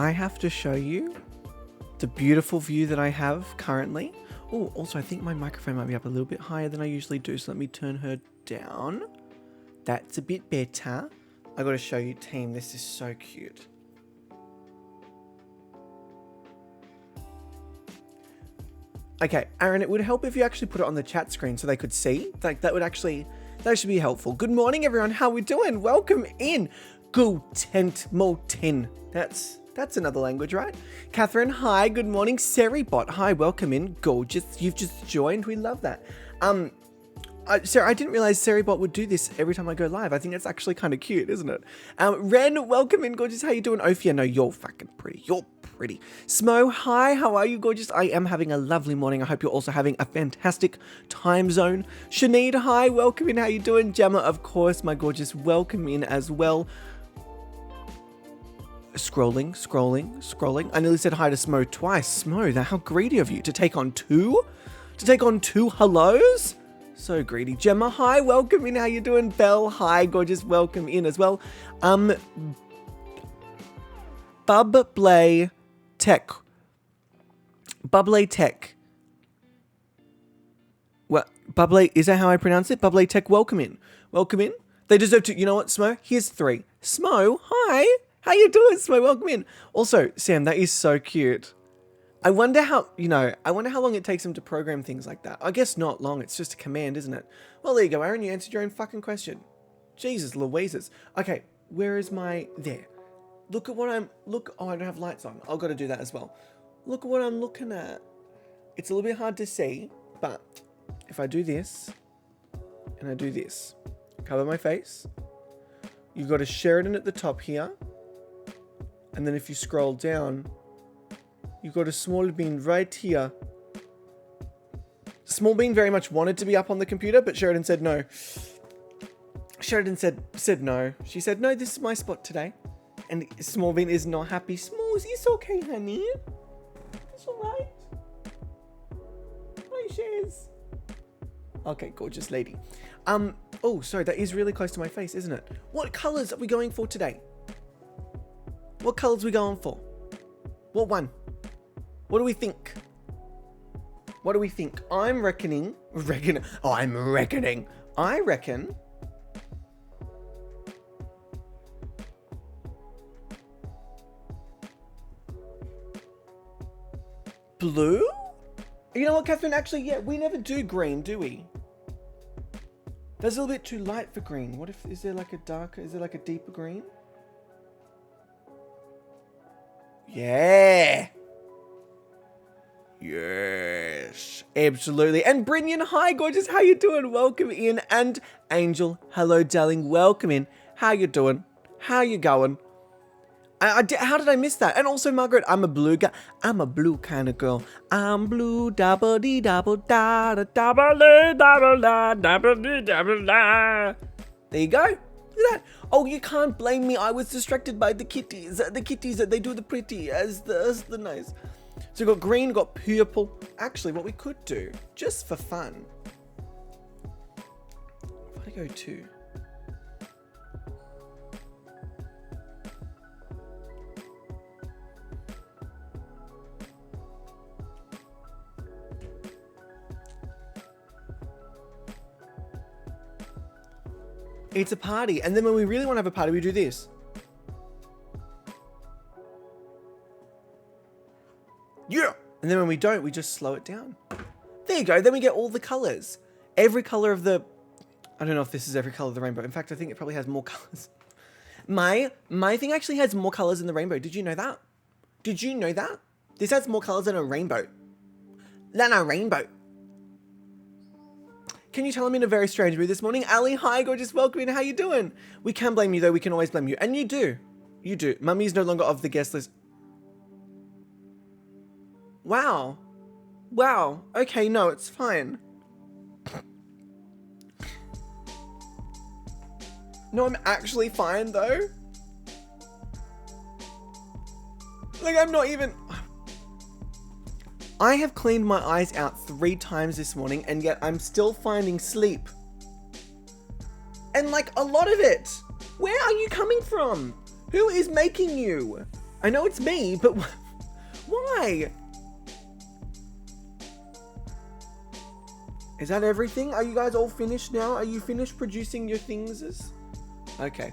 I have to show you the beautiful view that I have currently. Oh, also I think my microphone might be up a little bit higher than I usually do, so let me turn her down. That's a bit better. I gotta show you, team, this is so cute. Okay, Aaron, it would help if you actually put it on the chat screen so they could see. Like, that should be helpful. Good morning, everyone. How we doing? Welcome in. Guten Morgen. That's another language, right? Catherine, hi. Good morning. Seribot, hi. Welcome in. Gorgeous. You've just joined. We love that. Sarah, I didn't realize Seribot would do this every time I go live. I think it's actually kind of cute, isn't it? Ren, welcome in. Gorgeous. How you doing? Ophia, no, you're fucking pretty. You're pretty. Smo, hi, how are you, gorgeous? I am having a lovely morning. I hope you're also having a fantastic time zone. Sinead, hi, welcome in. How you doing? Gemma, of course, my gorgeous, welcome in as well. Scrolling. I nearly said hi to Smo twice. Smo, how greedy of you to take on two? To take on two hellos? So greedy. Gemma, hi, welcome in. How you doing? Belle, hi, gorgeous, welcome in as well. Bubble Tech. What? Bubble, is that how I pronounce it? Bubble Tech, welcome in. Welcome in. They deserve to, you know what, Smo? Here's 3. Smo, hi. How you doing, Smo? Welcome in. Also, Sam, that is so cute. I wonder how long it takes them to program things like that. I guess not long. It's just a command, isn't it? Well, there you go, Aaron. You answered your own fucking question. Jesus Louises. Okay, where is my... There. Look at what I'm... Oh, I don't have lights on. I've got to do that as well. Look at what I'm looking at. It's a little bit hard to see, but if I do this, and I do this, cover my face, you've got a Sheridan at the top here, and then if you scroll down, you've got a Small Bean right here. Small Bean very much wanted to be up on the computer, but Sheridan said no. Sheridan said no. She said, no, this is my spot today. And Small Bean is not happy. Smalls, it's okay, honey. It's alright. Hi, Shares. Okay, gorgeous lady. Oh, sorry, that is really close to my face, isn't it? What colours are we going for today? What colours are we going for? What one? What do we think? What do we think? I reckon. Blue? You know what, Catherine? Actually, yeah, we never do green, do we? That's a little bit too light for green. What if, is there like a deeper green? Yeah. Yes, absolutely. And Brinian, hi, gorgeous. How you doing? Welcome in. And Angel, hello, darling. Welcome in. How you doing? How you going? How did I miss that? And also, Margaret, I'm a blue guy. I'm a blue kind of girl. I'm blue, double dee double da da double da double dee double da. There you go. Look at that. Oh, you can't blame me. I was distracted by the kitties. The kitties, they do the pretty as the nice. So we've got green, we've got purple. Actually, what we could do, just for fun. If I go to... It's a party. And then when we really want to have a party, we do this. Yeah. And then when we don't, we just slow it down. There you go. Then we get all the colors. Every color of the... I don't know if this is every color of the rainbow. In fact, I think it probably has more colors. My thing actually has more colors than the rainbow. Did you know that? Did you know that? This has more colors than a rainbow. Than a rainbow. Can you tell I'm in a very strange mood this morning? Ali, hi, gorgeous, welcome in. How you doing? We can blame you, though. We can always blame you. And you do. You do. Mummy's no longer off the guest list. Wow. Wow. Okay, no, it's fine. No, I'm actually fine, though. Like, I'm not even... I have cleaned my eyes out 3 times this morning, and yet I'm still finding sleep. And like, a lot of it. Where are you coming from? Who is making you? I know it's me, but why? Is that everything? Are you guys all finished now? Are you finished producing your things? Okay.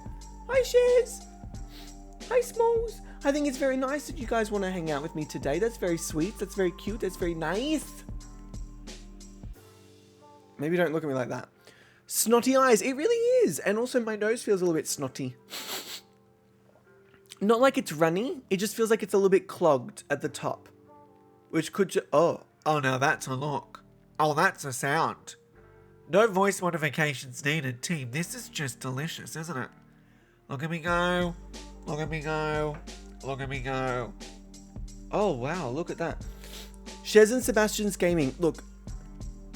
Hi, Shares. Hi, Smalls. I think it's very nice that you guys want to hang out with me today. That's very sweet. That's very cute. That's very nice. Maybe don't look at me like that. Snotty eyes. It really is. And also my nose feels a little bit snotty. Not like it's runny. It just feels like it's a little bit clogged at the top. Which could oh, now that's a look. Oh, that's a sound. No voice modifications needed, team. This is just delicious, isn't it? Look at me go. Look at me go. Look at me go. Oh, wow. Look at that. Shez and Sebastian's gaming. Look,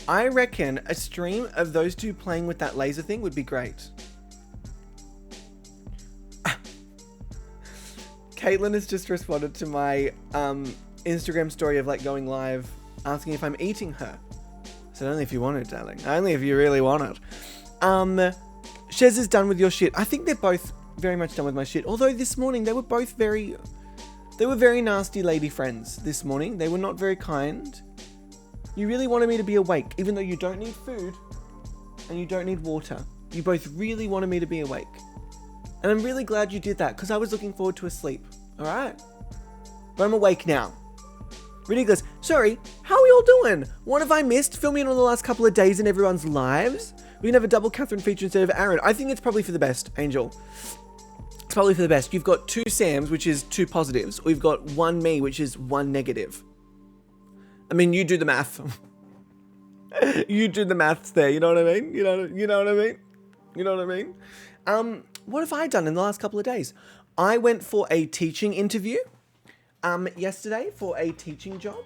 I reckon a stream of those two playing with that laser thing would be great. Caitlin has just responded to my Instagram story of like going live asking if I'm eating her. So only if you want it, darling. Only if you really want it. Shez is done with your shit. I think they're both very much done with my shit. Although this morning they were both very nasty lady friends this morning. They were not very kind. You really wanted me to be awake, even though you don't need food and you don't need water. You both really wanted me to be awake. And I'm really glad you did that because I was looking forward to a sleep. All right? But I'm awake now. Ridiculous. Sorry, how are we all doing? What have I missed? Filming on the last couple of days in everyone's lives? We can have a double Catherine feature instead of Aaron. I think it's probably for the best, Angel. It's probably for the best. You've got 2 Sams, which is 2 positives. Or you've got 1 me, which is 1 negative. I mean, you do the math. You do the maths there, you know what I mean? You know what I mean? You know what I mean? What have I done in the last couple of days? I went for a teaching interview yesterday for a teaching job,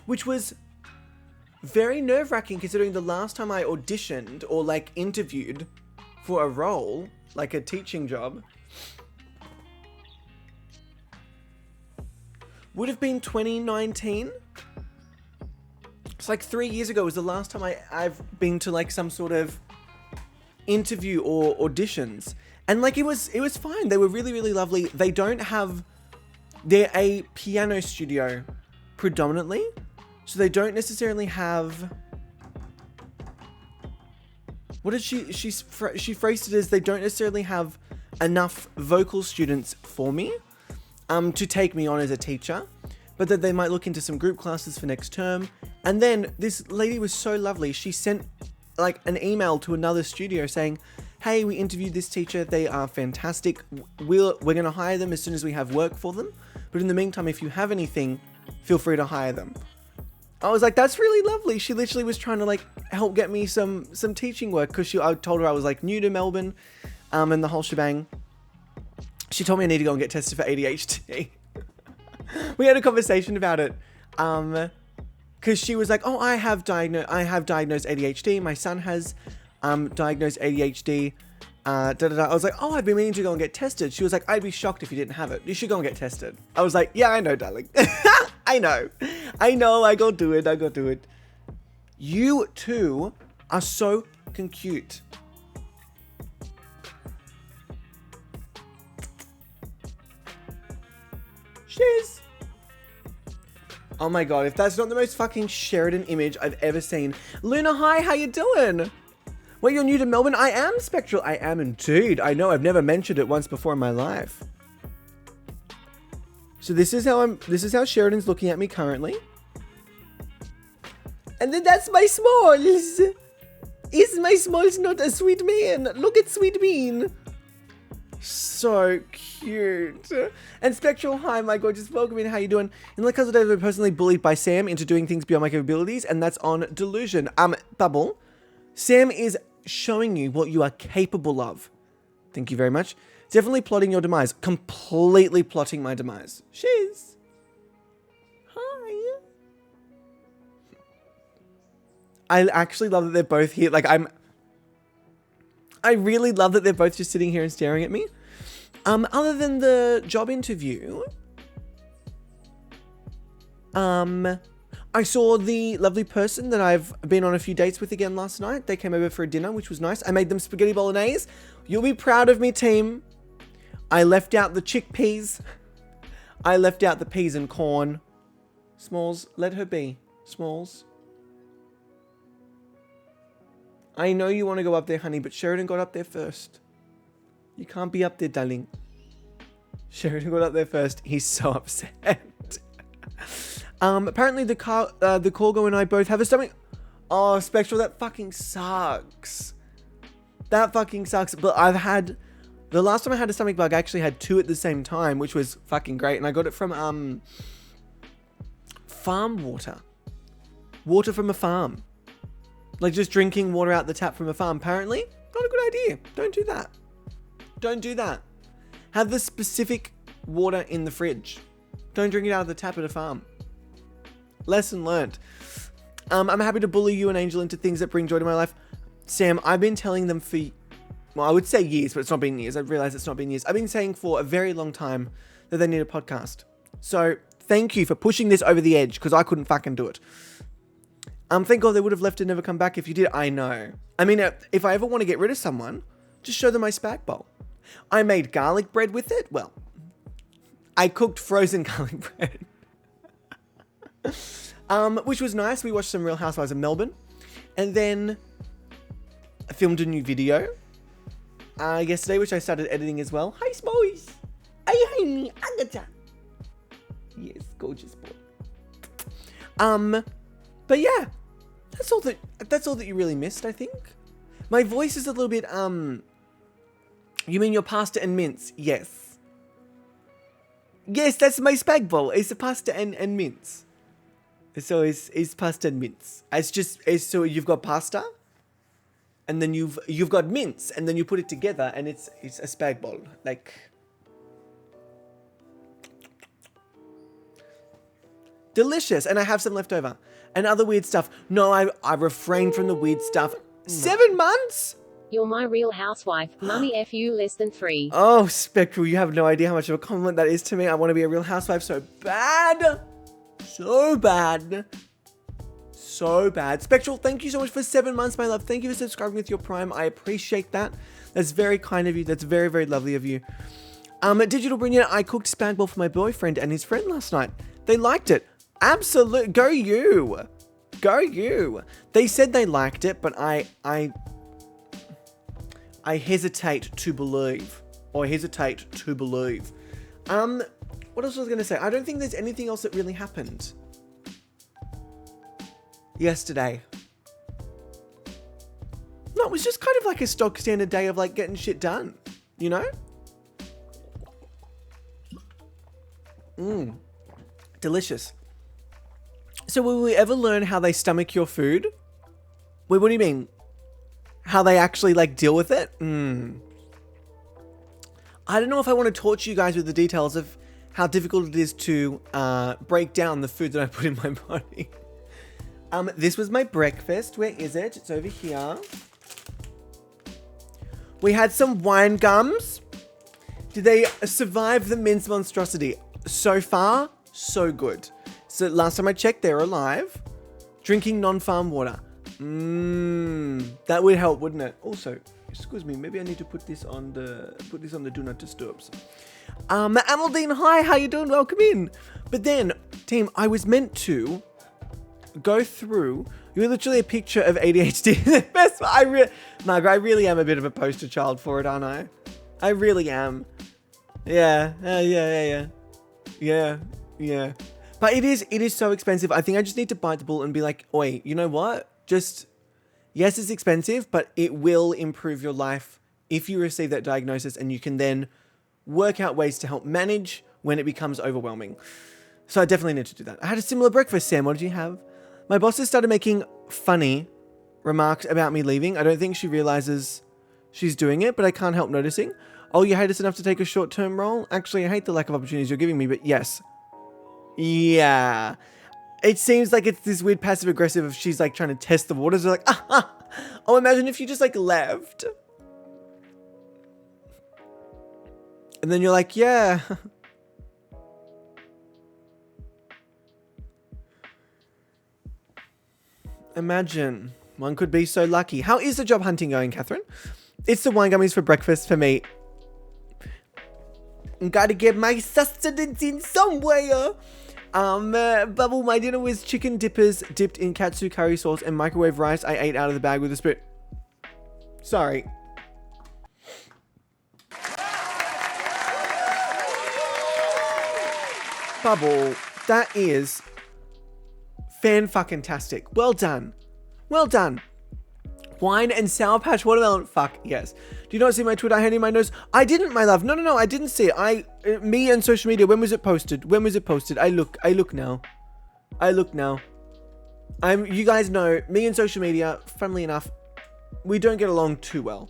which was very nerve-wracking considering the last time I auditioned or like interviewed for a role, like a teaching job, would have been 2019. It's like 3 years ago was the last time I've been to like some sort of interview or auditions. And like it was fine. They were really, really lovely. They're a piano studio predominantly. So they don't necessarily have, what did she phrased it as they don't necessarily have enough vocal students for me to take me on as a teacher, but that they might look into some group classes for next term. And then this lady was so lovely. She sent like an email to another studio saying, hey, we interviewed this teacher. They are fantastic. We're going to hire them as soon as we have work for them. But in the meantime, if you have anything, feel free to hire them. I was like, that's really lovely. She literally was trying to like help get me some teaching work because I told her I was like new to Melbourne and the whole shebang. She told me I need to go and get tested for ADHD. We had a conversation about it because she was like, oh, I have diagnosed ADHD. My son has diagnosed ADHD. I was like, oh, I've been meaning to go and get tested. She was like, I'd be shocked if you didn't have it. You should go and get tested. I was like, yeah, I know, darling. I know. I go do it. You two are so cute. Cheers. Oh my god, if that's not the most fucking Sheridan image I've ever seen. Luna, hi, how you doing? Well, you're new to Melbourne? I am Spectral. I am indeed. I know, I've never mentioned it once before in my life. So this is how Sheridan's looking at me currently. And then that's my Smalls. Is my Smalls not a sweet man? Look at Sweet Bean. So cute. And Spectral, hi, my gorgeous, welcome in. How you doing? In the cause of I've been personally bullied by Sam into doing things beyond my capabilities, and that's on delusion. Bubble. Sam is showing you what you are capable of. Thank you very much. Definitely plotting your demise. Completely plotting my demise. Shiz. Hi. I actually love that they're both here. Like, I really love that they're both just sitting here and staring at me. Other than the job interview, I saw the lovely person that I've been on a few dates with again last night. They came over for a dinner, which was nice. I made them spaghetti bolognese. You'll be proud of me, team. I left out the chickpeas. I left out the peas and corn. Smalls, let her be. Smalls. I know you want to go up there, honey, but Sheridan got up there first. You can't be up there, darling. Sheridan got up there first. He's so upset. Apparently the Corgo and I both have a stomach. Oh, Spectral, that fucking sucks. That fucking sucks. But the last time I had a stomach bug, I actually had 2 at the same time, which was fucking great. And I got it from, farm water. Water from a farm. Like just drinking water out the tap from a farm. Apparently, not a good idea. Don't do that. Don't do that. Have the specific water in the fridge. Don't drink it out of the tap at a farm. Lesson learned. I'm happy to bully you and Angel into things that bring joy to my life. Sam, I've been telling them for, well, I would say years, but it's not been years. I realize it's not been years. I've been saying for a very long time that they need a podcast. So thank you for pushing this over the edge, because I couldn't fucking do it. Thank God they would have left and never come back if you did. I know. I mean, if I ever want to get rid of someone, just show them my spag bowl. I made garlic bread with it. Well, I cooked frozen garlic bread. Which was nice. We watched some Real Housewives of Melbourne. And then I filmed a new video yesterday, which I started editing as well. Hi, Smoys. Hi, me, Agatha. Yes, gorgeous boy. But yeah, that's all that you really missed, I think. My voice is a little bit, you mean your pasta and mince? Yes. Yes, that's my spag bowl. It's a pasta and mince. So it's pasta and mince. So you've got pasta, and then you've got mince, and then you put it together, and it's a spag bowl. Like, delicious. And I have some left over. And other weird stuff. No, I refrained from the weird stuff. 7 months? You're my real housewife. Mummy F you less than 3. Oh, Spectral, you have no idea how much of a compliment that is to me. I want to be a real housewife so bad. So bad. So bad. Spectral, thank you so much for 7 months, my love. Thank you for subscribing with your Prime. I appreciate that. That's very kind of you. That's very, very lovely of you. Digital Brilliant, I cooked spag bowl for my boyfriend and his friend last night. They liked it. Absolute. Go you. Go you. They said they liked it, but I hesitate to believe. Or hesitate to believe. What else was I going to say? I don't think there's anything else that really happened yesterday. No, it was just kind of like a stock standard day of like getting shit done, you know? Delicious. So will we ever learn how they stomach your food? Wait, what do you mean? How they actually like deal with it? I don't know if I want to torture you guys with the details of how difficult it is to break down the food that I put in my body. This was my breakfast. Where is it? It's over here. We had some wine gums. Did they survive the mince monstrosity? So far, so good. So last time I checked, they're alive. Drinking non-farm water. That would help, wouldn't it? Also, excuse me, maybe I need to put this on the do not disturbs. Amaldine, hi, how you doing? Welcome in. But then, team, I was meant to go through. You're literally a picture of ADHD. The best. Margaret, I really am a bit of a poster child for it, aren't I? I really am. Yeah. But it is so expensive. I think I just need to bite the bullet and be like, oi, you know what? Just, yes, it's expensive, but it will improve your life if you receive that diagnosis, and you can then work out ways to help manage when it becomes overwhelming. So I definitely need to do that. I had a similar breakfast, Sam. What did you have? My boss has started making funny remarks about me leaving. I don't think she realizes she's doing it, but I can't help noticing. Oh, you hate us enough to take a short-term role? Actually, I hate the lack of opportunities you're giving me, but yes. Yeah. It seems like it's this weird passive-aggressive of she's like trying to test the waters. They're like, Oh, imagine if you just like left. And then you're like, yeah. Imagine. One could be so lucky. How is the job hunting going, Catherine? It's the wine gummies for breakfast for me. Gotta get my sustenance in somewhere. Bubble, my dinner was chicken dippers dipped in katsu curry sauce and microwave rice I ate out of the bag with a spoon. Sorry. Bubble, that is fan-fucking-tastic. Well done. Well done. Wine and Sour Patch Watermelon. Fuck, yes. Do you not see my Twitter hand in my nose? I didn't, my love. No, I didn't see it. Me and social media, when was it posted? I look now. You guys know, me and social media, funnily enough, we don't get along too well.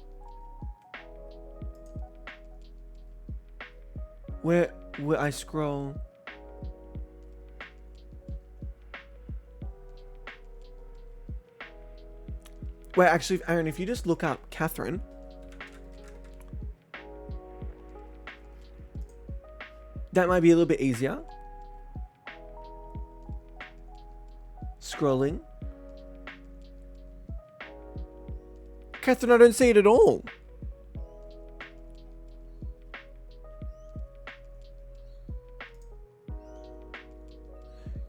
Where I scroll... Wait, actually, Aaron, if you just look up Catherine. That might be a little bit easier. Scrolling. Catherine, I don't see it at all.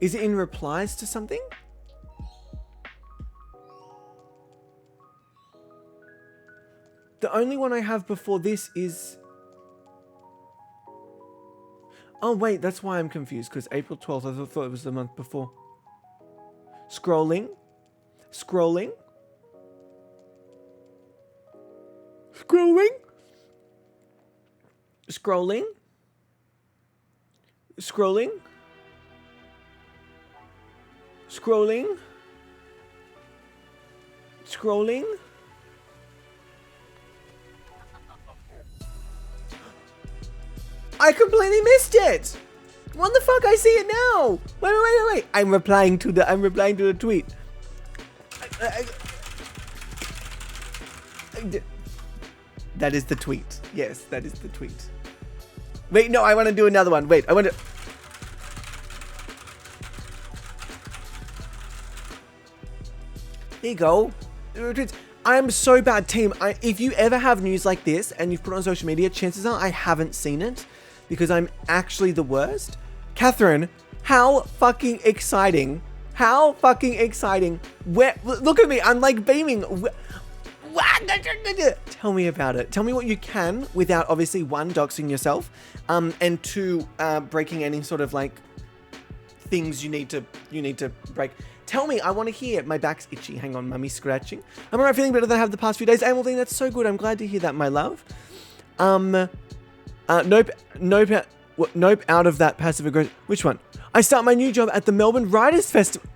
Is it in replies to something? The only one I have before this is... Oh, wait, that's why I'm confused, because April 12th, I thought it was the month before. Scrolling. Scrolling. Scrolling. Scrolling. Scrolling. Scrolling. Scrolling. I completely missed it. What the fuck? I see it now. Wait. I'm replying to the tweet. That is the tweet. Yes, that is the tweet. Wait, no, I want to do another one. Wait, I want to... There you go. I'm so bad, team. If you ever have news like this and you've put it on social media, chances are I haven't seen it because I'm actually the worst. Catherine, how fucking exciting. How fucking exciting. Look at me. I'm like beaming. Tell me about it. Tell me what you can without obviously one, doxing yourself, and two, breaking any sort of like things you need to break. Tell me, I want to hear. My back's itchy. Hang on, mummy's scratching. I'm alright, feeling better than I have the past few days. Ameline, that's so good. I'm glad to hear that, my love. Nope, out of that passive aggressive. Which one? I start my new job at the Melbourne Writers Festival.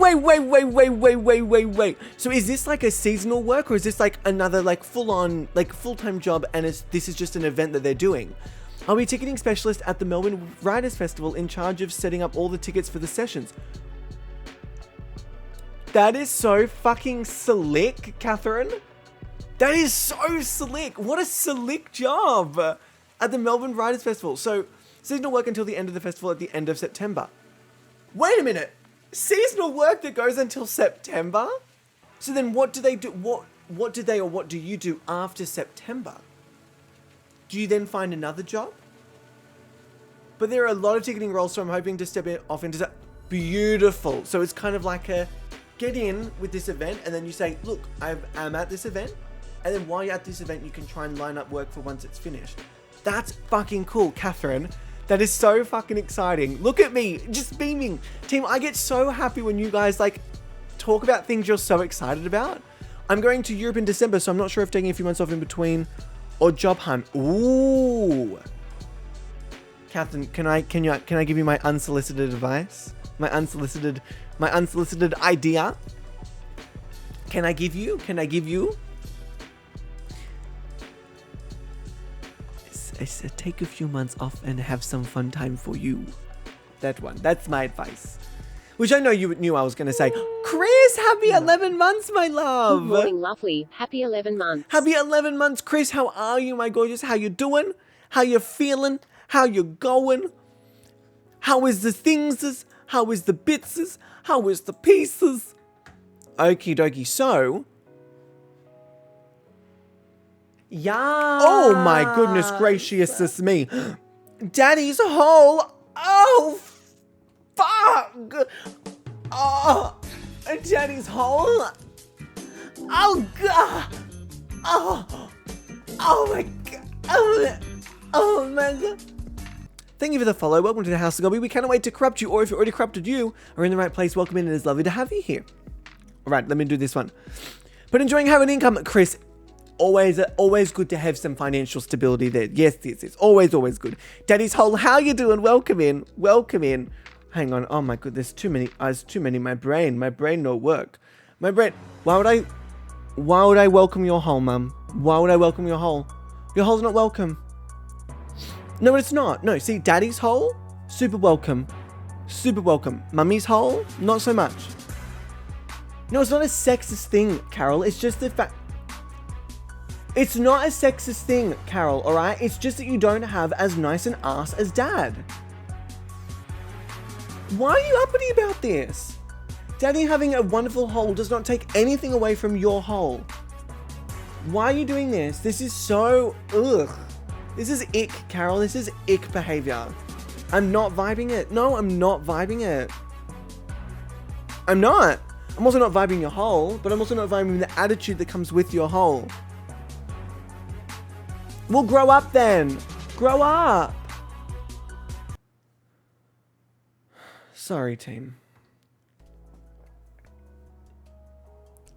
Wait. So is this like a seasonal work or is this like another like full-on, like full-time job and this is just an event that they're doing? I'll be ticketing specialist at the Melbourne Writers Festival in charge of setting up all the tickets for the sessions. That is so fucking slick, Catherine. That is so slick. What a slick job at the Melbourne Writers Festival. So seasonal work until the end of the festival at the end of September. Wait a minute. Seasonal work that goes until September? So then what do they do? What do they or what do you do after September? Do you then find another job? But there are a lot of ticketing roles, so I'm hoping to step off into that. Beautiful. So it's kind of like a get in with this event and then you say, look, I'm at this event. And then while you're at this event, you can try and line up work for once it's finished. That's fucking cool, Catherine. That is so fucking exciting. Look at me, just beaming. Team, I get so happy when you guys like talk about things you're so excited about. I'm going to Europe in December, so I'm not sure if taking a few months off in between or job hunt. Ooh. Catherine, can I give you my unsolicited advice? My unsolicited idea? Can I give you? Take a few months off and have some fun time for you. That one. That's my advice. Which I know you knew I was going to say. Chris, happy 11 months, my love. Good morning, lovely. Happy 11 months. Happy 11 months. Chris, how are you, my gorgeous? How you doing? How you feeling? How you going? How is the thingses? How is the bitses? How is the pieces? Okie dokie. So, Yeah. Oh my goodness gracious, it's me. Daddy's hole. Oh, fuck. Oh, Daddy's hole. Oh, God. Oh my God. Oh my God. Thank you for the follow. Welcome to the House of Gobby. We cannot wait to corrupt you, or if you already corrupted you, are in the right place. Welcome in. It is lovely to have you here. All right, let me do this one. But enjoying having income, Chris. Always good to have some financial stability there. Yes. Always good. Daddy's hole, how you doing? Welcome in. Hang on. Oh my goodness, too many eyes, too many. My brain no work. My brain. Why would I welcome your hole, Mum? Why would I welcome your hole? Your hole's not welcome. No, it's not. No, see, Daddy's hole, super welcome. Mummy's hole, not so much. No, it's not a sexist thing, Carol. It's just the fact. It's not a sexist thing, Carol, alright? It's just that you don't have as nice an ass as Dad. Why are you uppity about this? Daddy having a wonderful hole does not take anything away from your hole. Why are you doing this? This is so... ugh. This is ick, Carol. This is ick behavior. I'm not vibing it. No, I'm not vibing it. I'm not. I'm also not vibing your hole, but I'm also not vibing the attitude that comes with your hole. Well, grow up then. Grow up. Sorry, team.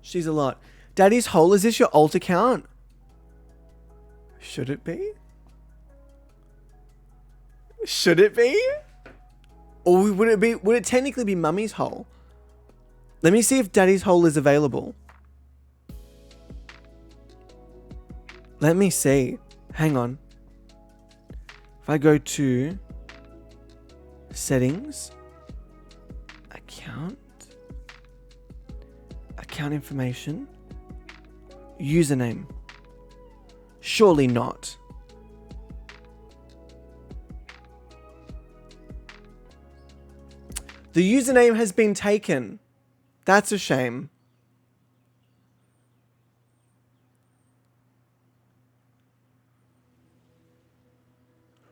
She's a lot. Daddy's hole, is this your alt account? Should it be? Should it be? Or would it technically be Mummy's hole? Let me see if Daddy's hole is available. Let me see. Hang on. If I go to settings, account information, username. Surely not. The username has been taken. That's a shame.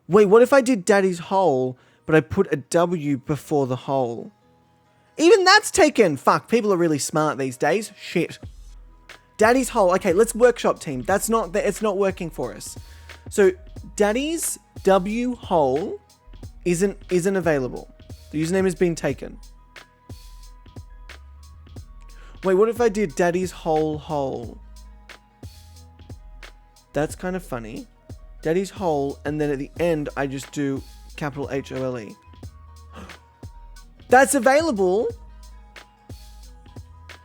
Wait, what if I did Daddy's hole, but I put a W before the hole? Even that's taken! Fuck, people are really smart these days. Shit. Daddy's hole. Okay, let's workshop, team. It's not working for us. So, Daddy's W hole isn't available. The username has been taken. Wait, what if I did Daddy's hole? That's kind of funny. Daddy's hole, and then at the end, I just do capital HOLE. That's available.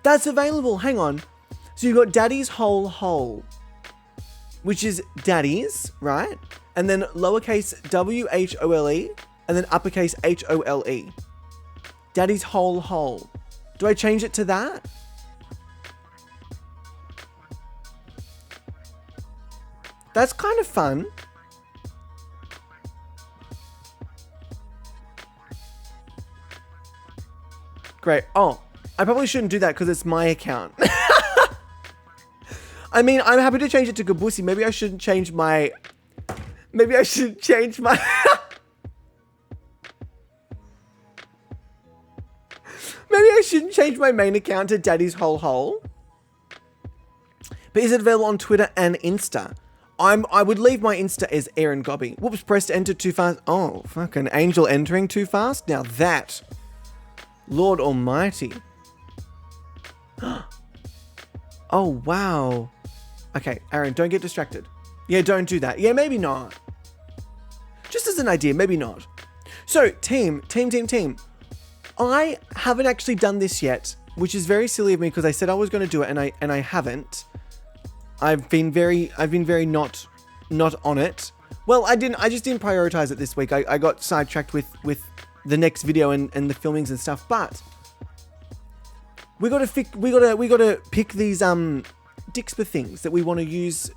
Hang on. So you've got Daddy's hole, which is Daddy's, right? And then lowercase WHOLE, and then uppercase HOLE. Daddy's hole. Do I change it to that? That's kind of fun. Great. Oh, I probably shouldn't do that because it's my account. I mean, I'm happy to change it to Gabusi. Maybe I shouldn't change my... Maybe I should change my... Maybe I shouldn't change my main account to Daddy's hole. But is it available on Twitter and Insta? I would leave my Insta as Aaron Gobby. Whoops, pressed enter too fast. Oh, fucking angel entering too fast? Now that... Lord Almighty. Oh, wow. Okay, Aaron, don't get distracted. Yeah, don't do that. Yeah, maybe not. Just as an idea, maybe not. So, team. I haven't actually done this yet, which is very silly of me because I said I was going to do it and I haven't. I've been very not on it. Well, I just didn't prioritize it this week. I got sidetracked with the next video and the filmings and stuff, but we gotta pick these Dixper things that we want to use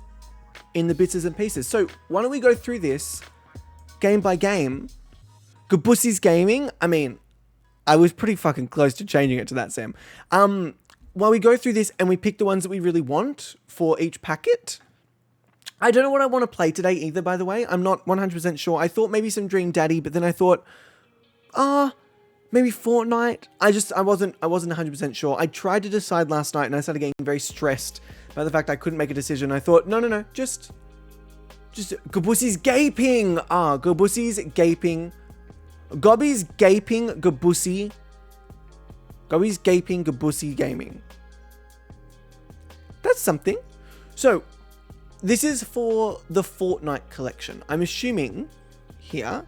in the bits and pieces. So why don't we go through this game by game? Gabusi's Gaming. I mean, I was pretty fucking close to changing it to that, Sam. While we go through this and we pick the ones that we really want for each packet, I don't know what I want to play today either, by the way. I'm not 100% sure. I thought maybe some Dream Daddy, but then I thought, maybe Fortnite. I wasn't 100% sure. I tried to decide last night and I started getting very stressed by the fact I couldn't make a decision. I thought, no, just Gabussy's gaping. Gabussy's gaping. Gobby's gaping Gabussy. Gobby's gaping Gabussy gaming. That's something. So, this is for the Fortnite collection. I'm assuming here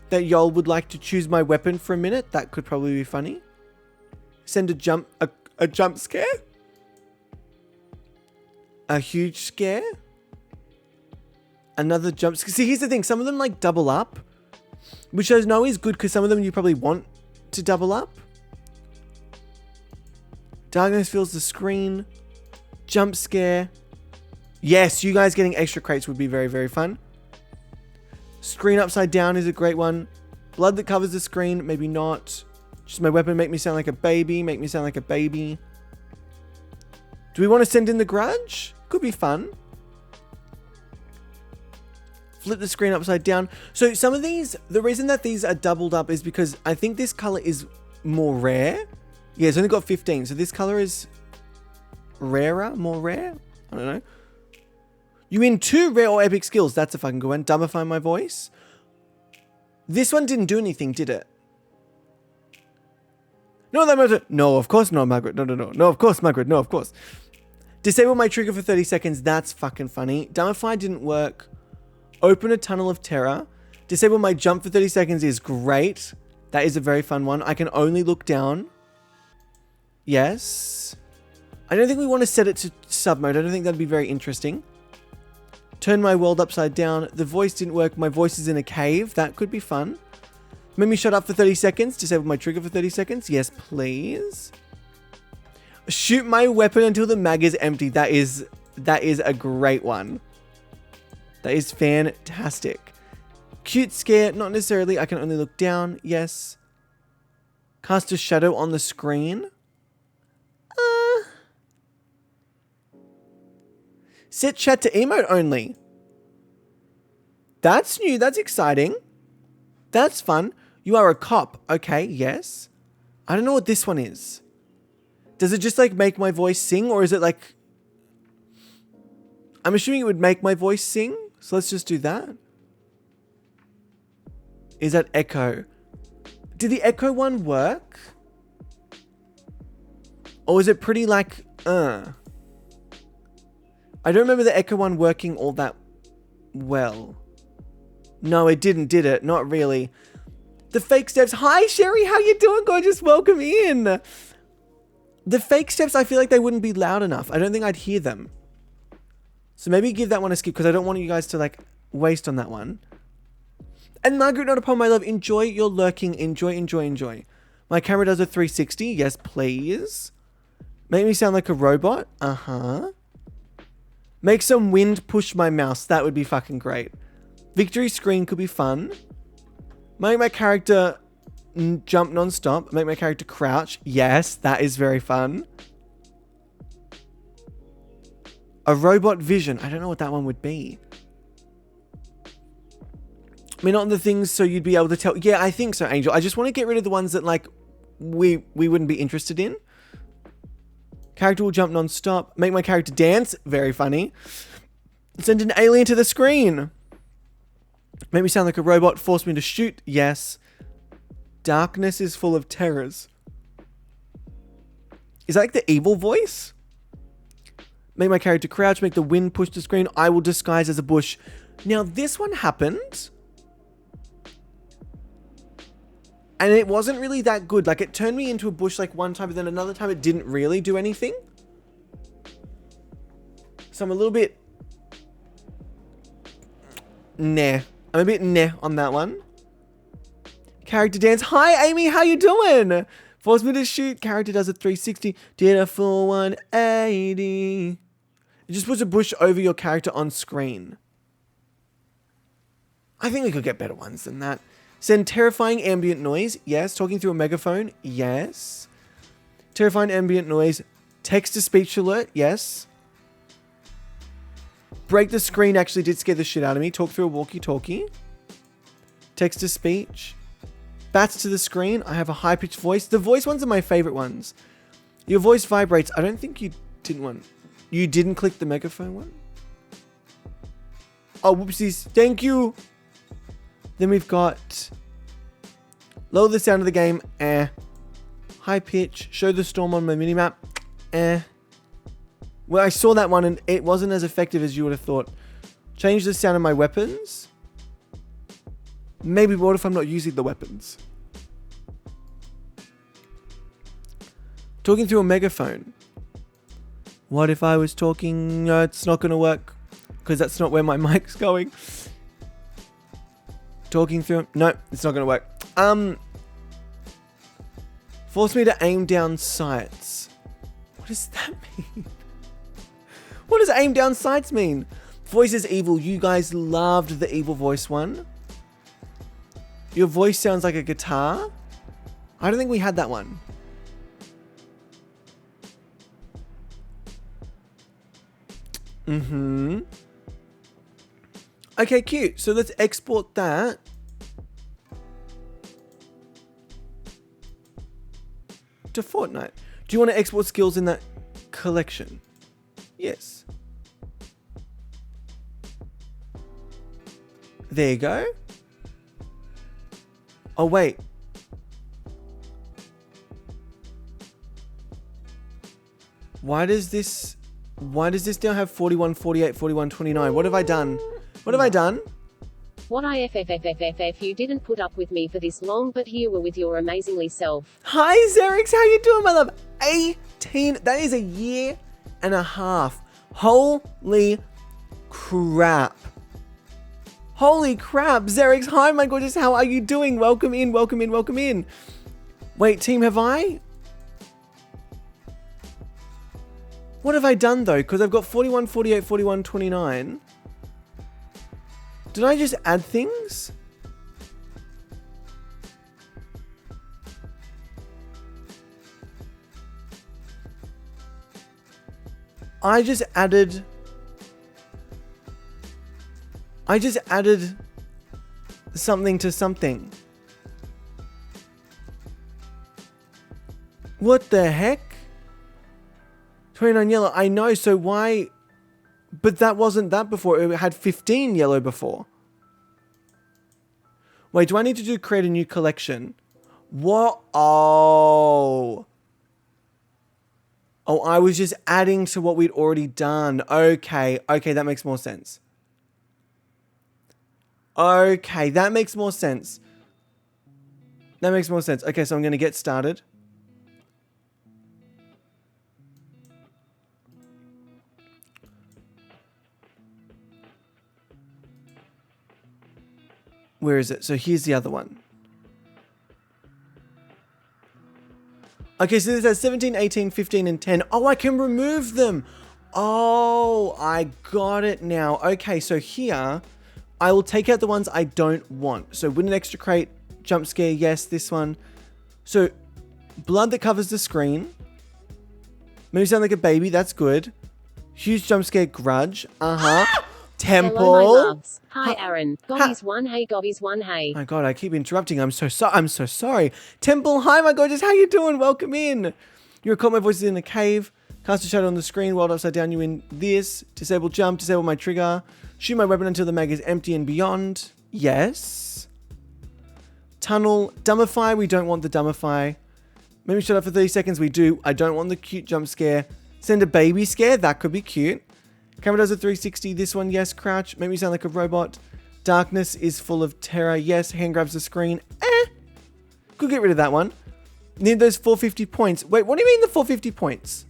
that y'all would like to choose my weapon for a minute. That could probably be funny. Send a jump scare. A huge scare. Another jump scare. See, here's the thing. Some of them like double up, which I know is good because some of them you probably want to double up. Darkness fills the screen. Jump scare. Yes, you guys getting extra crates would be very, very fun. Screen upside down is a great one. Blood that covers the screen, maybe not. Just my weapon, make me sound like a baby. Make me sound like a baby. Do we want to send in the grudge? Could be fun. Flip the screen upside down. So some of these, the reason that these are doubled up is because I think this color is more rare. Yeah, it's only got 15. So this color is rarer, more rare. I don't know. You win 2 rare or epic skills. That's a fucking good one. Dumbify my voice. This one didn't do anything, did it? No, that matter. No, of course not, Margaret. No. No, of course, Margaret. No, of course. Disable my trigger for 30 seconds. That's fucking funny. Dumbify didn't work. Open a tunnel of terror. Disable my jump for 30 seconds is great. That is a very fun one. I can only look down. Yes. I don't think we want to set it to sub mode. I don't think that'd be very interesting. Turn my world upside down. The voice didn't work. My voice is in a cave. That could be fun. Make me shut up for 30 seconds. Disable my trigger for 30 seconds. Yes, please. Shoot my weapon until the mag is empty. That is a great one. That is fantastic. Cute scare. Not necessarily. I can only look down. Yes. Cast a shadow on the screen. Set chat to emote only. That's new. That's exciting. That's fun. You are a cop. Okay, yes. I don't know what this one is. Does it just like make my voice sing, or is it like... I'm assuming it would make my voice sing. So let's just do that. Is that echo? Did the echo one work? Or is it pretty like... I don't remember the echo one working all that well. No, it didn't, did it? Not really. The fake steps. Hi, Sherry. How you doing, gorgeous? Welcome in. The fake steps, I feel like they wouldn't be loud enough. I don't think I'd hear them. So maybe give that one a skip because I don't want you guys to like waste on that one. And Margaret, not upon my love. Enjoy your lurking. Enjoy. My camera does a 360. Yes, please. Make me sound like a robot. Make some wind push my mouse. That would be fucking great. Victory screen could be fun. Make my character jump non-stop. Make my character crouch. Yes, that is very fun. A robot vision. I don't know what that one would be. I mean, not the things so you'd be able to tell. Yeah, I think so, Angel. I just want to get rid of the ones that like we wouldn't be interested in. Character will jump non-stop. Make my character dance. Very funny. Send an alien to the screen. Make me sound like a robot. Force me to shoot. Yes. Darkness is full of terrors. Is that like the evil voice? Make my character crouch. Make the wind push the screen. I will disguise as a bush. Now, this one happened. And it wasn't really that good. Like, it turned me into a bush like one time, but then another time it didn't really do anything. So I'm a little bit... nah. I'm a bit nah on that one. Character dance. Hi, Amy. How you doing? Force me to shoot. Character does a 360. Did a full 180. It just puts a bush over your character on screen. I think we could get better ones than that. Send terrifying ambient noise. Yes. Talking through a megaphone. Yes. Terrifying ambient noise. Text to speech alert. Yes. Break the screen actually did scare the shit out of me. Talk through a walkie-talkie. Text to speech. Bats to the screen. I have a high-pitched voice. The voice ones are my favorite ones. Your voice vibrates. I don't think you didn't want... You didn't click the megaphone one? Oh, whoopsies. Thank you. Then we've got... Lower the sound of the game. High pitch. Show the storm on my minimap. Well, I saw that one and it wasn't as effective as you would have thought. Change the sound of my weapons. Maybe what if I'm not using the weapons? Talking through a megaphone. What if I was talking... No, it's not going to work. Because that's not where my mic's going. Talking through... No, it's not going to work. Force me to aim down sights. What does that mean? What does aim down sights mean? Voice is evil. You guys loved the evil voice one. Your voice sounds like a guitar. I don't think we had that one. Okay, cute. So let's export that. To Fortnite. Do you want to export skills in that collection? Yes. There you go. Oh, wait. Why does this now have 41, 48, 41, 29? What have I done? What have I done? What IFFFFFF, you didn't put up with me for this long, but here were with your amazingly self. Hi, Xerix. How you doing, my love? 18. That is a year and a half. Holy crap. Holy crap. Xerix, hi, my gorgeous. How are you doing? Welcome in, welcome in, welcome in. Wait, team, have I? What have I done, though? Because I've got 41, 48, 41, 29. Did I just add things? I just added something to something. What the heck? 29 yellow. I know, so why... But that wasn't that before. It had 15 yellow before. Wait, do I need to create a new collection? What? Oh. Oh, I was just adding to what we'd already done. Okay. Okay, that makes more sense. Okay, that makes more sense. That makes more sense. Okay, so I'm going to get started. Where is it? So here's the other one. Okay, so this has 17, 18, 15, and 10. Oh, I can remove them. Oh, I got it now. Okay, so here, I will take out the ones I don't want. So win an extra crate, jump scare, yes, this one. So, blood that covers the screen. Made me sound like a baby, that's good. Huge jump scare, grudge. Temple. Hello, my loves. Hi, Aaron. Gobbies one, hey, Gobbies one, hey. My God, I keep interrupting. I'm so sorry. Temple, hi, my gorgeous. How you doing? Welcome in. You record my voices in a cave. Cast a shadow on the screen. World upside down. You in this. Disable jump. Disable my trigger. Shoot my weapon until the mag is empty and beyond. Yes. Tunnel. Dumbify. We don't want the dumbify. Maybe shut up for 30 seconds. We do. I don't want the cute jump scare. Send a baby scare. That could be cute. Camera does a 360. This one, yes. Crouch. Make me sound like a robot. Darkness is full of terror. Yes. Hand grabs the screen. Could get rid of that one. Need those 450 points. Wait, what do you mean the 450 points?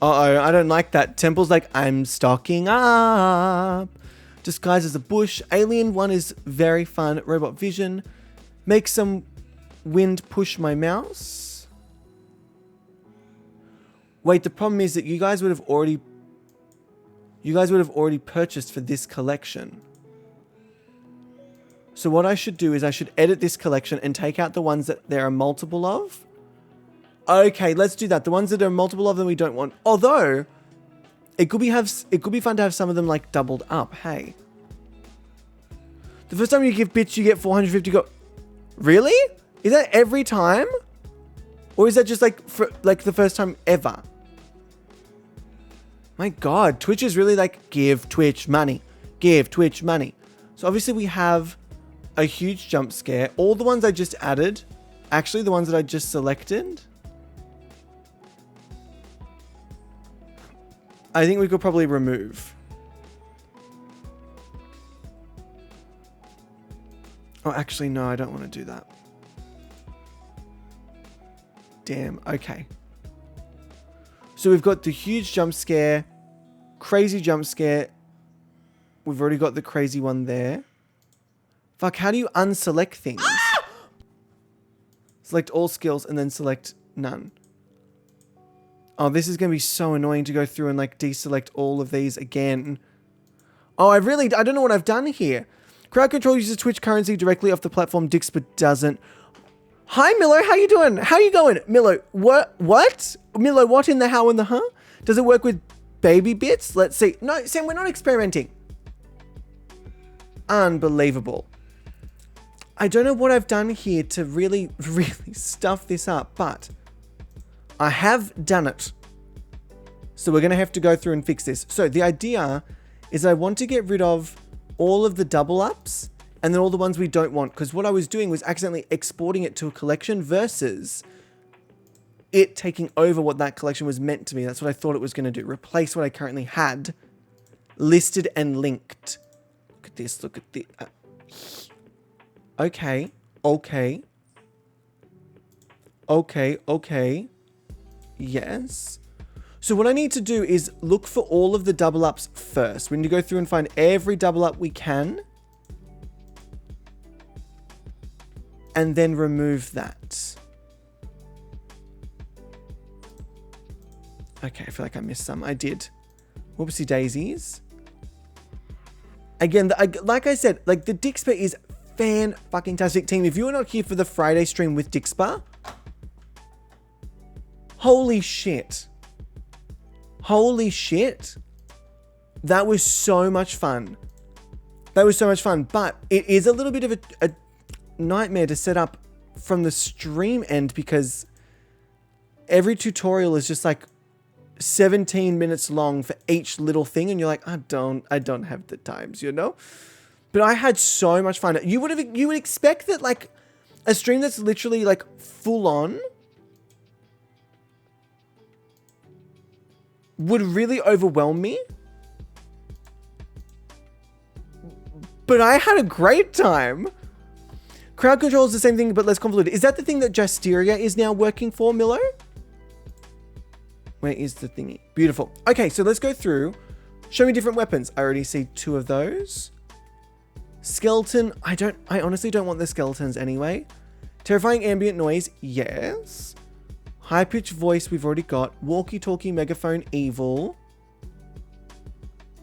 Uh-oh, I don't like that. Temple's like, I'm stocking up. Disguise as a bush. Alien one is very fun. Robot vision. Make some wind push my mouse. Wait, the problem is that you guys would have already purchased for this collection. So what I should do is I should edit this collection and take out the ones that there are multiple of. Okay, let's do that. The ones that are multiple of them we don't want. Although, It could be fun to have some of them like doubled up. Hey. The first time you give bits, you get 450 gold. Really? Is that every time? Or is that just like for like the first time ever? My God, Twitch is really like, give Twitch money. Give Twitch money. So obviously we have a huge jump scare. All the ones I just added, actually the ones that I just selected, I think we could probably remove. Oh, actually, no, I don't want to do that. Damn, okay. So we've got the huge jump scare, crazy jump scare. We've already got the crazy one there. Fuck, how do you unselect things? Select all skills and then select none. Oh, this is going to be so annoying to go through and like deselect all of these again. Oh, I don't know what I've done here. Crowd Control uses Twitch currency directly off the platform. Dixper doesn't. Hi, Milo. How you doing? How you going? Milo, what? Milo, what in the how and the huh? Does it work with baby bits? Let's see. No, Sam, we're not experimenting. Unbelievable. I don't know what I've done here to really stuff this up, but I have done it. So we're going to have to go through and fix this. So the idea is I want to get rid of all of the double ups and then all the ones we don't want. Because what I was doing was accidentally exporting it to a collection versus it taking over what that collection was meant to be. That's what I thought it was going to do. Replace what I currently had listed and linked. Look at this. Look at the... Okay. Yes. So what I need to do is look for all of the double ups first. We need to go through and find every double up we can. And then remove that. Okay, I feel like I missed some. I did. Whoopsie daisies. Again, like I said, like the Dixper is fan-fucking-tastic team. If you were not here for the Friday stream with Dixper, holy shit. Holy shit. That was so much fun. That was so much fun. But it is a little bit of a nightmare to set up from the stream end because every tutorial is just like 17 minutes long for each little thing. And you're like, I don't have the times, you know? But I had so much fun. You would expect that like a stream that's literally like full on would really overwhelm me. But I had a great time. Crowd control is the same thing, but less convoluted. Is that the thing that Jasteria is now working for, Milo? Where is the thingy? Beautiful. Okay, so let's go through. Show me different weapons. I already see 2 of those. Skeleton. I honestly don't want the skeletons anyway. Terrifying ambient noise. Yes. High-pitched voice, we've already got. Walkie-talkie, megaphone, evil.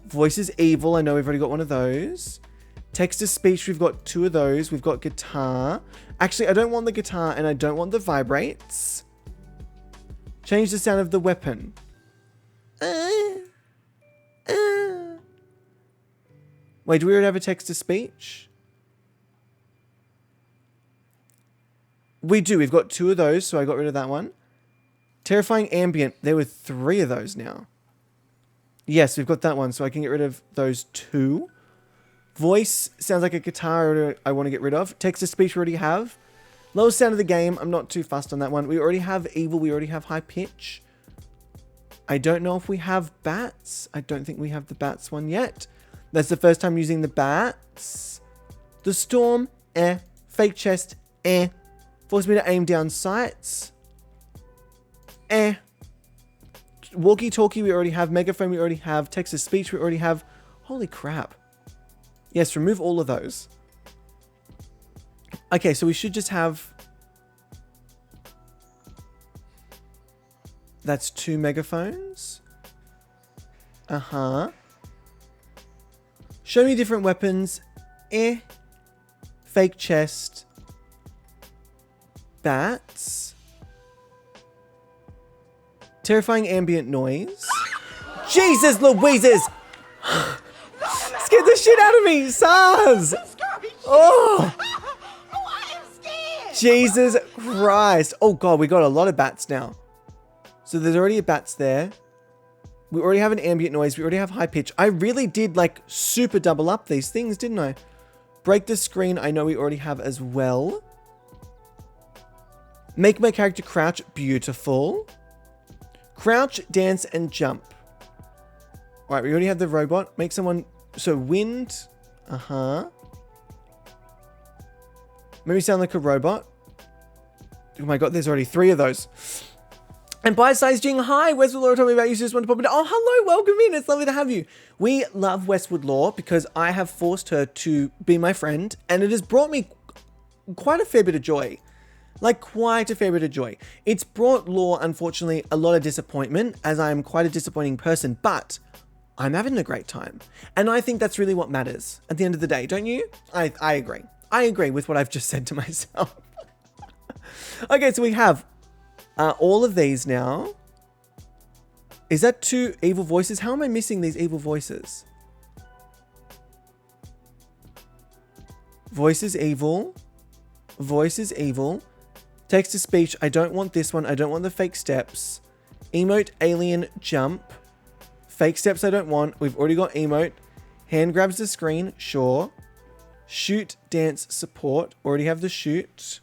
Voice is evil, I know we've already got one of those. Text-to-speech, we've got 2 of those. We've got guitar. Actually, I don't want the guitar and I don't want the vibrates. Change the sound of the weapon. Wait, do we already have a text-to-speech? We do, we've got 2 of those, so I got rid of that one. Terrifying ambient. There were 3 of those now. Yes, we've got that one, so I can get rid of those 2. Voice sounds like a guitar I want to get rid of. Text-to-speech we already have. Lowest sound of the game. I'm not too fussed on that one. We already have evil. We already have high pitch. I don't know if we have bats. I don't think we have the bats one yet. That's the first time using the bats. The storm. Fake chest. Force me to aim down sights. Walkie-talkie we already have. Megaphone we already have. Text-to-speech we already have. Holy crap. Yes, remove all of those. Okay, so we should just have... That's 2 megaphones. Show me different weapons. Fake chest. Bats. Terrifying ambient noise. Jesus Louises! Scared the shit out of me! SARS! Oh! Jesus Christ. Oh god, we got a lot of bats now. So there's already a bats there. We already have an ambient noise. We already have high pitch. I really did like super double up these things, didn't I? Break the screen, I know we already have as well. Make my character crouch, beautiful. Crouch, dance, and jump. All right, we already have the robot. Make someone, so wind, Maybe sound like a robot. Oh my god, there's already 3 of those. And bite-sized Jing, hi, Westwood Law told me about you, so just want to pop in. Oh, hello, welcome in, it's lovely to have you. We love Westwood Law because I have forced her to be my friend, and it has brought me quite a fair bit of joy. Like, quite a fair bit of joy. It's brought Law, unfortunately, a lot of disappointment, as I am quite a disappointing person, but I'm having a great time. And I think that's really what matters at the end of the day, don't you? I agree. I agree with what I've just said to myself. Okay, so we have all of these now. Is that 2 evil voices? How am I missing these evil voices? Voice is evil. Voice is evil. Text to speech. I don't want this one. I don't want the fake steps. Emote, alien, jump. Fake steps I don't want. We've already got emote. Hand grabs the screen. Sure. Shoot, dance, support. Already have the shoot.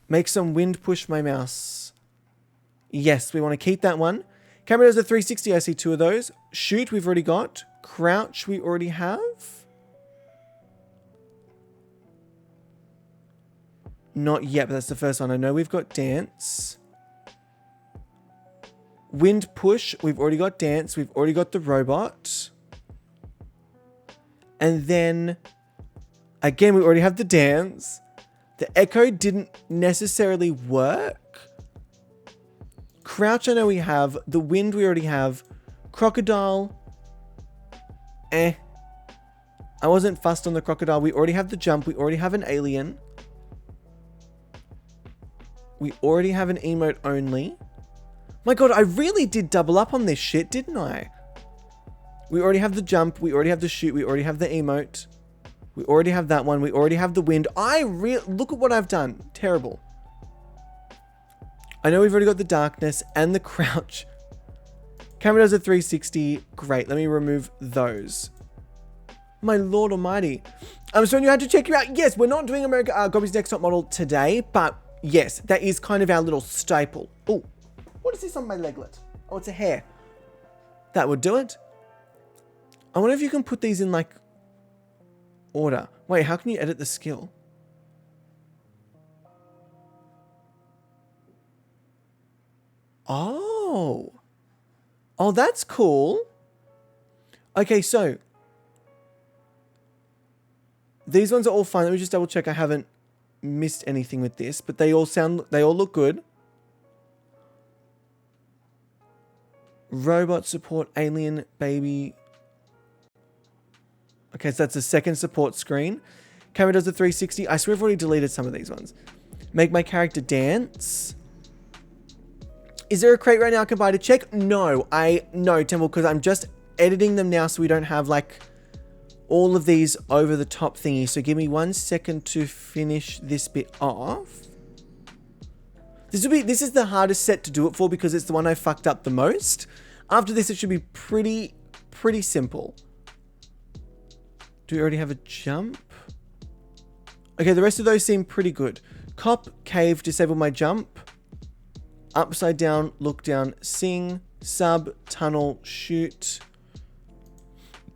Make some wind push my mouse. Yes, we want to keep that one. Camera does a 360. I see 2 of those. Shoot, we've already got. Crouch, we already have. Not yet, but that's the first one. I know we've got dance. Wind push, we've already got dance. We've already got the robot. And then, again, we already have the dance. The echo didn't necessarily work. Crouch, I know we have. The wind, we already have. Crocodile. I wasn't fussed on the crocodile. We already have the jump. We already have an alien. We already have an emote only. My god, I really did double up on this shit, didn't I? We already have the jump. We already have the shoot. We already have the emote. We already have that one. We already have the wind. Look at what I've done. Terrible. I know we've already got the darkness and the crouch. Camera does a 360. Great. Let me remove those. My lord almighty. I'm sorry you had to check you out. Yes, we're not doing America Gobby's desktop model today, but yes, that is kind of our little staple. Oh, what is this on my leglet? Oh, it's a hair. That would do it. I wonder if you can put these in like order. Wait, how can you edit the skill? Oh. Oh, that's cool. Okay, so these ones are all fine. Let me just double check I haven't missed anything with this, but they all look good. Robot support, alien, baby. Okay, so that's the second support screen. Camera does a 360. I swear I've already deleted some of these ones. Make my character dance. Is there a crate right now I can buy to check? No, Temple, because I'm just editing them now so we don't have like all of these over the top thingy. So give me 1 second to finish this bit off. This is the hardest set to do it for because it's the one I fucked up the most. After this, it should be pretty simple. Do we already have a jump? Okay, the rest of those seem pretty good. Cop, cave, disable my jump. Upside down, look down, sing, sub, tunnel, shoot.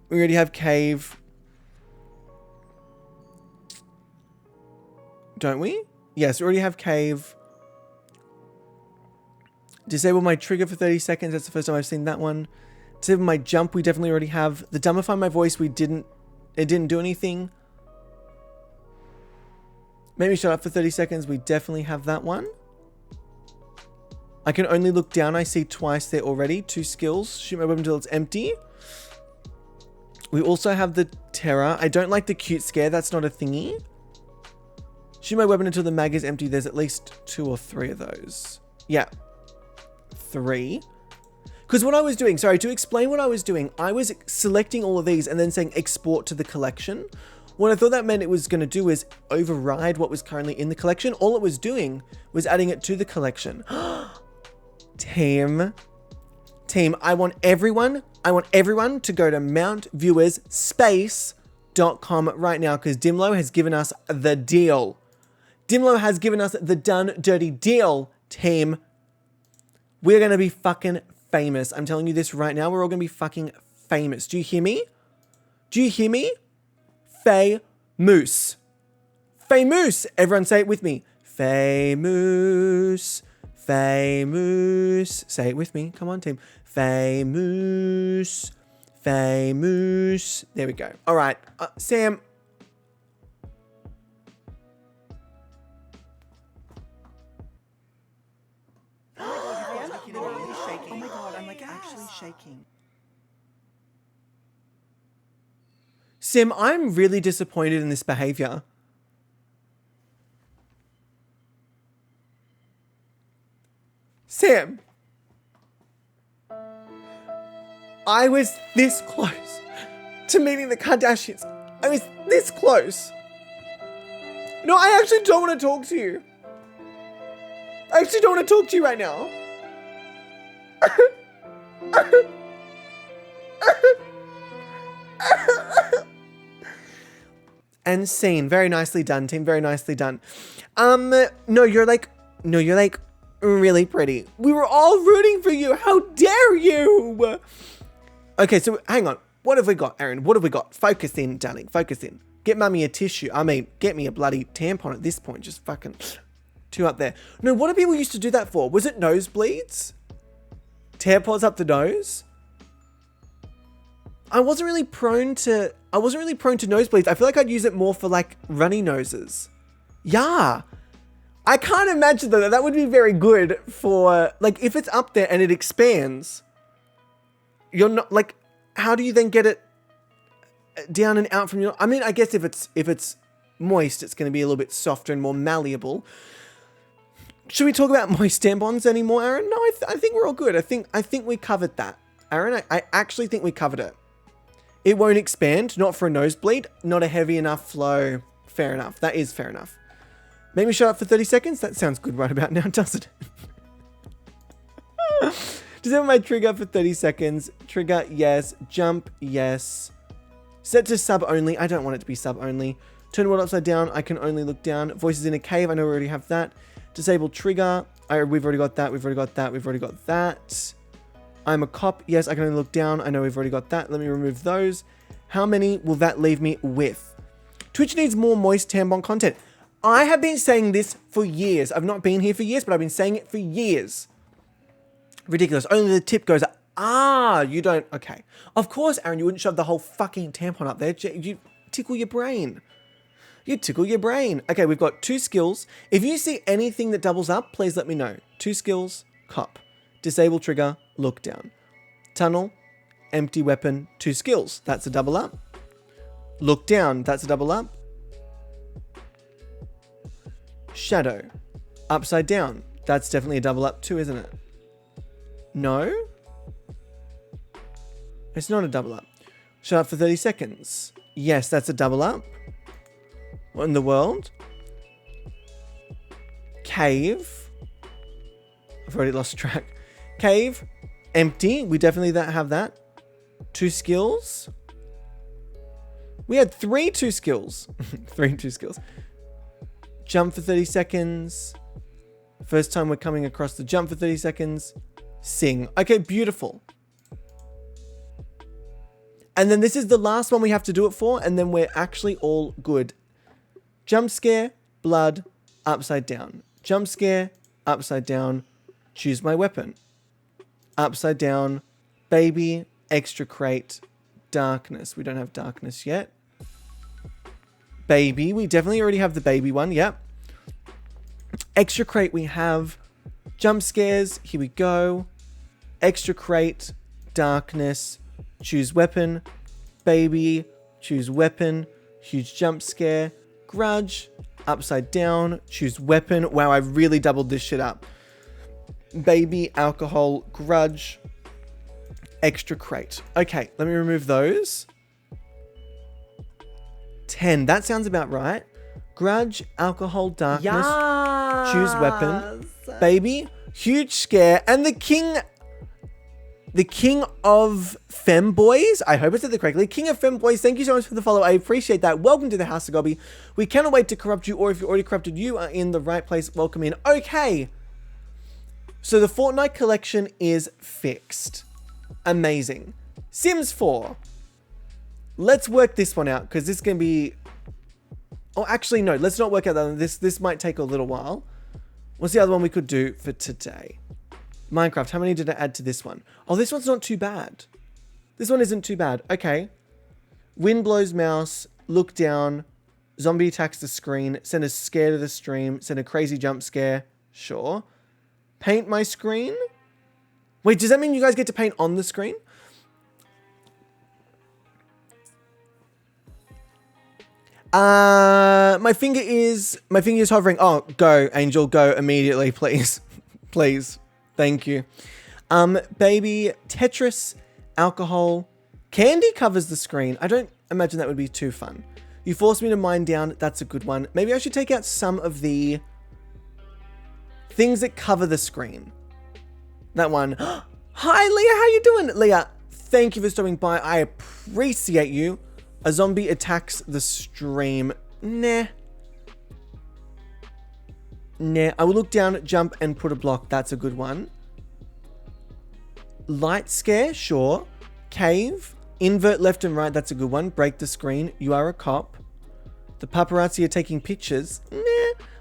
We already have cave. Don't we? Yes, we already have cave. Disable my trigger for 30 seconds. That's the first time I've seen that one. Disable my jump. We definitely already have. The dumbify my voice. It didn't do anything. Make me shut up for 30 seconds. We definitely have that one. I can only look down. I see twice there already. 2 skills. Shoot my weapon until it's empty. We also have the terror. I don't like the cute scare. That's not a thingy. Shoot my weapon until the mag is empty. There's at least 2 or 3 of those. Yeah. 3. Because what I was doing, sorry, to explain what I was doing, I was selecting all of these and then saying export to the collection. What I thought that meant it was going to do is override what was currently in the collection. All it was doing was adding it to the collection. Team, I want everyone to go to mountviewersspace.com right now because Dimlo has given us the deal. Dimlo has given us the done dirty deal, team. We're going to be fucking famous. I'm telling you this right now. We're all going to be fucking famous. Do you hear me? Do you hear me? Famous. Famous. Everyone say it with me. Famous. Famous. Say it with me. Come on, team. Famous. Famous. There we go. All right. Sam. Oh my god, I'm like actually shaking. Sim, I'm really disappointed in this behavior. Sam. I was this close to meeting the Kardashians. I was this close. No, I actually don't want to talk to you. I actually don't want to talk to you right now. And scene. Very nicely done, team. Very nicely done. No, you're like really pretty. We were all rooting for you. How dare you? Okay, so hang on. What have we got, Aaron? What have we got? Focus in, darling. Focus in. Get mummy a tissue. I mean, get me a bloody tampon at this point. Just fucking two up there. No, what do people used to do that for? Was it nosebleeds? Tampons up the nose? I wasn't really prone to nosebleeds. I feel like I'd use it more for like runny noses. Yeah. I can't imagine though that would be very good for like if it's up there and it expands. You're not like, how do you then get it down and out from your, I mean, I guess if it's moist, it's going to be a little bit softer and more malleable. Should we talk about moist tampons anymore, Aaron? No, I think we're all good. I think we covered that. Aaron, I actually think we covered it. It won't expand, not for a nosebleed, not a heavy enough flow. Fair enough. That is fair enough. Make me shut up for 30 seconds? That sounds good right about now, doesn't it? Disable my trigger for 30 seconds. Trigger, yes. Jump, yes. Set to sub only. I don't want it to be sub only. Turn the world upside down. I can only look down. Voices in a cave. I know we already have that. Disable trigger. We've already got that. We've already got that. We've already got that. I'm a cop. Yes, I can only look down. I know we've already got that. Let me remove those. How many will that leave me with? Twitch needs more moist tampon content. I have been saying this for years. I've not been here for years, but I've been saying it for years. Ridiculous. Only the tip goes, you don't. Okay. Of course, Aaron, you wouldn't shove the whole fucking tampon up there. You tickle your brain. You tickle your brain. Okay, we've got 2 skills. If you see anything that doubles up, please let me know. 2 skills, cop. Disable trigger, look down. Tunnel, empty weapon, 2 skills. That's a double up. Look down, that's a double up. Shadow, upside down. That's definitely a double up too, isn't it? No? It's not a double up. Shut up for 30 seconds. Yes, that's a double up. What in the world? Cave. I've already lost track. Cave. Empty. We definitely have that. 2 skills. We had 3 2 skills. 3 2 skills. Jump for 30 seconds. First time we're coming across the jump for 30 seconds. Sing. Okay, beautiful. And then this is the last one we have to do it for, and then we're actually all good. Jump scare, blood, upside down. Jump scare, upside down. Choose my weapon. Upside down, baby, extra crate, darkness. We don't have darkness yet. Baby, we definitely already have the baby one, yep. Extra crate we have. Jump scares, here we go. Extra crate, darkness, choose weapon, baby, choose weapon, huge jump scare, grudge, upside down, choose weapon. Wow, I really doubled this shit up. Baby, alcohol, grudge, extra crate. Okay, let me remove those. 10. That sounds about right. Grudge, alcohol, darkness. Choose weapon. Baby, huge scare, and the king of femboys. I hope I said that correctly. King of femboys, thank you so much for the follow. I appreciate that. Welcome to the House of Gobby. We cannot wait to corrupt you, or if you're already corrupted, you are in the right place. Welcome in. Okay. So the Fortnite collection is fixed. Amazing. Sims 4. Let's work this one out, because this is going to be... Oh, actually, no. Let's not work out that one. This might take a little while. What's the other one we could do for today? Minecraft. How many did I add to this one? Oh, this one's not too bad. This one isn't too bad. Okay. Wind blows mouse. Look down. Zombie attacks the screen. Send a scare to the stream. Send a crazy jump scare. Sure. Paint my screen? Wait, does that mean you guys get to paint on the screen? My finger is hovering. Oh, go, Angel, go immediately, please. Please. Thank you. Baby, Tetris, alcohol, candy covers the screen. I don't imagine that would be too fun. You forced me to mine down. That's a good one. Maybe I should take out some of the things that cover the screen. That one. Hi, Leah. How you doing? Leah, thank you for stopping by. I appreciate you. A zombie attacks the stream. Nah. Nah. I will look down, jump, and put a block. That's a good one. Light scare. Sure. Cave. Invert left and right. That's a good one. Break the screen. You are a cop. The paparazzi are taking pictures. Nah.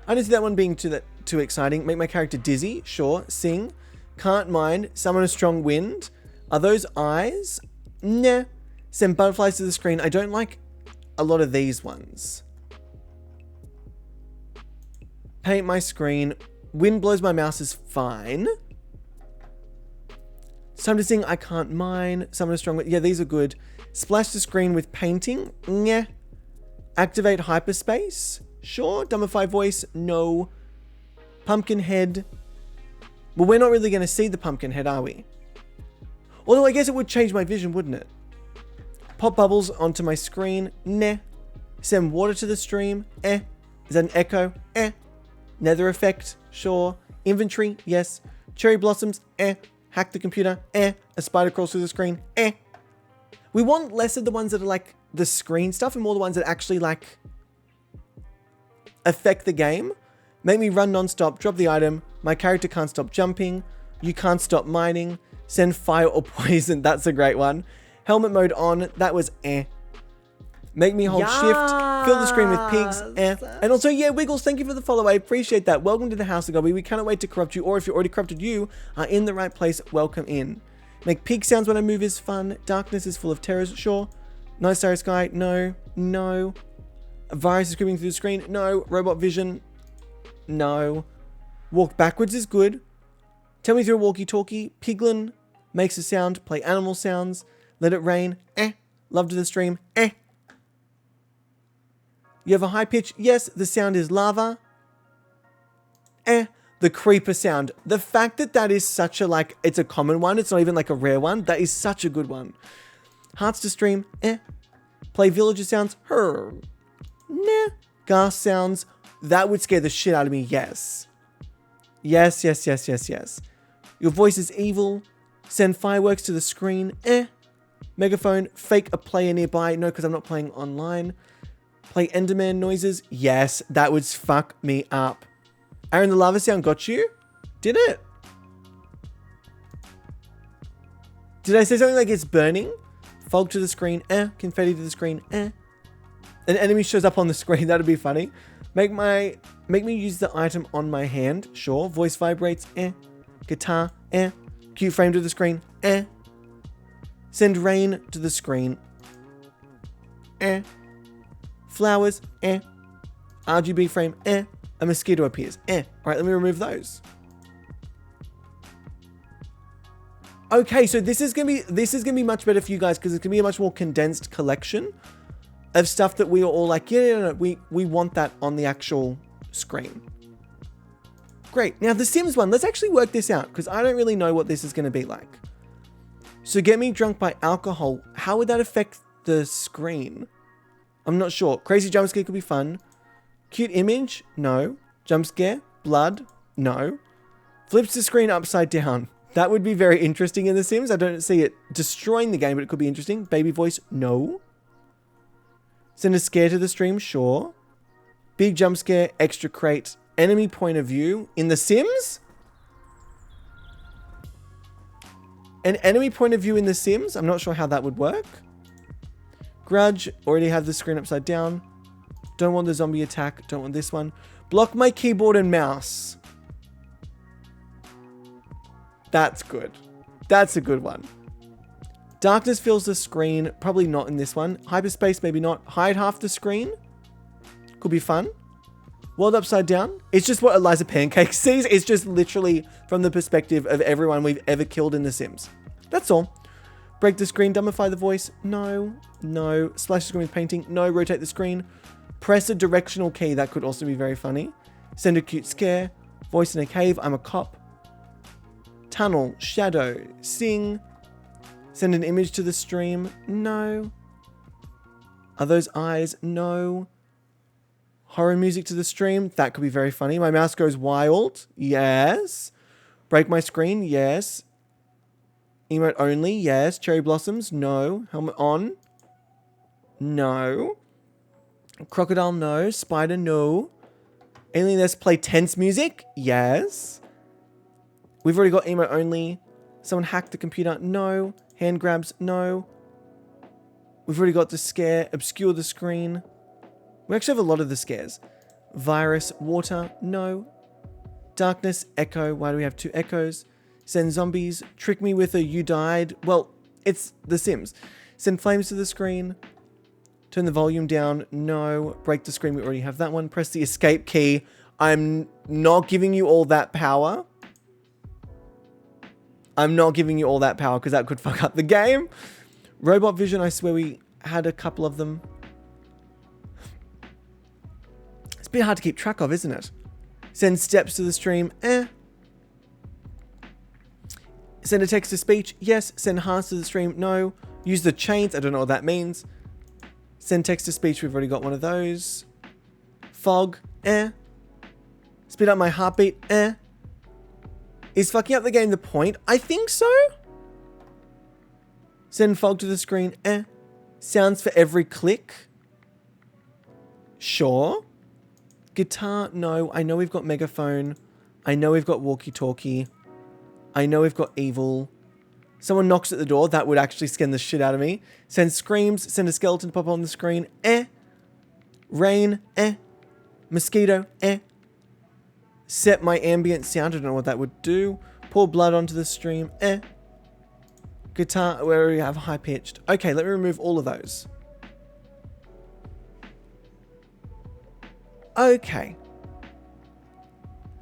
I don't see that one being too exciting. Make my character dizzy. Sure. Sing. Can't mind. Summon a strong wind. Are those eyes? Nah. Send butterflies to the screen. I don't like a lot of these ones. Paint my screen. Wind blows my mouse is fine. It's time to sing I can't mine. Summon a strong wind. Yeah, these are good. Splash the screen with painting. Nah. Activate hyperspace. Sure. Dumbify voice. No. Pumpkin head. Well, we're not really going to see the pumpkin head, are we? Although I guess it would change my vision, wouldn't it? Pop bubbles onto my screen. Nah. Send water to the stream. Eh. Is that an echo? Eh. Nether effect. Sure. Inventory. Yes. Cherry blossoms. Eh. Hack the computer. Eh. A spider crawls through the screen. Eh. We want less of the ones that are like the screen stuff and more the ones that actually like affect the game. Make me run non-stop. Drop the item. My character can't stop jumping. You can't stop mining. Send fire or poison. That's a great one. Helmet mode on. That was eh. Make me hold shift. Fill the screen with pigs. Eh. And also, yeah, Wiggles, thank you for the follow. I appreciate that. Welcome to the House of Gobby. We cannot wait to corrupt you. Or if you're already corrupted, you are in the right place. Welcome in. Make pig sounds when I move is fun. Darkness is full of terrors. Sure. No starry sky. No. No. A virus is creeping through the screen. No. Robot vision. No. Walk backwards is good. Tell me through a walkie-talkie. Piglin makes a sound. Play animal sounds. Let it rain. Eh. Love to the stream. Eh. You have a high pitch. Yes, the sound is lava. Eh. The creeper sound. The fact that that is such a, like, it's a common one. It's not even like a rare one. That is such a good one. Hearts to stream. Eh. Play villager sounds. Her. Nah. Gas sounds. That would scare the shit out of me. Yes. Yes, yes, yes, yes, yes. Your voice is evil. Send fireworks to the screen. Eh. Megaphone. Fake a player nearby. No, because I'm not playing online. Play Enderman noises. Yes, that would fuck me up. Aaron, the lava sound got you? Did it? Did I say something like it's burning? Fog to the screen. Eh. Confetti to the screen. Eh. An enemy shows up on the screen. That'd be funny. Make me use the item on my hand. Sure. Voice vibrates. Eh. Guitar. Eh. Cute frame to the screen. Eh. Send rain to the screen. Eh. Flowers. Eh. RGB frame. Eh. A mosquito appears. Eh. All right, let me remove those. Okay, so this is gonna be much better for you guys because it's gonna be a much more condensed collection of stuff that we are all like, yeah, we want that on the actual screen. Great. Now the Sims one, let's actually work this out because I don't really know what this is going to be like. So get me drunk by alcohol. How would that affect the screen? I'm not sure. Crazy jump scare could be fun. Cute image? No. Jump scare? Blood? No. Flips the screen upside down. That would be very interesting in The Sims. I don't see it destroying the game, but it could be interesting. Baby voice? No. Send a scare to the stream? Sure. Big jump scare? Extra crate? Enemy point of view? In The Sims? An enemy point of view in The Sims? I'm not sure how that would work. Grudge? Already have the screen upside down. Don't want the zombie attack. Don't want this one. Block my keyboard and mouse. That's good. That's a good one. Darkness fills the screen. Probably not in this one. Hyperspace, maybe not. Hide half the screen. Could be fun. World upside down. It's just what Eliza Pancake sees. It's just literally from the perspective of everyone we've ever killed in The Sims. That's all. Break the screen. Dumbify the voice. No. No. Splash the screen with painting. No. Rotate the screen. Press a directional key. That could also be very funny. Send a cute scare. Voice in a cave. I'm a cop. Tunnel. Shadow. Sing. Send an image to the stream. No. Are those eyes? No. Horror music to the stream. That could be very funny. My mouse goes wild. Yes. Break my screen. Yes. Emote only. Yes. Cherry blossoms. No. Helmet on. No. Crocodile. No. Spider. No. Alien Let's Play tense music. Yes. We've already got emote only. Someone hacked the computer. No. Hand grabs. No. We've already got the scare. Obscure the screen. We actually have a lot of the scares. Virus. Water. No. Darkness. Echo. Why do we have 2 echoes? Send zombies. Trick me with a you died. Well, it's The Sims. Send flames to the screen. Turn the volume down. No. Break the screen. We already have that one. Press the escape key. I'm not giving you all that power. I'm not giving you all that power because that could fuck up the game. Robot vision. I swear we had a couple of them. It's a bit hard to keep track of, isn't it? Send steps to the stream. Send a text to speech. Yes. Send hearts to the stream. No. Use the chains. I don't know what that means. Send text to speech. We've already got one of those. Fog. Speed up my heartbeat. Is fucking up the game the point? I think so. Send fog to the screen. Sounds for every click. Sure. Guitar. No. I know we've got megaphone. I know we've got walkie-talkie. I know we've got evil. Someone knocks at the door. That would actually scare the shit out of me. Send screams. Send a skeleton to pop on the screen. Rain. Mosquito. Set my ambient sound. I don't know what that would do. Pour blood onto the stream. Guitar. Where do we have high pitched? Okay, let me remove all of those. Okay.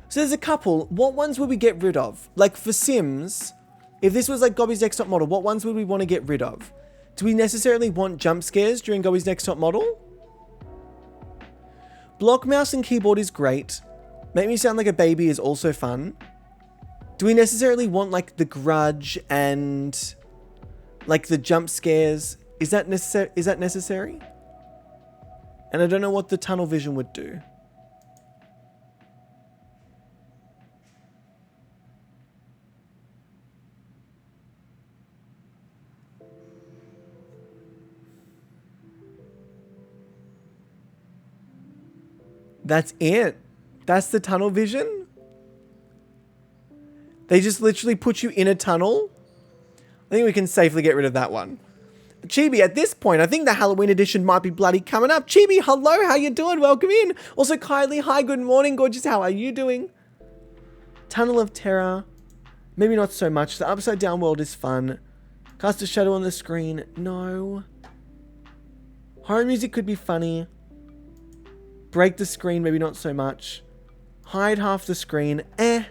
So there's a couple. What ones would we get rid of? Like for Sims, if this was like Gobby's Next Top Model, what ones would we want to get rid of? Do we necessarily want jump scares during Gobby's Next Top Model? Block mouse and keyboard is great. Make me sound like a baby is also fun. Do we necessarily want like the grudge and like the jump scares? Is that necessary? And I don't know what the tunnel vision would do. That's it. That's the tunnel vision. They just literally put you in a tunnel. I think we can safely get rid of that one. Chibi, at this point, I think the Halloween edition might be bloody coming up. Chibi, hello, how you doing? Welcome in. Also, Kylie, hi, good morning, gorgeous. How are you doing? Tunnel of Terror. Maybe not so much. The Upside Down world is fun. Cast a shadow on the screen. No. Horror music could be funny. Break the screen, maybe not so much. Hide half the screen. I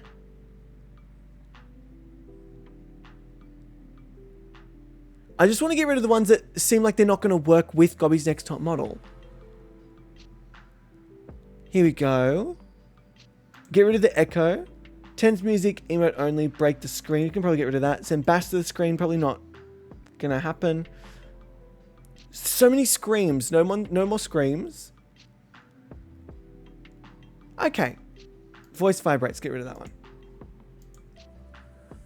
just want to get rid of the ones that seem like they're not going to work with Gobby's Next Top Model. Here we go. Get rid of the echo. Tense music, emote only, break the screen. You can probably get rid of that. Send bash to the screen, probably not gonna happen. So many screams. No more screams. Okay. Voice vibrates. Get rid of that one.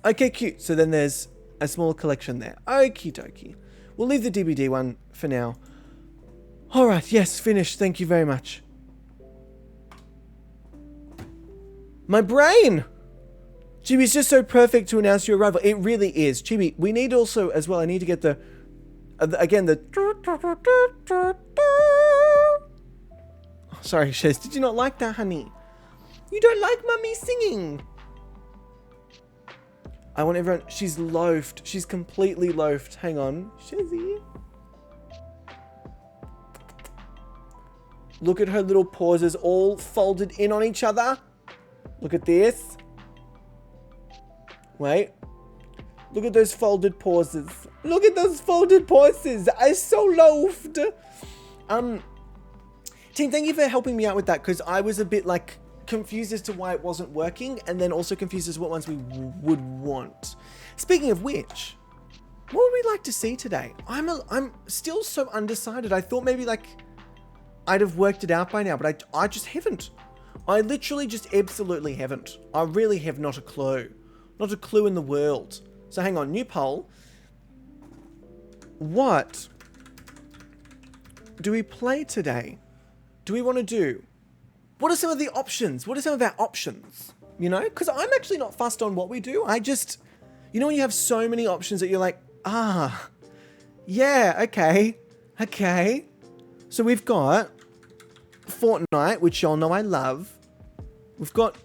Okay, cute. So then there's a small collection there. Okie dokie. We'll leave the DBD one for now. All right. Yes, finished. Thank you very much. My brain! Chibi's just so perfect to announce your arrival. It really is. Chibi, we need also, as well, I need to get the... again, the... Oh, sorry, Shez. Did you not like that, honey? You don't like mummy singing. I want everyone... She's loafed. She's completely loafed. Hang on. Shezzy. Look at her little pauses all folded in on each other. Look at this. Wait. Look at those folded pauses. Look at those folded pauses. I'm so loafed. Team, thank you for helping me out with that, because I was a bit like confused as to why it wasn't working, and then also confused as to what ones we would want. Speaking of which, what would we like to see today? I'm still so undecided. I thought maybe like I'd have worked it out by now, but I just haven't. I literally just absolutely haven't. I really have not a clue. Not a clue in the world. So hang on, new poll. What do we play today? Do we want to do? What are some of the options? What are some of our options? You know, because I'm actually not fussed on what we do. I just, you know, when you have so many options that you're like, yeah, okay. So we've got Fortnite, which y'all know I love. We've got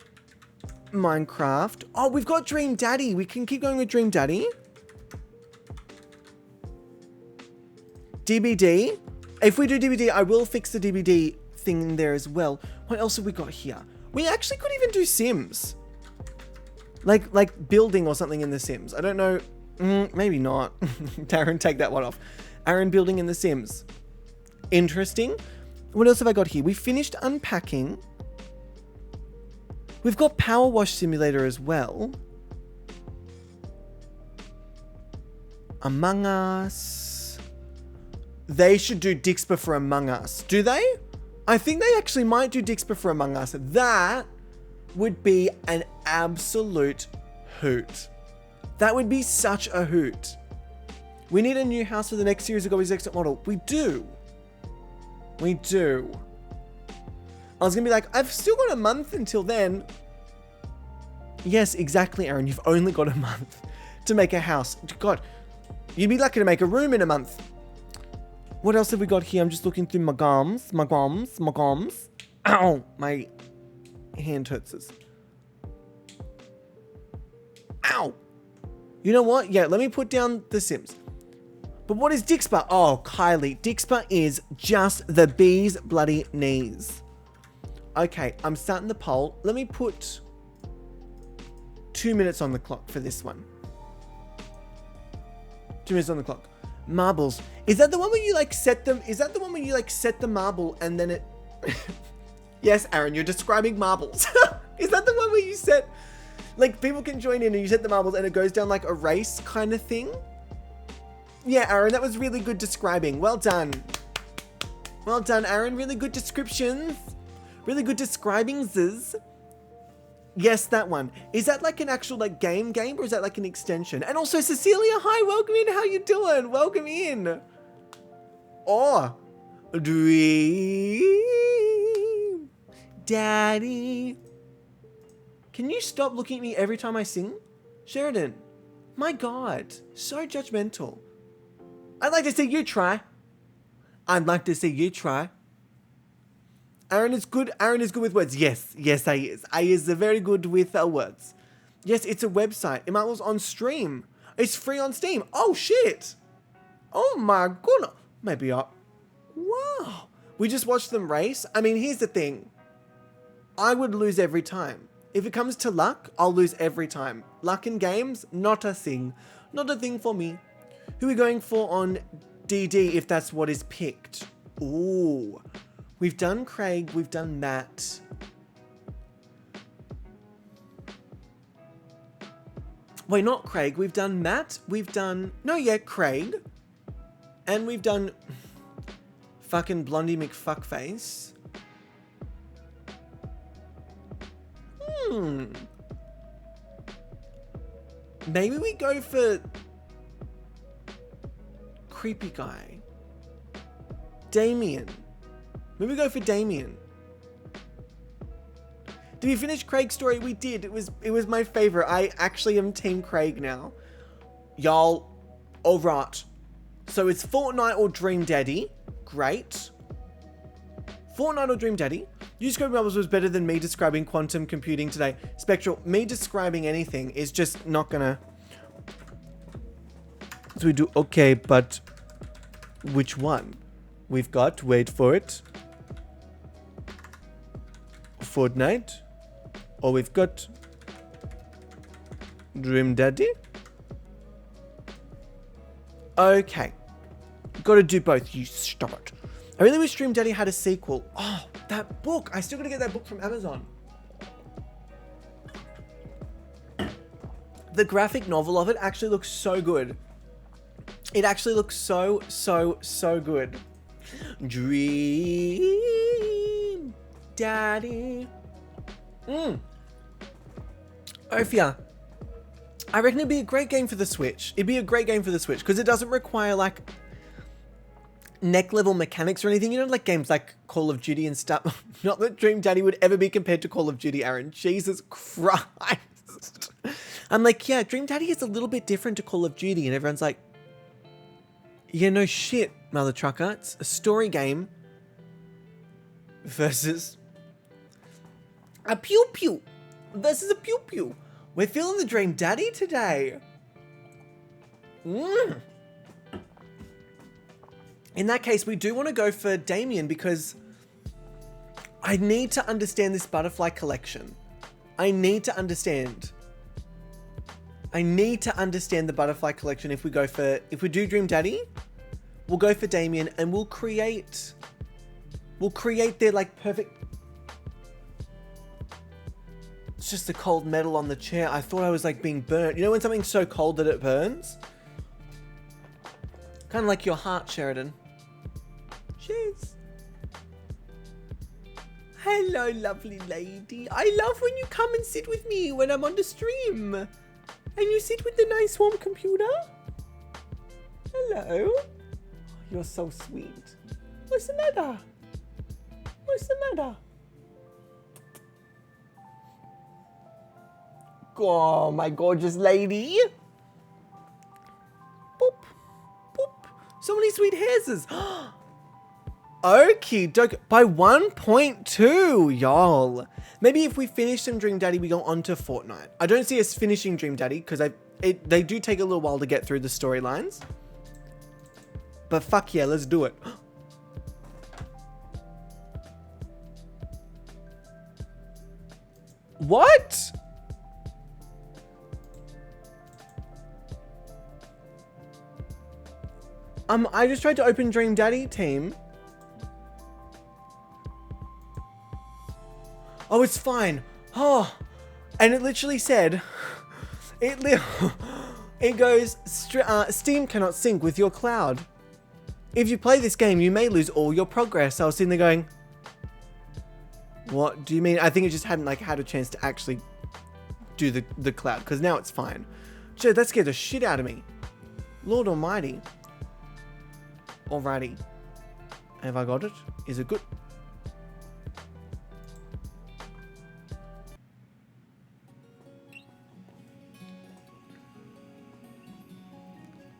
Minecraft. Oh, we've got Dream Daddy. We can keep going with Dream Daddy. DBD. If we do DBD, I will fix the DBD thing in there as well. What else have we got here? We actually could even do Sims. Like building or something in The Sims. I don't know. Maybe not. Darren, take that one off. Aaron building in The Sims. Interesting. What else have I got here? We finished unpacking. We've got Power Wash Simulator as well. Among Us. They should do Dixper for Among Us. Do they? I think they actually might do Dixper for Among Us. That would be an absolute hoot. That would be such a hoot. We need a new house for the next series of Gobby's Exit Model. We do. We do. I was going to be like, I've still got a month until then. Yes, exactly, Aaron. You've only got a month to make a house. God, you'd be lucky to make a room in a month. What else have we got here? I'm just looking through my gums. Ow, my hand hurts us. Ow. You know what? Yeah, let me put down The Sims. But what is Dixper? Oh, Kylie. Dixper is just the bee's bloody knees. Okay, I'm starting the poll. Let me put 2 minutes on the clock for this one. 2 minutes on the clock. Marbles. Is that the one where you like set them? Is that the one where you like set the marble and then it... Yes, Aaron, you're describing marbles. Is that the one where you set... Like people can join in and you set the marbles and it goes down like a race kind of thing? Yeah, Aaron, that was really good describing. Well done. Well done, Aaron. Really good descriptions. Really good describings. Yes, that one. Is that like an actual like game or is that like an extension? And also Cecilia, hi, welcome in. How you doing? Welcome in. Oh, Dream Daddy. Can you stop looking at me every time I sing? Sheridan, my God, so judgmental. I'd like to see you try. I'd like to see you try. Aaron is good. Aaron is good with words. Yes, he is. He is very good with words. Yes, it's a website. Immortals on stream. It's free on Steam. Oh, shit. Oh, my goodness. Maybe I... Wow. We just watched them race. I mean, here's the thing. I would lose every time. If it comes to luck, I'll lose every time. Luck in games, not a thing. Not a thing for me. Who are we going for on DD if that's what is picked? Ooh. We've done Craig, we've done Matt. Wait, not Craig. We've done Matt. We've done... No, yeah, Craig. And we've done... fucking Blondie McFuckface. Maybe we go for... Creepy guy. Damien. Maybe we go for Damien. Did we finish Craig's story? We did. It was my favorite. I actually am Team Craig now. Y'all, alright. So it's Fortnite or Dream Daddy. Great. Fortnite or Dream Daddy. You describing bubbles was better than me describing quantum computing today. Spectral, me describing anything is just not gonna... So we do, okay, but which one? We've got, wait for it, Fortnite, or we've got Dream Daddy. Okay, gotta do both, you stop it. I really wish Dream Daddy had a sequel. Oh, that book, I still gotta get that book from Amazon. The graphic novel of it actually looks so good. It actually looks so good. Dream Daddy. Ophia. I reckon it'd be a great game for the Switch. It'd be a great game for the Switch because it doesn't require like neck level mechanics or anything. You know, like games like Call of Duty and stuff. Not that Dream Daddy would ever be compared to Call of Duty, Aaron. Jesus Christ. I'm like, yeah, Dream Daddy is a little bit different to Call of Duty, and everyone's like, yeah, no shit, mother trucker. It's a story game versus a pew pew versus a pew pew. We're feeling the Dream Daddy today. In that case, we do want to go for Damien because I need to understand this butterfly collection. I need to understand the butterfly collection if we do Dream Daddy, we'll go for Damien and we'll create their like perfect... It's just the cold metal on the chair. I thought I was like being burnt. You know when something's so cold that it burns? Kind of like your heart, Sheridan. Cheers. Hello, lovely lady. I love when you come and sit with me when I'm on the stream. And you sit with the nice warm computer. Hello. You're so sweet. What's the matter? What's the matter? Oh, my gorgeous lady. Boop. Boop. So many sweet hairs. Okie dokie. By 1.2, y'all. Maybe if we finish some Dream Daddy, we go on to Fortnite. I don't see us finishing Dream Daddy because they do take a little while to get through the storylines. But fuck yeah, let's do it. What? I just tried to open Dream Daddy team. Oh, it's fine. Oh, and it literally said, it goes, Steam cannot sync with your cloud. If you play this game, you may lose all your progress. I was sitting there going, what do you mean? I think it just hadn't like had a chance to actually do the cloud because now it's fine. So that scared the shit out of me. Lord Almighty. Alrighty. Have I got it? Is it good?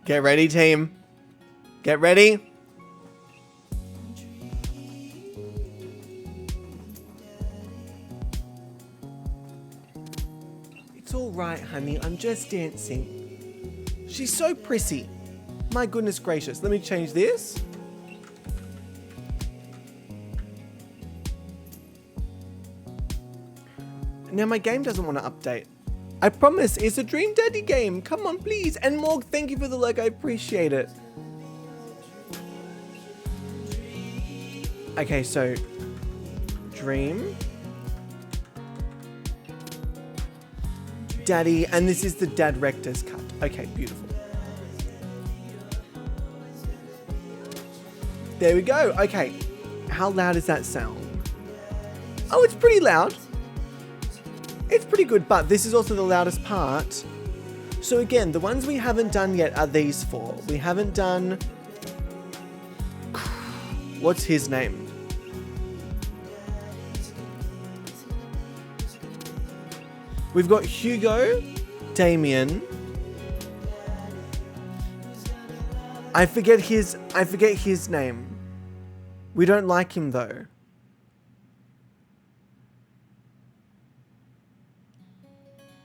Get ready, team. Get ready. It's all right, honey. I'm just dancing. She's so prissy. My goodness gracious. Let me change this. Now my game doesn't want to update. I promise, it's a Dream Daddy game. Come on, please. And Morg, thank you for the like. I appreciate it. Okay, so Dream Daddy, and this is the Dad Rector's cut. Okay, beautiful. There we go. Okay, how loud does that sound? Oh, it's pretty loud. It's pretty good, but this is also the loudest part. So again, the ones we haven't done yet are these four. We haven't done... What's his name? We've got Hugo, Damien. I forget his name. We don't like him though.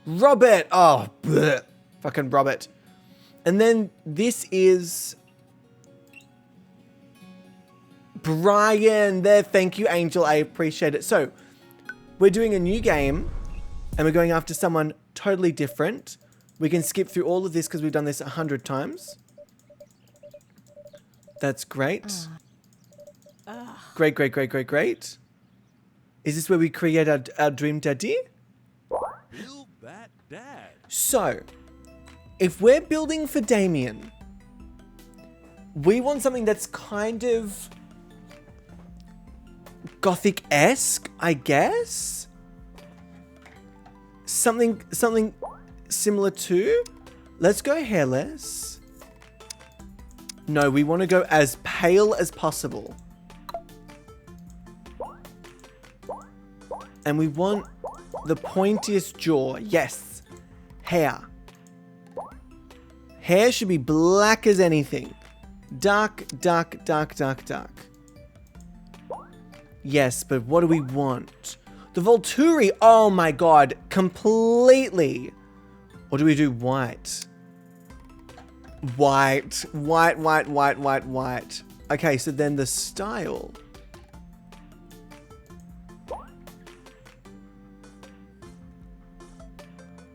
Robert! Oh, bleh. Fucking Robert. And then this is... Brian. There, thank you, Angel. I appreciate it. So, we're doing a new game, and we're going after someone totally different. We can skip through all of this because we've done this 100 times. That's great. Great, great, great, great, great. Is this where we create our dream daddy? Build that dad. So, if we're building for Damien, we want something that's kind of Gothic-esque, I guess? Something similar to... Let's go hairless. No, we want to go as pale as possible. And we want the pointiest jaw. Yes. Hair. Hair should be black as anything. Dark, dark, dark, dark, dark. Yes, but what do we want? The Volturi, oh my god, completely. Or do we do white? White, white, white, white, white, white. Okay, so then the style.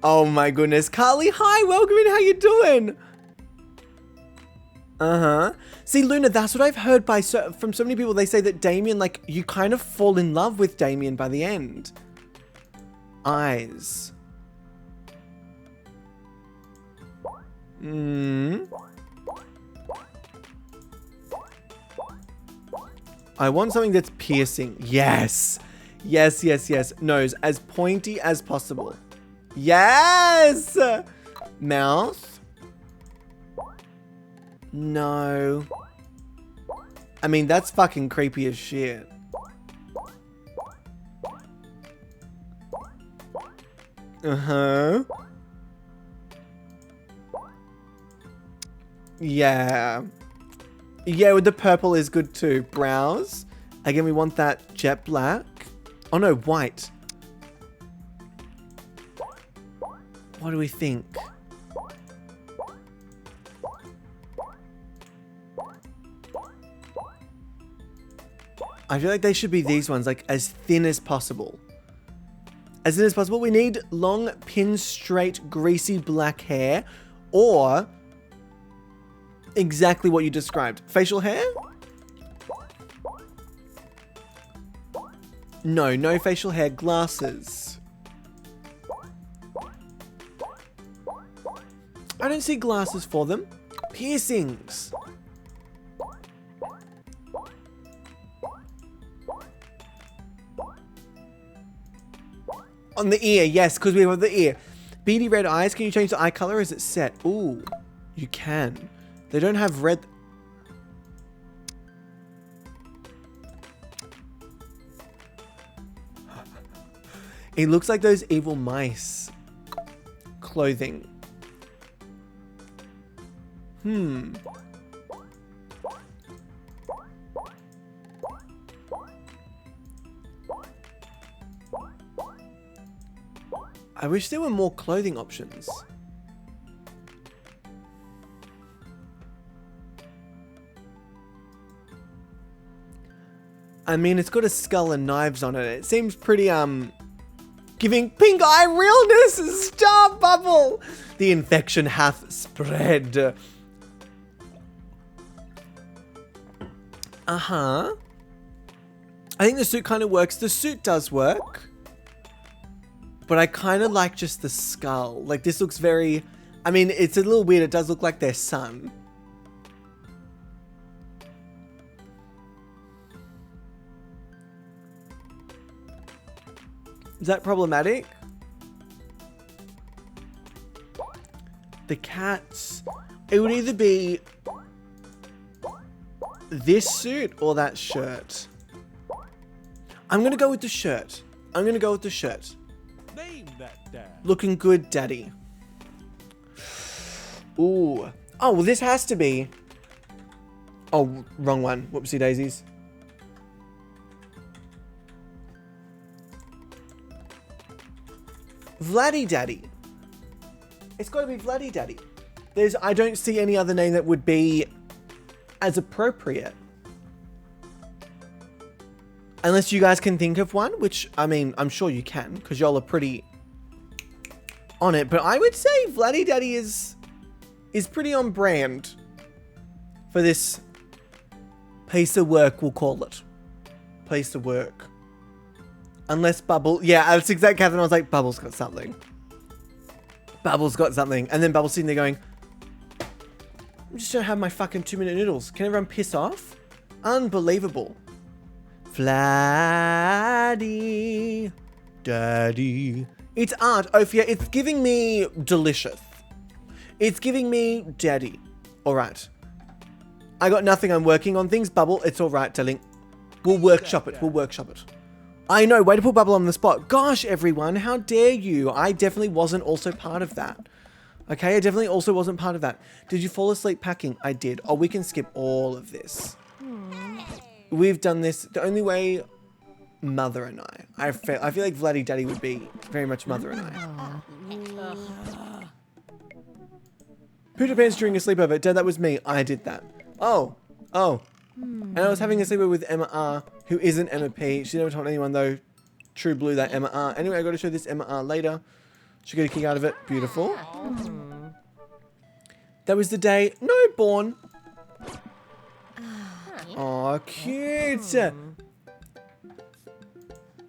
Oh my goodness. Carly, hi, welcome in, how you doing? Uh-huh. See, Luna, that's what I've heard from so many people. They say that Damien, like, you kind of fall in love with Damien by the end. Eyes. I want something that's piercing. Yes. Yes, yes, yes. Nose, as pointy as possible. Yes! Mouth. No. I mean, that's fucking creepy as shit. Uh-huh. Yeah. Yeah, with the purple is good too. Brows. Again, we want that jet black. Oh no, white. What do we think? I feel like they should be these ones, like as thin as possible. As thin as possible. We need long, pin straight, greasy black hair, or exactly what you described. Facial hair? No, no facial hair. Glasses. I don't see glasses for them. Piercings. On the ear, yes, because we have the ear. Beady red eyes. Can you change the eye color? Or is it set? Ooh, you can. They don't have red. It looks like those evil mice. Clothing. I wish there were more clothing options. I mean, it's got a skull and knives on it. It seems pretty, giving pink eye realness. Star bubble. The infection hath spread. Uh-huh. I think the suit kind of works. The suit does work. But I kind of like just the skull. Like, this looks very... I mean, it's a little weird. It does look like their son. Is that problematic? The cats... It would either be this suit or that shirt. I'm going to go with the shirt. I'm going to go with the shirt. Name that dad. Looking good, daddy. Ooh. Oh, well, this has to be... Oh, wrong one. Whoopsie daisies. Vladdy Daddy. It's got to be Vladdy Daddy. I don't see any other name that would be as appropriate. Unless you guys can think of one, which, I mean, I'm sure you can, because y'all are pretty on it. But I would say Vladdy Daddy is pretty on brand for this piece of work, we'll call it. Piece of work. Unless Bubble... Yeah, that's exactly, Catherine. I was like, Bubble's got something. Bubble's got something. And then Bubble's sitting there going, I'm just trying to have my fucking 2-minute noodles. Can everyone piss off? Unbelievable. Vladdy Daddy. It's art, Ophia. It's giving me delicious. It's giving me daddy. Alright. I got nothing. I'm working on things. Bubble, it's alright, darling. We'll workshop it. We'll workshop it. I know, way to put Bubble on the spot. Gosh, everyone, how dare you? I definitely wasn't also part of that. Okay, I definitely also wasn't part of that. Did you fall asleep packing? I did. Oh, we can skip all of this. We've done this the only way Mother and I feel like Vladdy Daddy would be very much Mother and I. Pooter pants during a sleepover. Dad, that was me. I did that. Oh. And I was having a sleepover with Emma R, who isn't Emma P. She never told anyone, though. True blue, that Emma R. Anyway, I got to show this Emma R later. She got a kick out of it. Beautiful. That was the day... No, born. Oh, cute.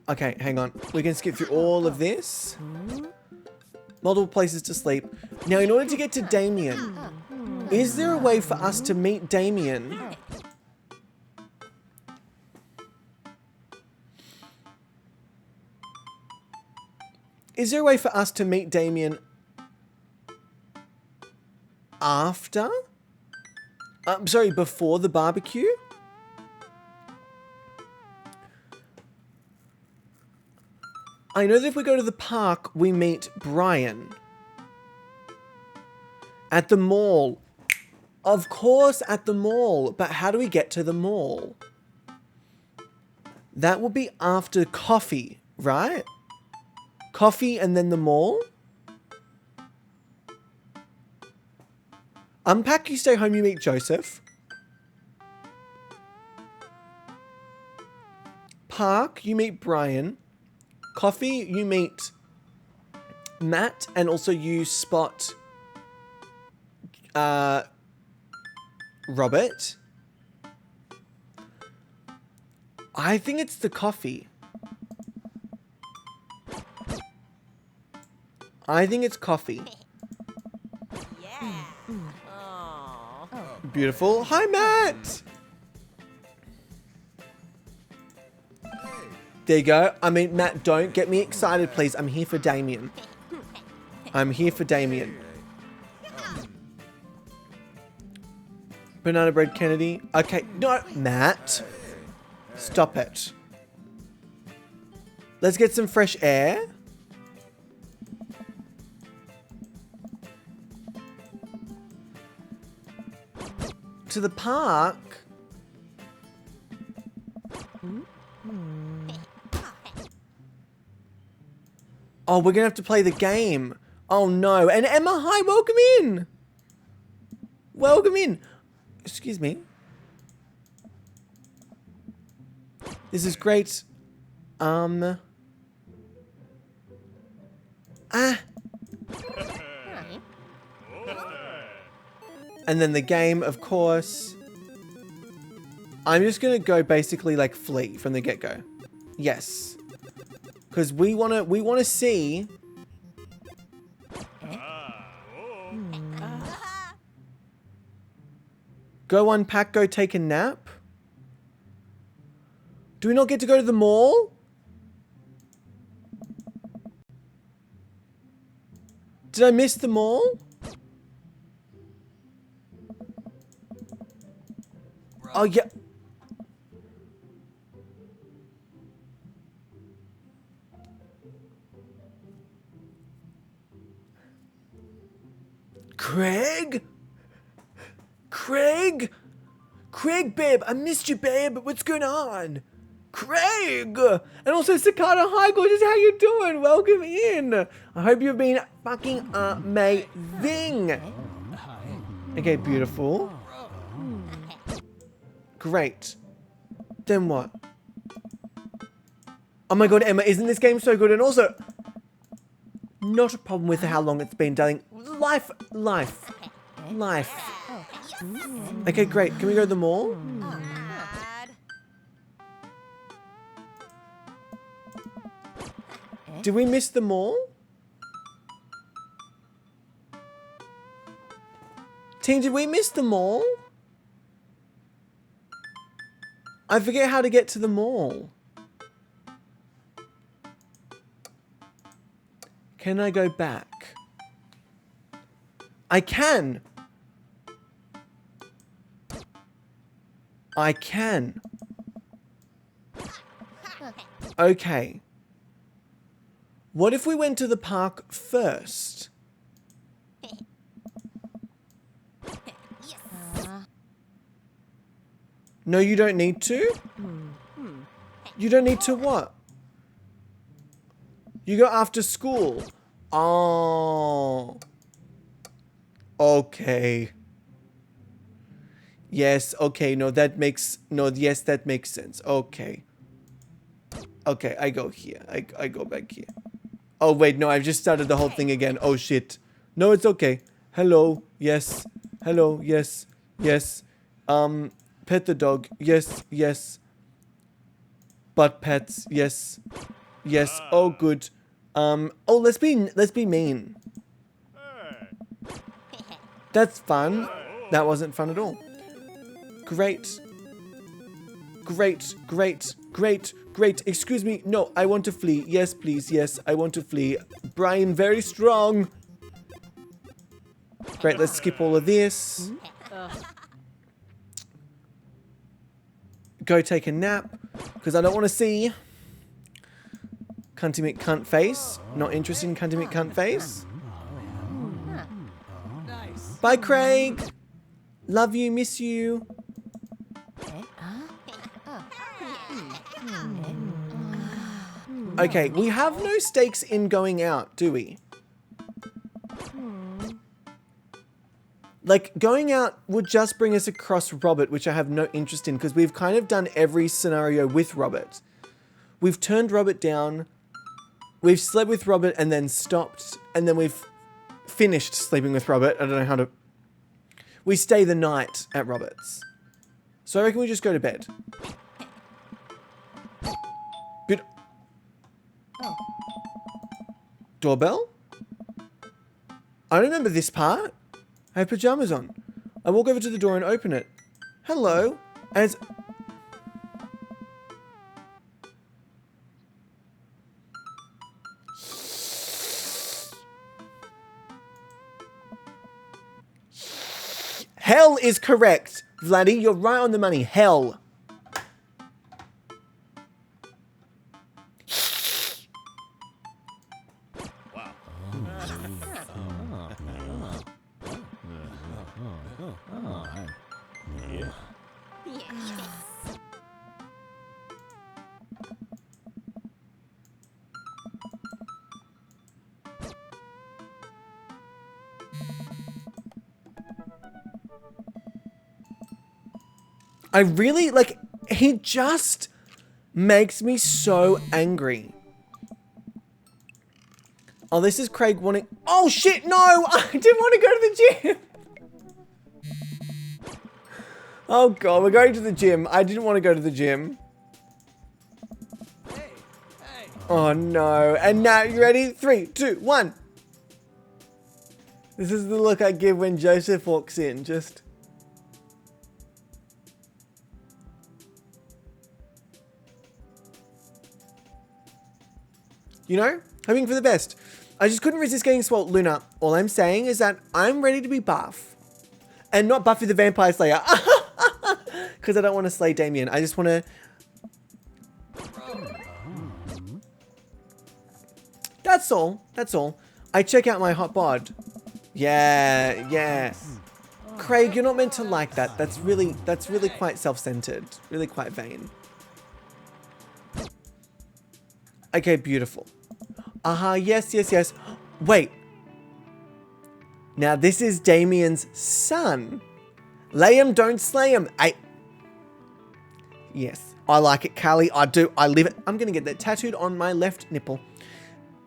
Okay, hang on. We can skip through all of this. Multiple places to sleep. Now, in order to get to Damien, is there a way for us to meet Damien? Is there a way for us to meet Damien after? I'm sorry, before the barbecue? I know that if we go to the park, we meet Brian. At the mall. Of course, at the mall. But how do we get to the mall? That will be after coffee, right? Coffee and then the mall? Unpack, you stay home, you meet Joseph. Park, you meet Brian. Coffee, you meet Matt, and also you spot Robert. I think it's the coffee. I think it's coffee. Beautiful. Hi, Matt! There you go. I mean, Matt, don't get me excited, please. I'm here for Damien. I'm here for Damien. Banana Bread Kennedy. Okay, no, Matt. Stop it. Let's get some fresh air. To the park. Oh, we're gonna have to play the game. Oh no. And Emma, hi, welcome in. Welcome in. Excuse me. This is great. And then the game, of course. I'm just gonna go basically like flee from the get-go. Yes. Because we wanna see. Go unpack, go take a nap. Do we not get to go to the mall? Did I miss the mall? Oh, yeah. Craig? Craig? Craig, babe, I missed you, babe. What's going on? Craig! And also, Sakata, hi, gorgeous, how you doing? Welcome in. I hope you've been fucking amazing. Okay, beautiful. Great. Then what? Oh my god, Emma, isn't this game so good? And also, not a problem with how long it's been, darling. Life. Okay, great. Can we go to the mall? Did we miss the mall? Team, did we miss the mall? I forget how to get to the mall. Can I go back? I can. I can. Okay. What if we went to the park first? No, you don't need to? You don't need to what? You go after school. Oh. Okay. Yes, okay, no, that makes, no, yes, that makes sense. Okay. Okay, I go here. I go back here. Oh, wait, no, I've just started the whole thing again. Oh, shit. No, it's okay. Hello, yes. Hello, yes, yes. Pet the dog. Yes, yes. Butt pets. Yes. Yes. Oh, good. Oh, let's be mean. That's fun. That wasn't fun at all. Great. Great, great, great, great. Excuse me. No, I want to flee. Yes, please. Yes, I want to flee. Brian, very strong. Great, let's skip all of this. Go take a nap, because I don't want to see Cunty McCunt face. Not interested in Cunty McCunt face. Bye, Craig. Love you, miss you. Okay, we have no stakes in going out, do we? Like, going out would just bring us across Robert, which I have no interest in, because we've kind of done every scenario with Robert. We've turned Robert down, we've slept with Robert and then stopped, and then we've finished sleeping with Robert. I don't know how to... We stay the night at Robert's. So I reckon we just go to bed. Good. Doorbell? I don't remember this part. I have pajamas on. I walk over to the door and open it. Hello. As hell is correct. Vladdy, you're right on the money. Hell. I really, like, he just makes me so angry. Oh, this is Craig wanting... Oh, shit, no! I didn't want to go to the gym! Oh, God, we're going to the gym. I didn't want to go to the gym. Oh no. And now, you ready? 3, 2, 1. This is the look I give when Joseph walks in. Just... You know, hoping for the best. I just couldn't resist getting swole. Luna, all I'm saying is that I'm ready to be buff. And not Buffy the Vampire Slayer. Because I don't want to slay Damien. I just want to... That's all. That's all. I check out my hot bod. Yeah. Craig, you're not meant to like that. That's really quite self-centered. Really quite vain. Okay, beautiful. Yes. Wait. Now this is Damien's son. Lay him, don't slay him. Yes, I like it, Callie. I do. I live it. I'm gonna get that tattooed on my left nipple.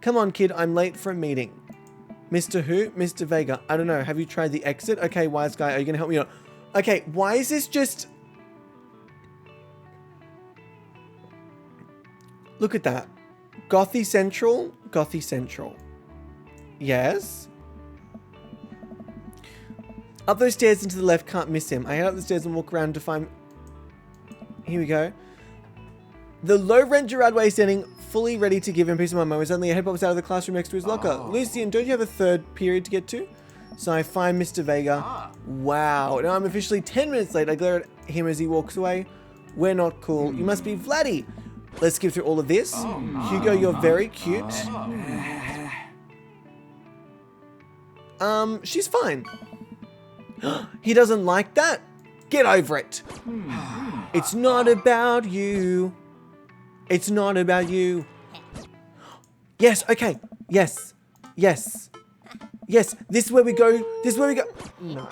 Come on, kid. I'm late for a meeting. Mr. Who? Mr. Vega. I don't know. Have you tried the exit? Okay, wise guy. Are you gonna help me out? Okay, why is this just... Look at that. Gothy Central. Yes. Up those stairs and to the left, can't miss him. I head up the stairs and walk around to find... Here we go. The low-rent Gerard Way standing fully ready to give him peace of mind when suddenly a head pops out of the classroom next to his locker. Lucian, don't you have a third period to get to? So I find Mr. Vega. Wow. Now I'm officially 10 minutes late. I glare at him as he walks away. We're not cool. You must be Vladdy. Let's skip through all of this. Hugo, you're very cute. She's fine. He doesn't like that? Get over it. It's not about you. It's not about you. Yes, okay. Yes. This is where we go. No.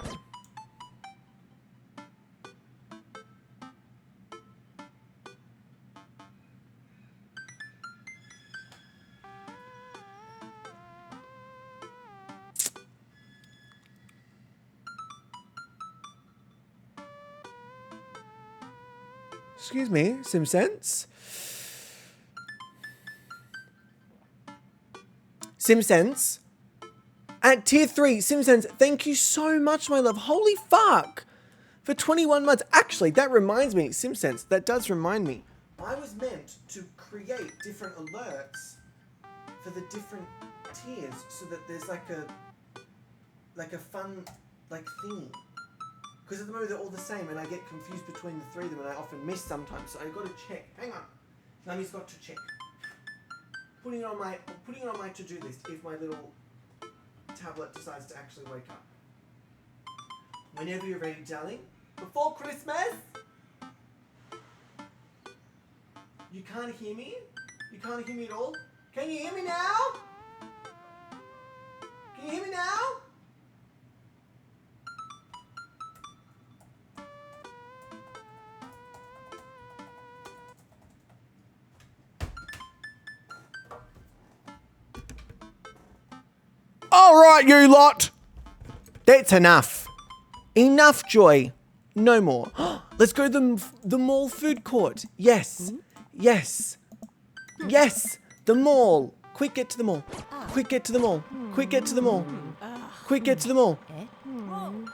Excuse me, SimSense. SimSense. At tier 3, SimSense, thank you so much, my love. Holy fuck. For 21 months. Actually, that reminds me, SimSense, that does remind me. I was meant to create different alerts for the different tiers so that there's like a fun, theme. Because at the moment they're all the same and I get confused between the three of them and I often miss sometimes. So I've got to check. Hang on. Nami's got to check. Putting it on my to-do list if my little tablet decides to actually wake up. Whenever you're ready, darling. Before Christmas? You can't hear me? You can't hear me at all? Can you hear me now? Can you hear me now? All right, you lot. That's enough. Enough joy. No more. Let's go to the mall food court. Yes. The mall. Quick, get to the mall. Quick, get to the mall. Quick, get to the mall. Quick, get to the mall.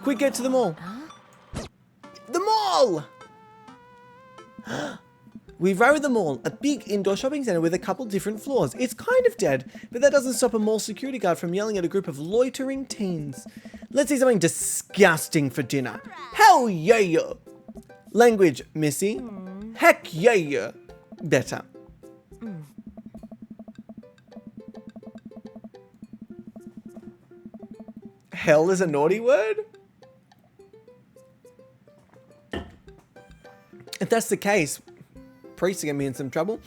Quick, get to the mall. The mall! We've arrived at the mall, a big indoor shopping center with a couple different floors. It's kind of dead, but that doesn't stop a mall security guard from yelling at a group of loitering teens. Let's see something disgusting for dinner. Hell yeah! Language, Missy. Heck yeah! Better. Hell is a naughty word? If that's the case, priests are going to be in some trouble.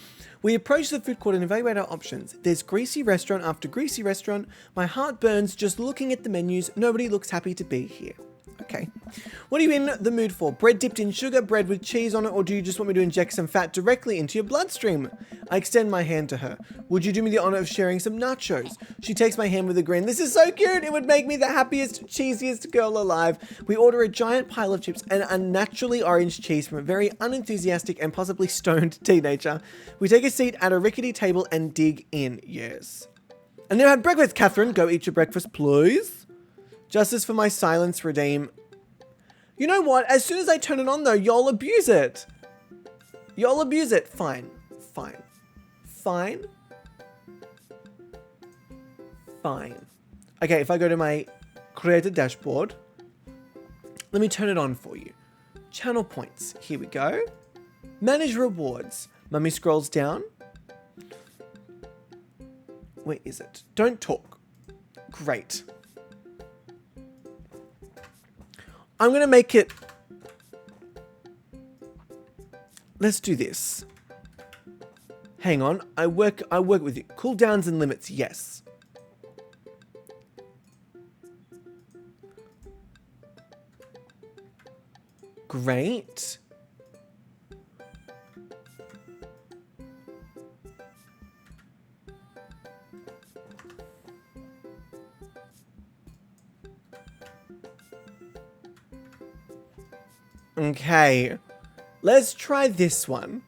We approach the food court and evaluate our options. There's greasy restaurant after greasy restaurant. My heart burns just looking at the menus. Nobody looks happy to be here. Okay. What are you in the mood for? Bread dipped in sugar, bread with cheese on it, or do you just want me to inject some fat directly into your bloodstream? I extend my hand to her. Would you do me the honor of sharing some nachos? She takes my hand with a grin. This is so cute. It would make me the happiest, cheesiest girl alive. We order a giant pile of chips and a naturally orange cheese from a very unenthusiastic and possibly stoned teenager. We take a seat at a rickety table and dig in. Yes. I never had breakfast, Catherine. Go eat your breakfast, please. Justice for my silence, redeem. You know what? As soon as I turn it on, though, y'all abuse it. Y'all abuse it. Fine. Fine. Fine. Fine. Okay, if I go to my creator dashboard, let me turn it on for you. Channel points. Here we go. Manage rewards. Mummy scrolls down. Where is it? Don't talk. Great. I'm going to make it... Let's do this. Hang on. I work with you. Cooldowns and limits, yes. Great. Okay, let's try this one.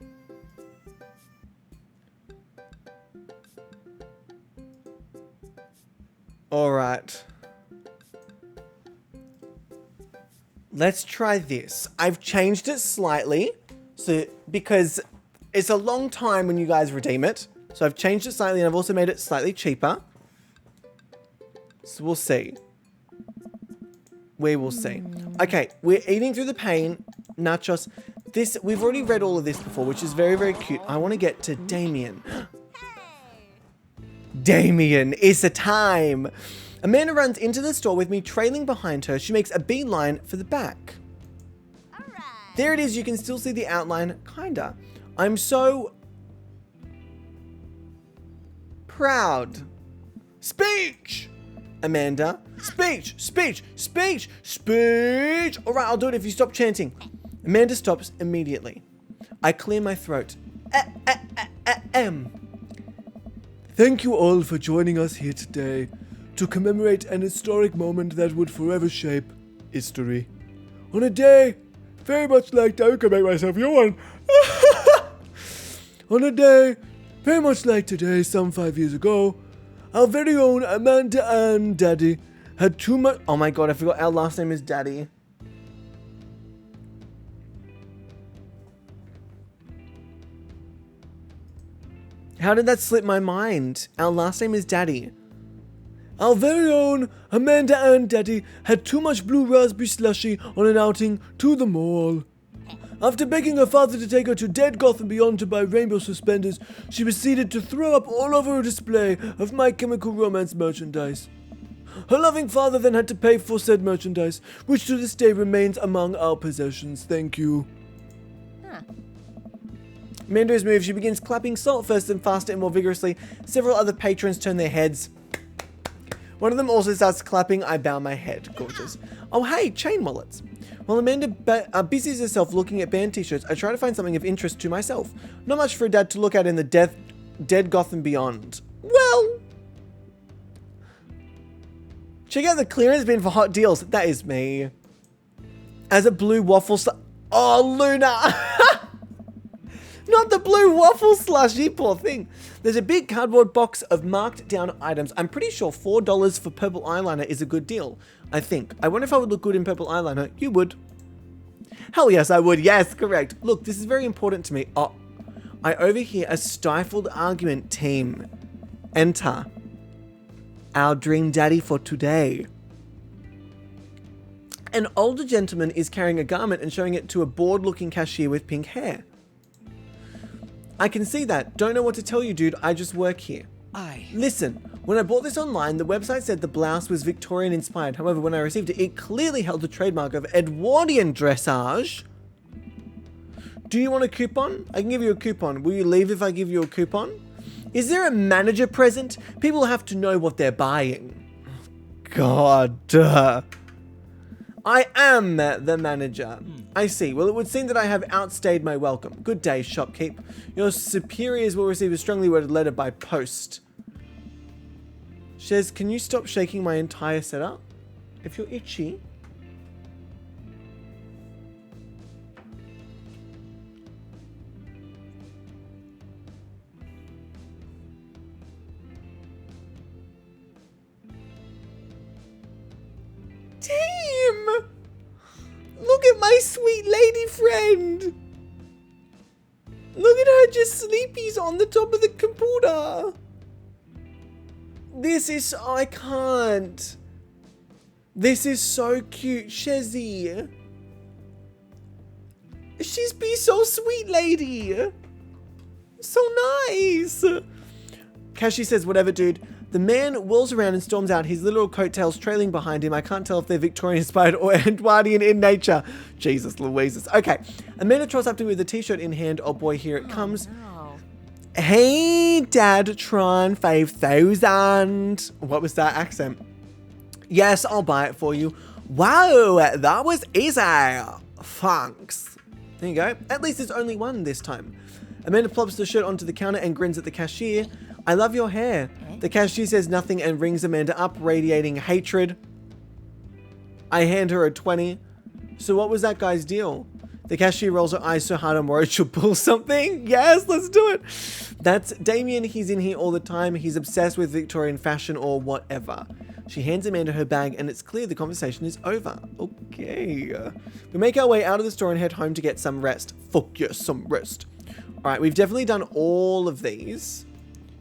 All right. Let's try this. I've changed it slightly, so because it's a long time when you guys redeem it. So I've changed it slightly and I've also made it slightly cheaper. So we'll see. We will see. Okay, we're eating through the pain. Nachos. This, we've already read all of this before, which is very, very cute. I want to get to Damien. Damien, it's a time. Amanda runs into the store with me trailing behind her. She makes a beeline for the back. There it is. You can still see the outline, kinda. I'm so proud. Speech! Amanda. Speech, speech, speech, speech. All right, I'll do it if you stop chanting. Amanda stops immediately. I clear my throat. Thank you all for joining us here today to commemorate an historic moment that would forever shape history. On a day very much like I can make myself yawn. On a day very much like today, some 5 years ago, our very own Amanda and Daddy had too much... Oh my god, I forgot our last name is Daddy. How did that slip my mind? Our last name is Daddy. Our very own Amanda and Daddy had too much blue raspberry slushy on an outing to the mall. After begging her father to take her to Dead Gotham Beyond to buy rainbow suspenders, she proceeded to throw up all over a display of My Chemical Romance merchandise. Her loving father then had to pay for said merchandise, which to this day remains among our possessions. Thank you. Amanda's move, she begins clapping salt first and faster and more vigorously. Several other patrons turn their heads. One of them also starts clapping. I bow my head. Gorgeous. Oh, hey, chain wallets. While Amanda busies herself looking at band t-shirts, I try to find something of interest to myself. Not much for a dad to look at in the Dead Gotham Beyond. Well, check out the clearance bin for hot deals. That is me. As a blue waffle oh, Luna. Not the blue waffle slushy, poor thing. There's a big cardboard box of marked down items. I'm pretty sure $4 for purple eyeliner is a good deal. I think. I wonder if I would look good in purple eyeliner. You would. Hell yes, I would. Yes, correct. Look, this is very important to me. Oh, I overhear a stifled argument, team. Enter. Our dream daddy for today. An older gentleman is carrying a garment and showing it to a bored-looking cashier with pink hair. I can see that. Don't know what to tell you, dude. I just work here. Listen, when I bought this online, the website said the blouse was Victorian inspired. However, when I received it, it clearly held the trademark of Edwardian dressage. Do you want a coupon? I can give you a coupon. Will you leave if I give you a coupon? Is there a manager present? People have to know what they're buying. God. I am the manager. I see. Well, it would seem that I have outstayed my welcome. Good day, shopkeep. Your superiors will receive a strongly worded letter by post. Shez, can you stop shaking my entire setup? If you're itchy. Team! Look at my sweet lady friend! Look at her just sleepies on the top of the computer! This is... I can't. This is so cute, Shezzy. She's be so sweet, lady. So nice. Kashi says, whatever, dude. The man whirls around and storms out, his little coattails trailing behind him. I can't tell if they're Victorian-inspired or Edwardian in nature. Jesus Louises. Okay. Amanda trots up to me with a t-shirt in hand. Oh boy, here it comes. No. Hey, Dad Tron 5000. What was that accent? Yes, I'll buy it for you. Wow, that was easy. Thanks. There you go. At least there's only one this time. Amanda plops the shirt onto the counter and grins at the cashier. I love your hair. The cashier says nothing and rings Amanda up, radiating hatred. I hand her a 20. So what was that guy's deal? The cashier rolls her eyes so hard I'm worried she'll pull something. Yes, let's do it. That's Damien. He's in here all the time. He's obsessed with Victorian fashion or whatever. She hands Amanda her bag and it's clear the conversation is over. Okay. We make our way out of the store and head home to get some rest. Fuck yes, some rest. All right, we've definitely done all of these.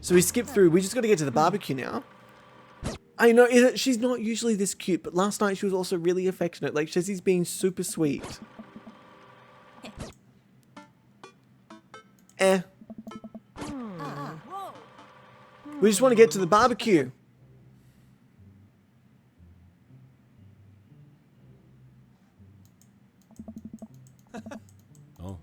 So we skip through. We just got to get to the barbecue now. I know, she's not usually this cute, but last night she was also really affectionate. Like, Shezzy's being super sweet. We just want to get to the barbecue. Oh.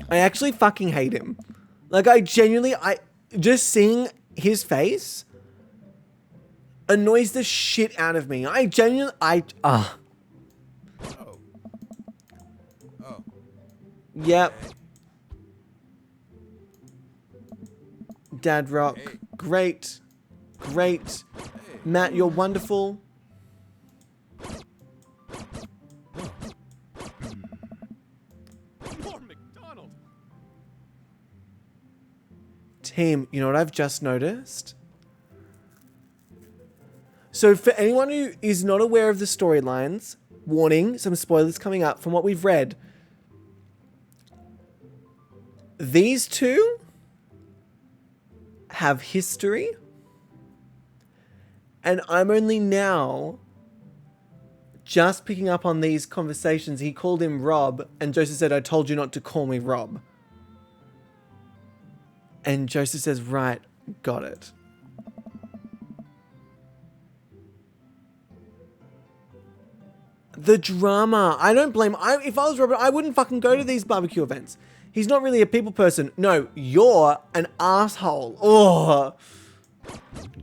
I actually fucking hate him. Like, I genuinely, just seeing his face annoys the shit out of me. Yep. Dad Rock. Great. Great. Matt, you're wonderful. Team, you know what I've just noticed? So for anyone who is not aware of the storylines, warning, some spoilers coming up from what we've read. These two have history. And I'm only now just picking up on these conversations. He called him Rob, and Joseph said, I told you not to call me Rob. And Joseph says, right, got it. The drama. I don't blame... if I was Robert, I wouldn't fucking go to these barbecue events. He's not really a people person. No, you're an asshole. Oh.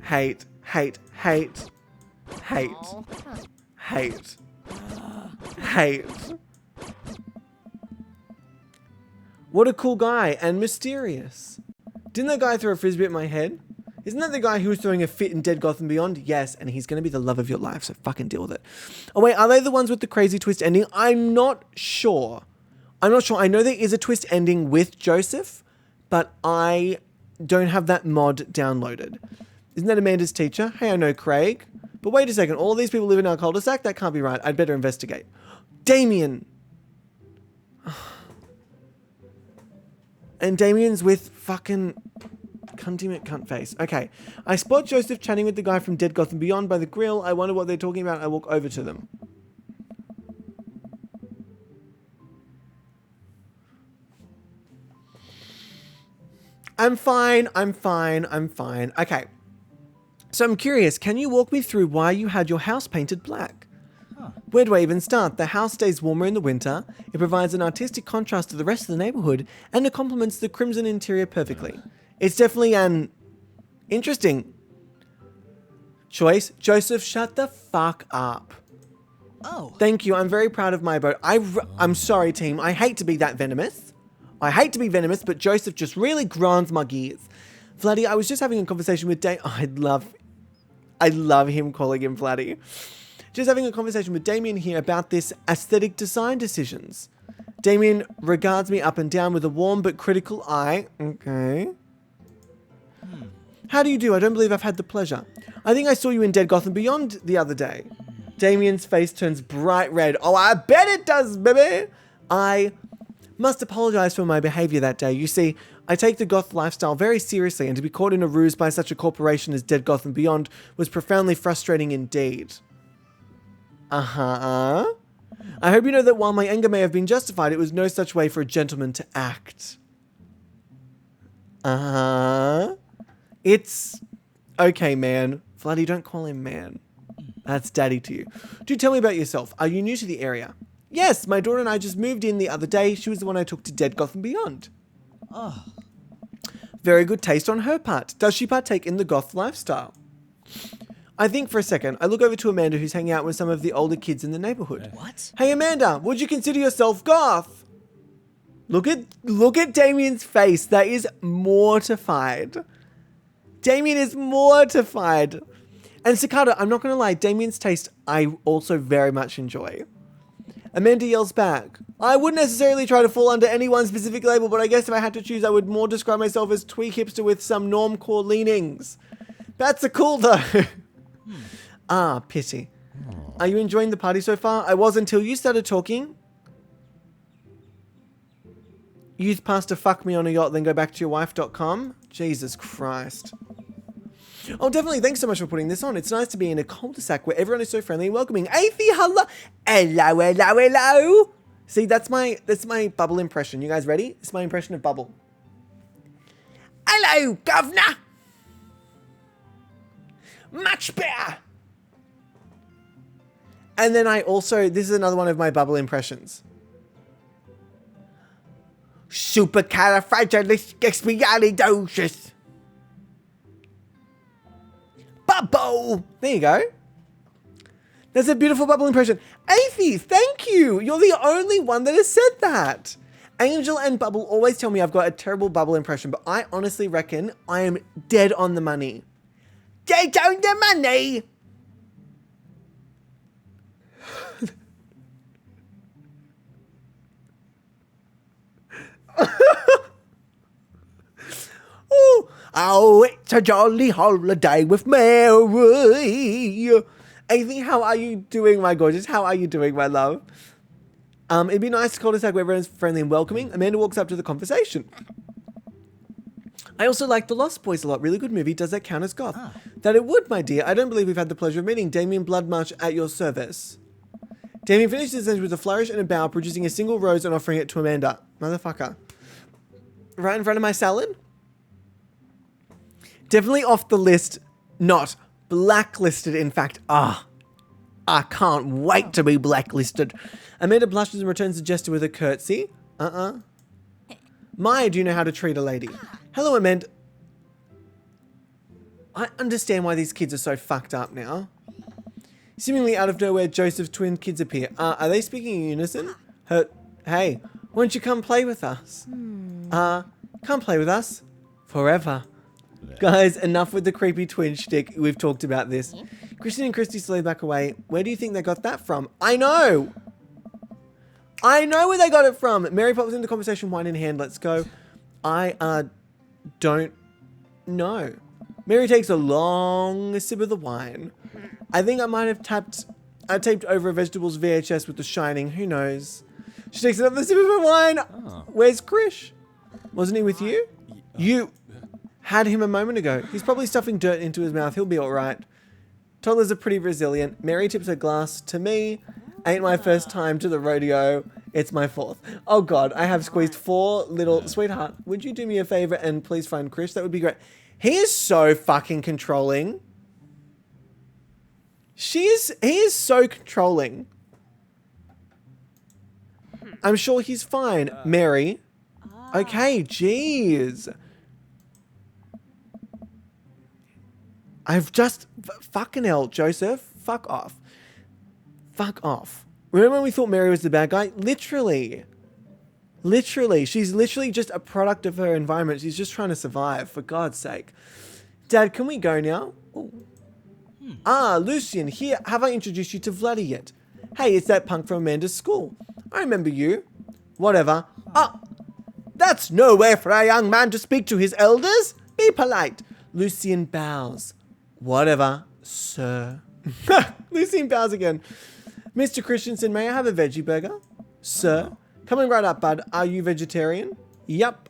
Hate, hate, hate, hate, hate, hate. What a cool guy and mysterious. Didn't that guy throw a frisbee at my head? Isn't that the guy who was throwing a fit in Dead Gotham Beyond? Yes, and he's going to be the love of your life, so fucking deal with it. Oh wait, are they the ones with the crazy twist ending? I'm not sure. I'm not sure. I know there is a twist ending with Joseph, but I don't have that mod downloaded. Isn't that Amanda's teacher? Hey, I know Craig. But wait a second, all of these people live in our cul-de-sac? That can't be right. I'd better investigate. Damien! And Damien's with fucking cuntimate cunt face. Okay. I spot Joseph chatting with the guy from Dead Gotham Beyond by the grill. I wonder what they're talking about. I walk over to them. I'm fine. I'm fine. I'm fine. Okay. So I'm curious, can you walk me through why you had your house painted black? Where do I even start? The house stays warmer in the winter, it provides an artistic contrast to the rest of the neighborhood, and it complements the crimson interior perfectly. It's definitely an interesting. choice. Joseph, shut the fuck up. Oh. Thank you. I'm very proud of my vote. I'm sorry, team. I hate to be that venomous. But Joseph just really grinds my gears. Vladdy, I was just having a conversation with I love him calling him Vladdy. Just having a conversation with Damien here about this aesthetic design decisions. Damien regards me up and down with a warm but critical eye. Okay. How do you do? I don't believe I've had the pleasure. I think I saw you in Dead Gotham Beyond the other day. Damien's face turns bright red. Oh, I bet it does, baby. I must apologize for my behavior that day. You see, I take the goth lifestyle very seriously, and to be caught in a ruse by such a corporation as Dead Gotham Beyond was profoundly frustrating indeed. Uh-huh. I hope you know that while my anger may have been justified, it was no such way for a gentleman to act. Uh-huh. It's... Okay, man. Vladdy, don't call him man. That's daddy to you. Do tell me about yourself. Are you new to the area? Yes, my daughter and I just moved in the other day. She was the one I took to Dead Gotham Beyond. Oh. Very good taste on her part. Does she partake in the goth lifestyle? I think for a second. I look over to Amanda, who's hanging out with some of the older kids in the neighborhood. What? Hey, Amanda, would you consider yourself goth? Look at Damien's face. That is mortified. Damien is mortified. And Cicada, I'm not going to lie, Damien's taste I also very much enjoy. Amanda yells back, I wouldn't necessarily try to fall under any one specific label, but I guess if I had to choose, I would more describe myself as tweak hipster with some normcore leanings. That's a cool though. Ah, pity. Are you enjoying the party so far? I was until you started talking. Youth pastor fuck me on a yacht, then go back to your wife.com. Jesus Christ. Oh, definitely. Thanks so much for putting this on. It's nice to be in a cul-de-sac where everyone is so friendly and welcoming. Athie, hello. Hello. See, that's my Bubble impression. You guys ready? It's my impression of Bubble. Hello, governor. Much better. And then this is another one of my Bubble impressions. Supercalifragilisticexpialidocious. Bubble! There you go. That's a beautiful Bubble impression. Athie, thank you! You're the only one that has said that. Angel and Bubble always tell me I've got a terrible Bubble impression, but I honestly reckon I am dead on the money. Dead on the money! Oh, it's a jolly holiday with Mary. Amy, how are you doing, my gorgeous? How are you doing, my love? It'd be nice to call us where everyone's friendly and welcoming. Amanda walks up to the conversation. I also like The Lost Boys a lot. Really good movie. Does that count as goth? That it would, my dear. I don't believe we've had the pleasure of meeting. Damien Bloodmarch at your service. Damien finished his sentence with a flourish and a bow, producing a single rose and offering it to Amanda. Motherfucker. Right in front of my salad? Definitely off the list, not blacklisted, in fact. I can't wait to be blacklisted. Amanda blushes and returns the gesture with a curtsy. Maya, do you know how to treat a lady? Hello, Amanda. I understand why these kids are so fucked up now. Seemingly out of nowhere, Joseph's twin kids appear. Are they speaking in unison? Hey, won't you come play with us? Come play with us. Forever. Guys, enough with the creepy twin shtick. We've talked about this. Christian and Christy slowly back away. Where do you think they got that from? I know where they got it from. Mary pops into the conversation, wine in hand. Let's go. I don't know. Mary takes a long sip of the wine. I think I might have taped over a Vegetables VHS with The Shining. Who knows? She takes another sip of her wine. Where's Krish? Wasn't he with you? You had him a moment ago. He's probably stuffing dirt into his mouth. He'll be all right. Toddlers are pretty resilient. Mary tips her glass to me. Ain't my first time to the rodeo. It's my fourth. Oh God, I have squeezed 4 little... Sweetheart, would you do me a favor and please find Krish? That would be great. He is so fucking controlling. He is so controlling. I'm sure he's fine. Mary. Okay, jeez. Fucking hell, Joseph. Fuck off. Fuck off. Remember when we thought Mary was the bad guy? Literally. She's literally just a product of her environment. She's just trying to survive, for God's sake. Dad, can we go now? Ooh. Lucian, here. Have I introduced you to Vladdy yet? Hey, it's that punk from Amanda's school. I remember you. Whatever. That's no way for a young man to speak to his elders. Be polite. Lucian bows. Whatever, sir. Lucian bows again. Mr. Christensen, may I have a veggie burger? Sir. Coming right up, bud. Are you vegetarian? Yup.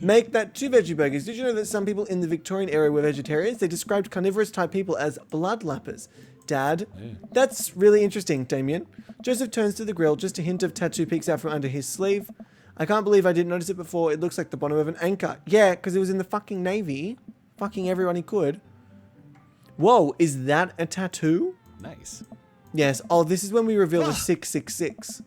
Make that 2 veggie burgers. Did you know that some people in the Victorian era were vegetarians? They described carnivorous type people as bloodlappers. Dad, that's really interesting, Damien. Joseph turns to the grill. Just a hint of tattoo peeks out from under his sleeve. I can't believe I didn't notice it before. It looks like the bottom of an anchor. Yeah, because it was in the fucking Navy. Fucking everyone he could. Whoa, is that a tattoo? Nice. Yes. Oh, this is when we reveal the 666.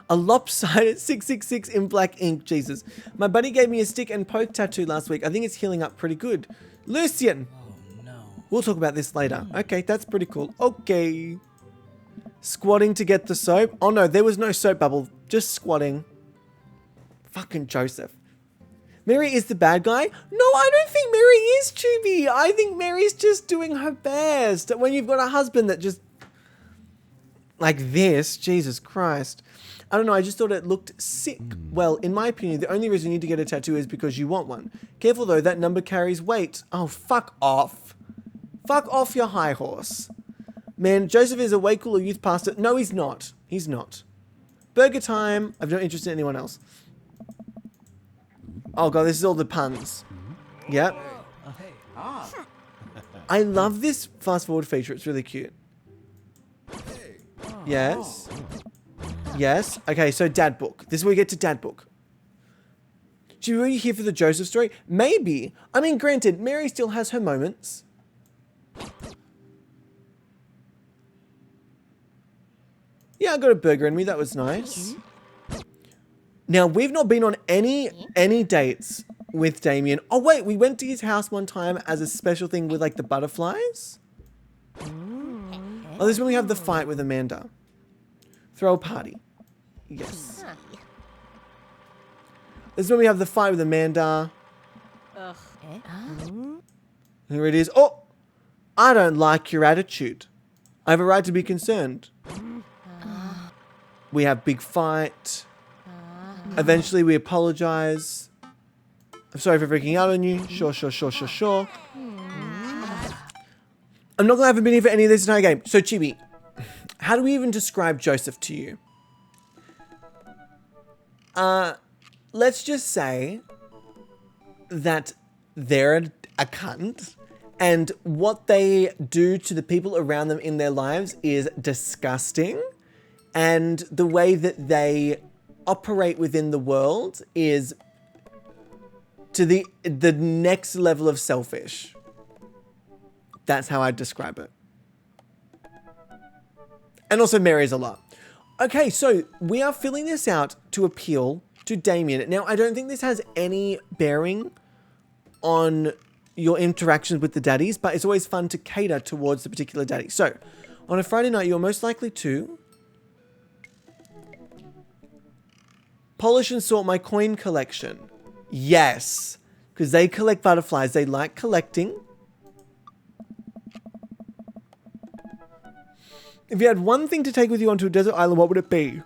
A lopsided 666 in black ink. Jesus. My buddy gave me a stick and poke tattoo last week. I think it's healing up pretty good. Lucian. Oh no. We'll talk about this later. Okay, that's pretty cool. Okay. Squatting to get the soap. Oh no, there was no soap bubble. Just squatting. Fucking Joseph. Mary is the bad guy? No, I don't think Mary is, Chibi. I think Mary's just doing her best. When you've got a husband that just... like this. Jesus Christ. I don't know, I just thought it looked sick. Well, in my opinion, the only reason you need to get a tattoo is because you want one. Careful though, that number carries weight. Oh, fuck off. Fuck off your high horse. Man, Joseph is a way cooler youth pastor. No, he's not. He's not. Burger time. I've no interest in anyone else. Oh god, this is all the puns. Yep. I love this fast forward feature. It's really cute. Yes. Yes. Okay, so dad book. This is where we get to dad book. Should we be here for the Joseph story? Maybe. I mean, granted, Mary still has her moments. Yeah, I got a burger in me. That was nice. Now, we've not been on any dates with Damien. Oh, wait, we went to his house one time as a special thing with, like, the butterflies. Oh, this is when we have the fight with Amanda. Throw a party. Yes. This is when we have the fight with Amanda. Here it is. Oh! I don't like your attitude. I have a right to be concerned. We have big fight. Eventually we apologize. I'm sorry for freaking out on you. Sure. I'm not glad I haven't been here for any of this entire game. So Chibi, how do we even describe Joseph to you? Let's just say that they're a cunt and what they do to the people around them in their lives is disgusting. And the way that they operate within the world is to the next level of selfish. That's how I'd describe it. And also Mary's a lot. Okay, so we are filling this out to appeal to Damien. Now, I don't think this has any bearing on your interactions with the daddies, but it's always fun to cater towards the particular daddy. So, on a Friday night, you're most likely to polish and sort my coin collection. Yes, because they collect butterflies. They like collecting. If you had one thing to take with you onto a desert island, what would it be?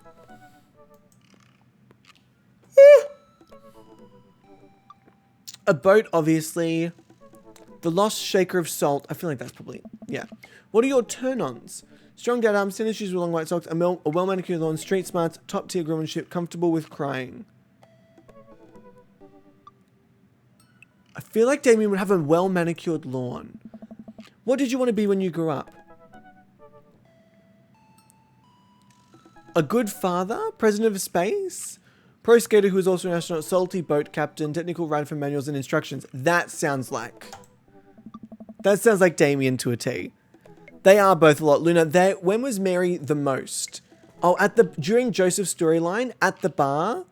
A boat, obviously. The Lost Shaker of Salt. I feel like that's probably... yeah. What are your turn-ons? Strong dad arms, tennis shoes with long white socks, a well-manicured lawn, street smarts, top-tier groomanship, comfortable with crying. I feel like Damien would have a well-manicured lawn. What did you want to be when you grew up? A good father? President of space? Pro skater who is also an astronaut, salty boat captain, technical writer for manuals and instructions. That sounds like Damien to a T. They are both a lot. Luna, when was Mary the most? Oh, during Joseph's storyline, at the bar,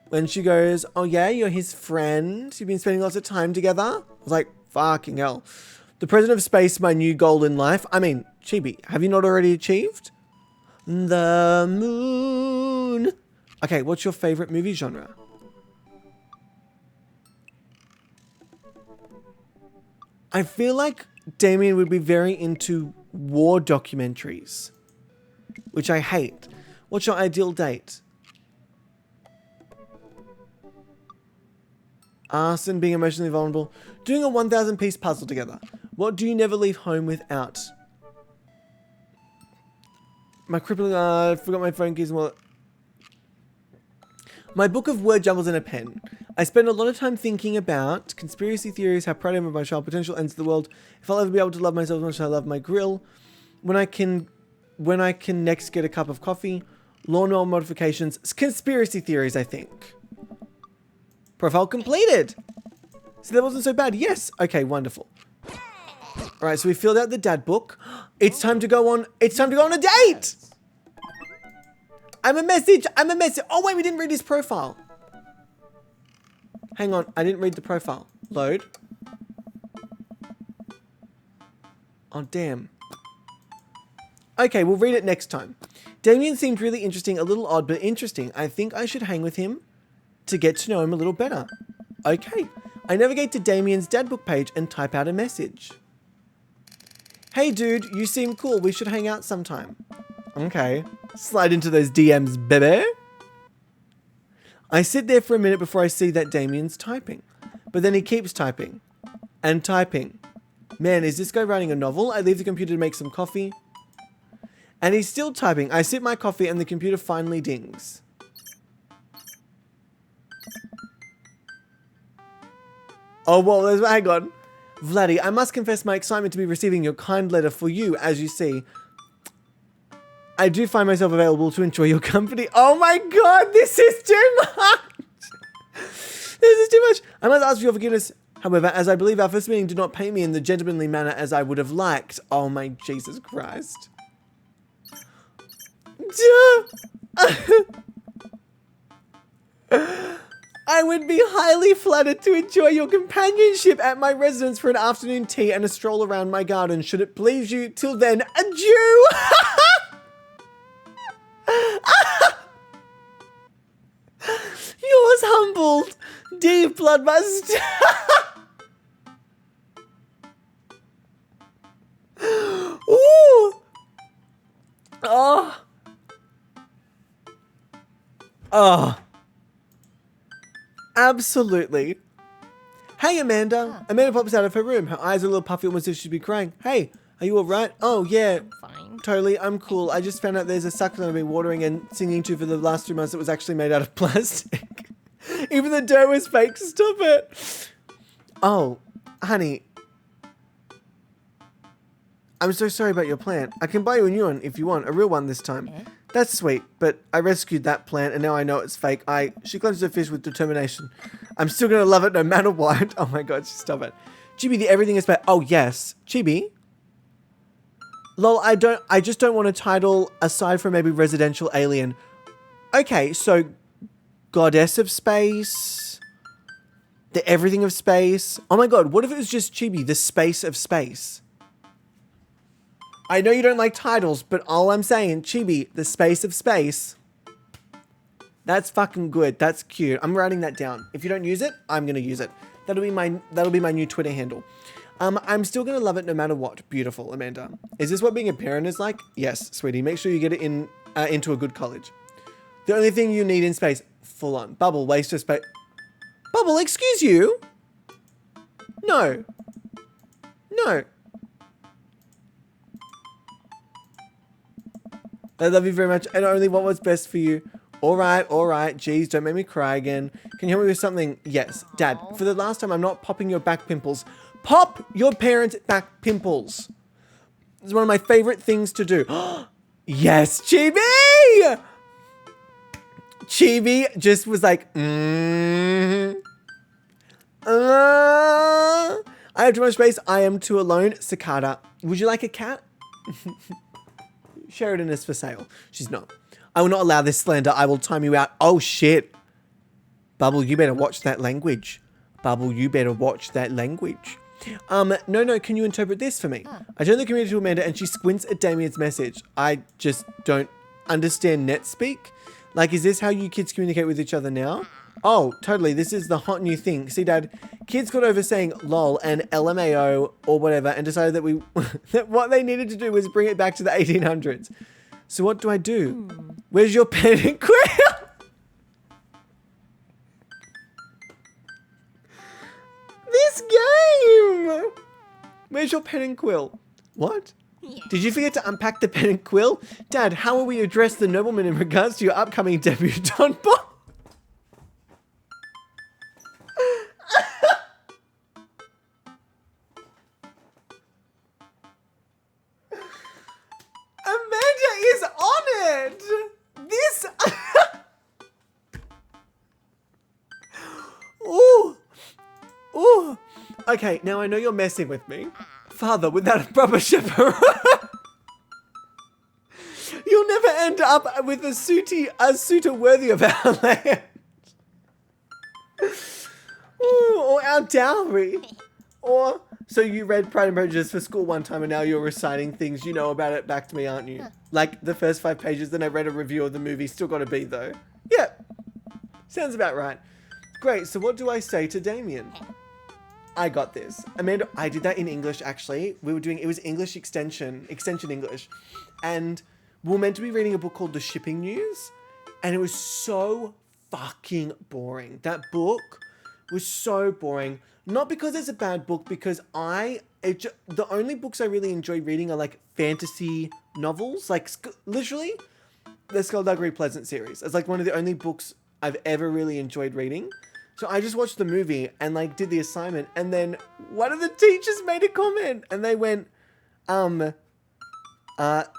when she goes, oh yeah, you're his friend. You've been spending lots of time together. I was like, Fucking hell. The president of space, my new goal in life. I mean, Chibi, have you not already achieved? The moon. Okay, what's your favorite movie genre? I feel like Damien would be very into war documentaries, which I hate. What's your ideal date? Arson, being emotionally vulnerable. Doing a 1,000 piece puzzle together. What do you never leave home without? My crippling, I forgot my phone keys and wallet. My book of word jumbles in a pen. I spend a lot of time thinking about conspiracy theories, how proud I am of my child potential, ends of the world, if I'll ever be able to love myself as much as I love my grill, when I can next get a cup of coffee, lawnmower modifications, conspiracy theories, I think. Profile completed. So that wasn't so bad. Yes. Okay, wonderful. All right, so we filled out the dad book. It's time to go on a date. I'm a message. Oh, wait, we didn't read his profile. Hang on, I didn't read the profile. Load. Oh, damn. Okay, we'll read it next time. Damien seemed really interesting, a little odd, but interesting. I think I should hang with him to get to know him a little better. Okay. I navigate to Damien's dad book page and type out a message. Hey, dude, you seem cool. We should hang out sometime. Okay. Slide into those DMs, baby. I sit there for a minute before I see that Damien's typing. But then he keeps typing. And typing. Man, is this guy writing a novel? I leave the computer to make some coffee. And he's still typing. I sip my coffee and the computer finally dings. Oh, well, hang on. Vladdy, I must confess my excitement to be receiving your kind letter for you. As you see, I do find myself available to enjoy your company. Oh my god, this is too much. This is too much. I must ask for your forgiveness, however, as I believe our first meeting did not pay me in the gentlemanly manner as I would have liked. Oh my Jesus Christ. I would be highly flattered to enjoy your companionship at my residence for an afternoon tea and a stroll around my garden. Should it please you, till then, adieu! Yours humbled, deep bloodlust. Ooh! Oh! Oh! Absolutely. Hey, Amanda. Amanda pops out of her room. Her eyes are a little puffy, almost as if she'd be crying. Hey, are you all right? Oh, yeah. Fine. Totally, I'm cool. I just found out there's a succulent I've been watering and singing to for the last 3 months that was actually made out of plastic. Even the dough was fake. Stop it. Oh, honey. I'm so sorry about your plant. I can buy you a new one if you want. A real one this time. That's sweet, but I rescued that plant and now I know it's fake. She cleanses her fish with determination. I'm still going to love it no matter what. Oh my god, stop it. Chibi, the everything is bad. Oh, yes. Chibi? Lol, I just don't want a title aside from maybe residential alien. Okay, so goddess of space, the everything of space. Oh my god, what if it was just Chibi, the space of space? I know you don't like titles, but all I'm saying, Chibi, the space of space. That's fucking good. That's cute. I'm writing that down. If you don't use it, I'm gonna use it. That'll be my new Twitter handle. I'm still gonna love it no matter what. Beautiful, Amanda. Is this what being a parent is like? Yes, sweetie. Make sure you get it into a good college. The only thing you need in space, full on. Bubble, waste of space. Bubble, excuse you? No. No. I love you very much and only want what's best for you. All right. Jeez, don't make me cry again. Can you help me with something? Yes. Dad, for the last time, I'm not popping your back pimples. Pop your parents' back pimples. It's one of my favorite things to do. Yes, Chibi! Chibi just was like, I have too much space. I am too alone. Cicada. Would you like a cat? Sheridan is for sale. She's not. I will not allow this slander. I will time you out. Oh, shit. Bubble, you better watch that language. Bubble, you better watch that language. No, can you interpret this for me? I turn the computer to Amanda and she squints at Damien's message. I just don't understand NetSpeak. Like, is this how you kids communicate with each other now? Oh, totally. This is the hot new thing. See, Dad, kids got over saying lol and LMAO or whatever and decided that that what they needed to do was bring it back to the 1800s. So what do I do? Where's your pen and quill? This game! Where's your pen and quill? What? Did you forget to unpack the pen and quill? Dad, how will we address the nobleman in regards to your upcoming debutante ball? Amanda is on it! This... Ooh! Ooh! Okay, now I know you're messing with me. Father, without a proper chaperone, you'll never end up with a suitor worthy of our land. Ooh, or our dowry. Or, so you read Pride and Prejudice for school one time and now you're reciting things you know about it back to me, aren't you? Like the first 5 pages, then I read a review of the movie, still got a B though. Yeah, sounds about right. Great, so what do I say to Damien? I got this. Amanda, I did that in English actually. It was English extension English. And we were meant to be reading a book called The Shipping News. And it was so fucking boring. That book was so boring. Not because it's a bad book, because the only books I really enjoy reading are like fantasy novels. Like literally the Skullduggery Pleasant series. It's like one of the only books I've ever really enjoyed reading. So I just watched the movie and like did the assignment, and then one of the teachers made a comment and they went,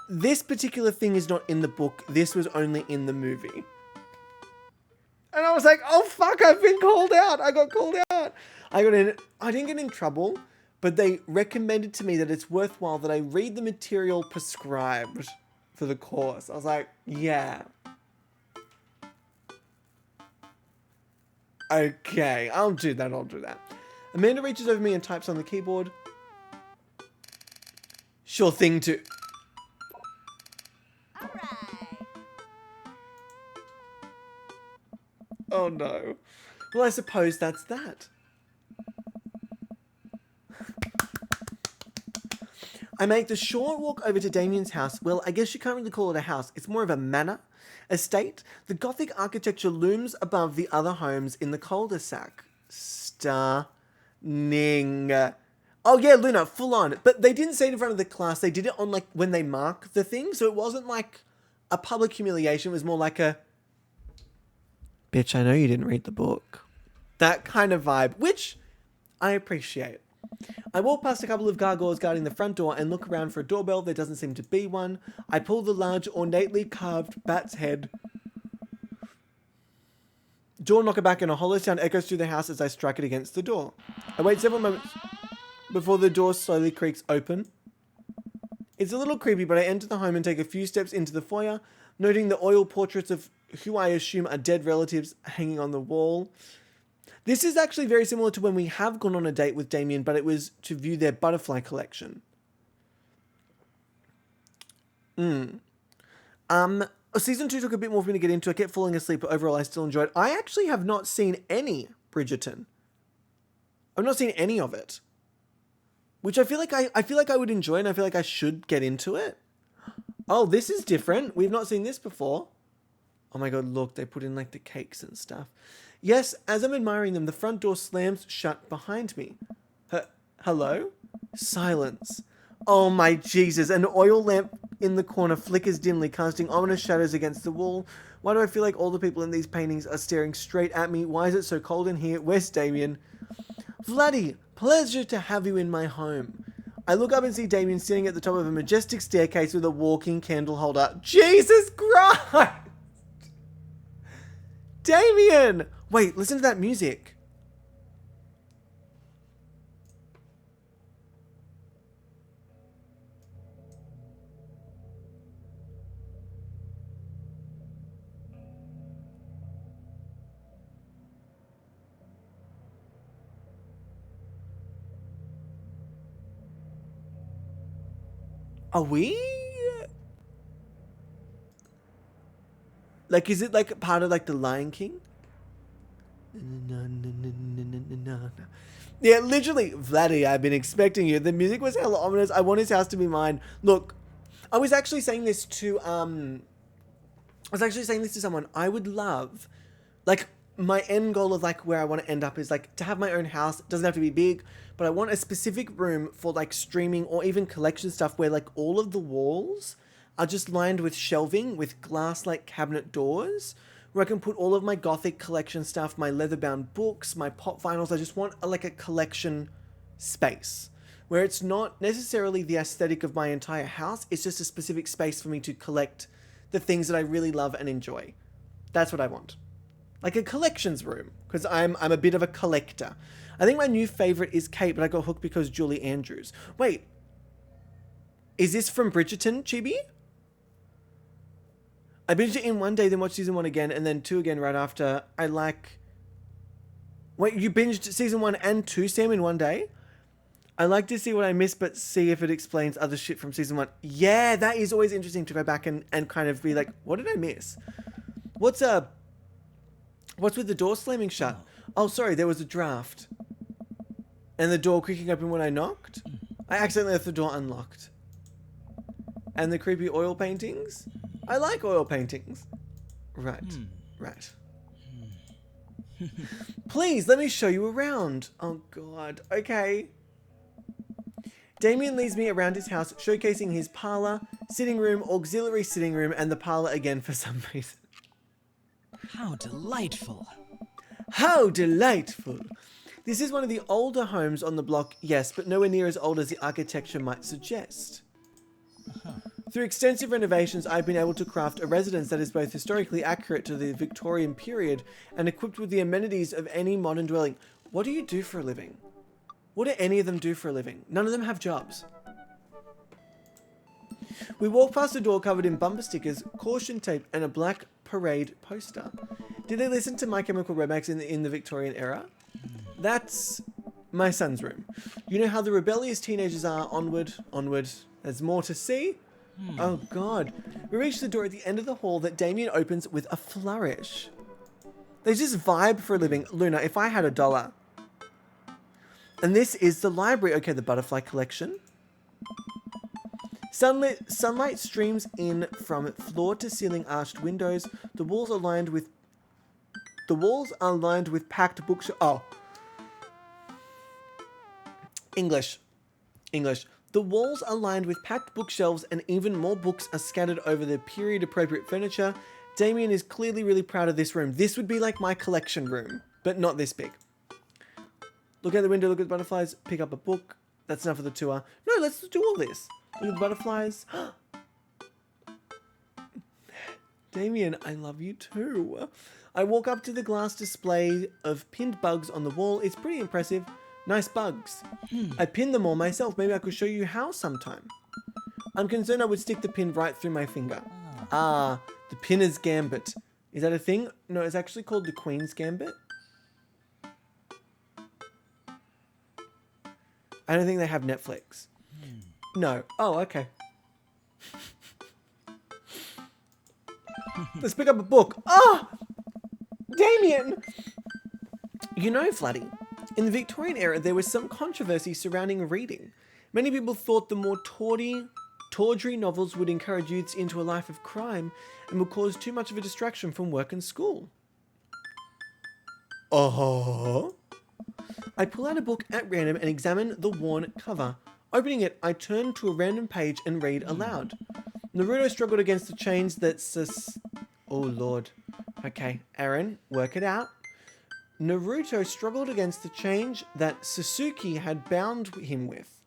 this particular thing is not in the book. This was only in the movie. And I was like, oh fuck, I've been called out. I got called out. I didn't get in trouble, but they recommended to me that it's worthwhile that I read the material prescribed for the course. I was like, yeah. Okay, I'll do that. Amanda reaches over me and types on the keyboard. Sure thing to... Oh no. Well, I suppose that's that. I make the short walk over to Damien's house. Well, I guess you can't really call it a house. It's more of a manor. Estate. The Gothic architecture looms above the other homes in the cul-de-sac. Stunning. Oh yeah, Luna, full on. But they didn't say it in front of the class. They did it on like when they mark the thing. So it wasn't like a public humiliation. It was more like a, bitch, I know you didn't read the book. That kind of vibe, which I appreciate. I walk past a couple of gargoyles guarding the front door and look around for a doorbell. There doesn't seem to be one. I pull the large, ornately carved bat's head. Door knocker back and a hollow sound echoes through the house as I strike it against the door. I wait several moments before the door slowly creaks open. It's a little creepy, but I enter the home and take a few steps into the foyer, noting the oil portraits of who I assume are dead relatives hanging on the wall. This is actually very similar to when we have gone on a date with Damien, but it was to view their butterfly collection. Season 2 took a bit more for me to get into. I kept falling asleep, but overall I still enjoyed it. I actually have not seen any Bridgerton. I've not seen any of it. Which I feel like I would enjoy, and I feel like I should get into it. Oh, this is different. We've not seen this before. Oh my god, look, they put in like the cakes and stuff. Yes, as I'm admiring them, the front door slams shut behind me. Hello? Silence. Oh my Jesus, an oil lamp in the corner flickers dimly, casting ominous shadows against the wall. Why do I feel like all the people in these paintings are staring straight at me? Why is it so cold in here? Where's Damien? Vladdy, pleasure to have you in my home. I look up and see Damien sitting at the top of a majestic staircase with a walking candle holder. Jesus Christ! Damien! Wait, listen to that music. Are we? Like, is it like part of like the Lion King? Yeah, literally, Vladdy, I've been expecting you. The music was hella ominous. I want his house to be mine. Look, I was actually saying this to someone. I would love, like, my end goal of like where I want to end up is like to have my own house. It doesn't have to be big, but I want a specific room for like streaming or even collection stuff where like all of the walls are just lined with shelving with glass like cabinet doors where I can put all of my gothic collection stuff, my leather-bound books, my pop vinyls. I just want like a collection space where it's not necessarily the aesthetic of my entire house. It's just a specific space for me to collect the things that I really love and enjoy. That's what I want. Like a collections room, because I'm a bit of a collector. I think my new favorite is Kate, but I got hooked because Julie Andrews. Wait, is this from Bridgerton, Chibi? I binged it in one day, then watched season 1 again, and then 2 again right after. Wait, you binged season 1 and 2, Sam, in one day? I like to see what I missed, but see if it explains other shit from season 1. Yeah, that is always interesting to go back and kind of be like, what did I miss? What's with the door slamming shut? Oh, sorry, there was a draft. And the door creaking open when I knocked? I accidentally left the door unlocked. And the creepy oil paintings? I like oil paintings. Right, right. Please, let me show you around. Oh, God. Okay. Damien leads me around his house, showcasing his parlor, sitting room, auxiliary sitting room, and the parlor again for some reason. How delightful. How delightful. This is one of the older homes on the block, yes, but nowhere near as old as the architecture might suggest. Through extensive renovations, I've been able to craft a residence that is both historically accurate to the Victorian period and equipped with the amenities of any modern dwelling. What do you do for a living? What do any of them do for a living? None of them have jobs. We walk past a door covered in bumper stickers, caution tape, and a black parade poster. Did they listen to My Chemical Romance in the Victorian era? That's my son's room. You know how the rebellious teenagers are. Onward, onward. There's more to see. Oh, God. We reach the door at the end of the hall that Damien opens with a flourish. They just vibe for a living. Luna, if I had $1. And this is the library. Okay, the butterfly collection. Sunlight streams in from floor to ceiling arched windows. The walls are lined with packed bookshelves. Oh. English. The walls are lined with packed bookshelves and even more books are scattered over the period appropriate furniture. Damien is clearly really proud of this room. This would be like my collection room, but not this big. Look out the window, look at the butterflies, pick up a book. That's enough of the tour. No, let's do all this. Look at the butterflies. Damien, I love you too. I walk up to the glass display of pinned bugs on the wall. It's pretty impressive. Nice bugs. I pinned them all myself. Maybe I could show you how sometime. I'm concerned I would stick the pin right through my finger. Ah, the pinner's gambit. Is that a thing? No, it's actually called the Queen's Gambit. I don't think they have Netflix. No. Oh, okay. Let's pick up a book. Oh! Damien! You know, Flatty, in the Victorian era, there was some controversy surrounding reading. Many people thought the more tawdry novels would encourage youths into a life of crime and would cause too much of a distraction from work and school. Oh. I pull out a book at random and examine the worn cover. Opening it, I turn to a random page and read aloud. Naruto struggled against the chains that Oh, Lord. Okay, Aaron, work it out. Naruto struggled against the chains that Sasuke had bound him with.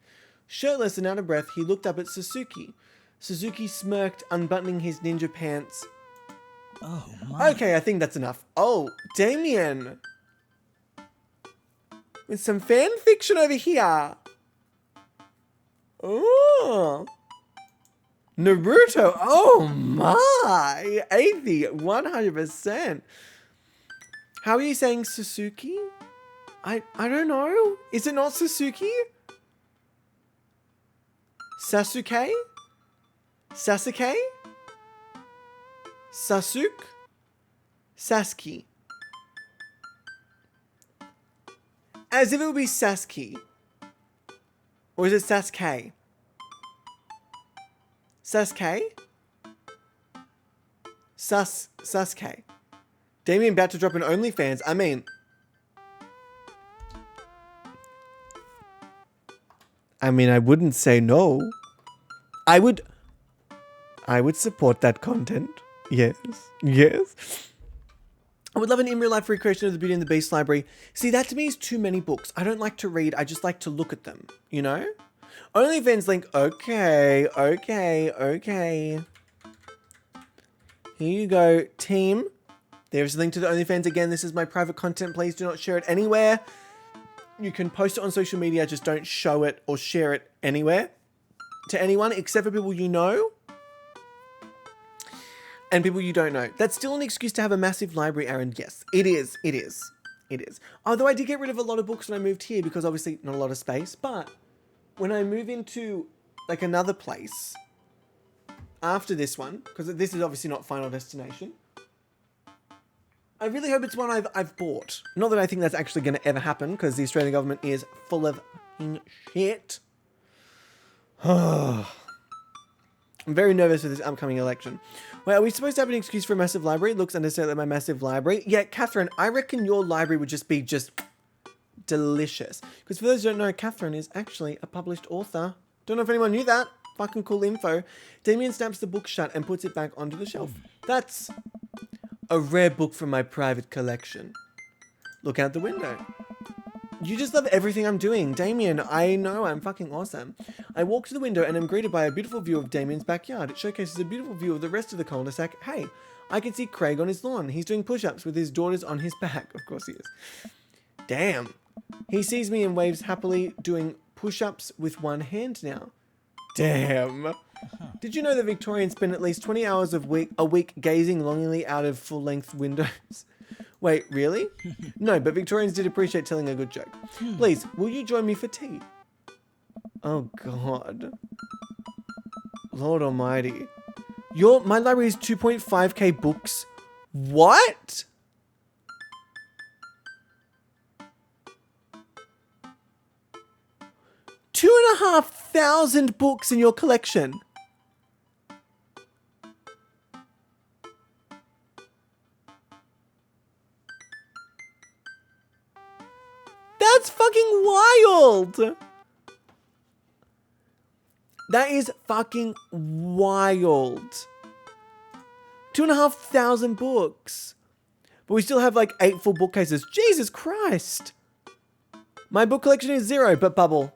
Shirtless and out of breath, he looked up at Sasuke. Sasuke smirked, unbuttoning his ninja pants. Oh, my. Okay, I think that's enough. Oh, Damien! With some fan fiction over here. Oh. Naruto. Oh my. Athey, 100%. How are you saying Sasuke? I don't know. Is it not Sasuke? Sasuke? Sasuke? Sasuke? Sasuke. As if it would be Sasuke. Or is it Sasuke? Sasuke? Sasuke. Damien about to drop an OnlyFans. I mean, I wouldn't say no. I would support that content. Yes. Yes. I would love an in real life recreation of the Beauty and the Beast library. See, that to me is too many books. I don't like to read. I just like to look at them, you know? OnlyFans link. Okay. Here you go, team. There's a link to the OnlyFans again. This is my private content. Please do not share it anywhere. You can post it on social media. Just don't show it or share it anywhere to anyone except for people you know and people you don't know. That's still an excuse to have a massive library, Aaron. Yes, it is. It is. It is. Although I did get rid of a lot of books when I moved here because obviously not a lot of space. But when I move into like another place after this one, because this is obviously not Final Destination, I really hope it's one I've bought. Not that I think that's actually going to ever happen because the Australian government is full of shit. I'm very nervous for this upcoming election. Wait, are we supposed to have an excuse for a massive library? It looks unnecessarily like my massive library. Yeah, Catherine, I reckon your library would just be delicious. Because for those who don't know, Catherine is actually a published author. Don't know if anyone knew that. Fucking cool info. Damien snaps the book shut and puts it back onto the shelf. That's a rare book from my private collection. Look out the window. You just love everything I'm doing. Damien, I know, I'm fucking awesome. I walk to the window and am greeted by a beautiful view of Damien's backyard. It showcases a beautiful view of the rest of the cul-de-sac. Hey, I can see Craig on his lawn. He's doing push-ups with his daughters on his back. Of course he is. Damn. He sees me and waves happily, doing push-ups with one hand now. Damn. Did you know that Victorians spend at least 20 hours a week gazing longingly out of full-length windows? Wait, really? No, but Victorians did appreciate telling a good joke. Please, will you join me for tea? Oh, God. Lord almighty. My library is 2.5k books. What? $2,500 books in your collection. That's fucking wild. That is fucking wild. 2,500 books. But we still have like 8 full bookcases. Jesus Christ. My book collection is 0, but Bubble,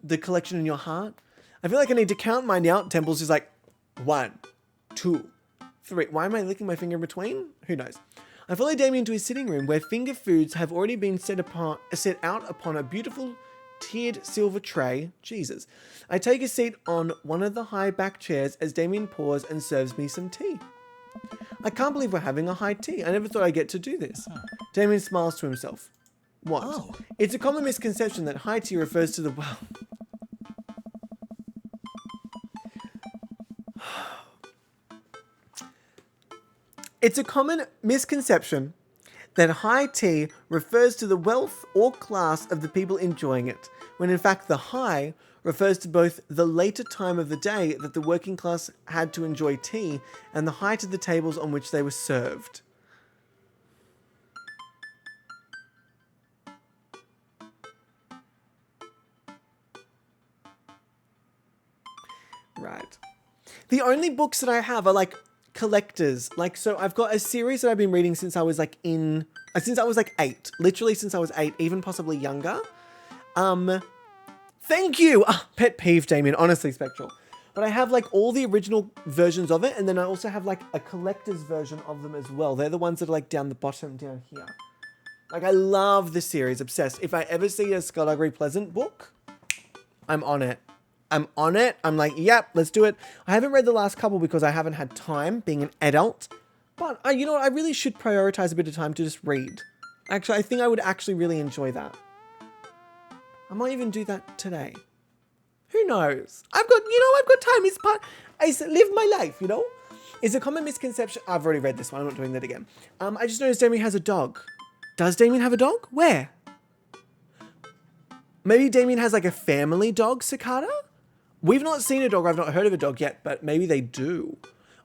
the collection in your heart? I feel like I need to count mine now. Temple's just like 1, 2, 3. Why am I licking my finger in between? Who knows? I follow Damien to his sitting room where finger foods have already been set out upon a beautiful tiered silver tray. Jesus. I take a seat on one of the high back chairs as Damien pours and serves me some tea. I can't believe we're having a high tea. I never thought I'd get to do this. Damien smiles to himself. What? Oh. It's a common misconception that high tea refers to the It's a common misconception that high tea refers to the wealth or class of the people enjoying it, when in fact the high refers to both the later time of the day that the working class had to enjoy tea and the height of the tables on which they were served. Right. The only books that I have are like collectors. Like, so I've got a series that I've been reading since I was like 8, literally since I was 8, even possibly younger. Thank you. Pet peeve, Damien, honestly, Spectral. But I have like all the original versions of it. And then I also have like a collector's version of them as well. They're the ones that are like down the bottom down here. Like, I love this series, obsessed. If I ever see a Skullduggery Pleasant book, I'm on it. I'm like, yep, let's do it. I haven't read the last couple because I haven't had time being an adult. But you know what? I really should prioritize a bit of time to just read. Actually, I think I would actually really enjoy that. I might even do that today. Who knows? I've got time. I said, live my life, you know? It's a common misconception. I've already read this one. I'm not doing that again. I just noticed Damien has a dog. Does Damien have a dog? Where? Maybe Damien has like a family dog, Cicada? We've not seen a dog. I've not heard of a dog yet, but maybe they do.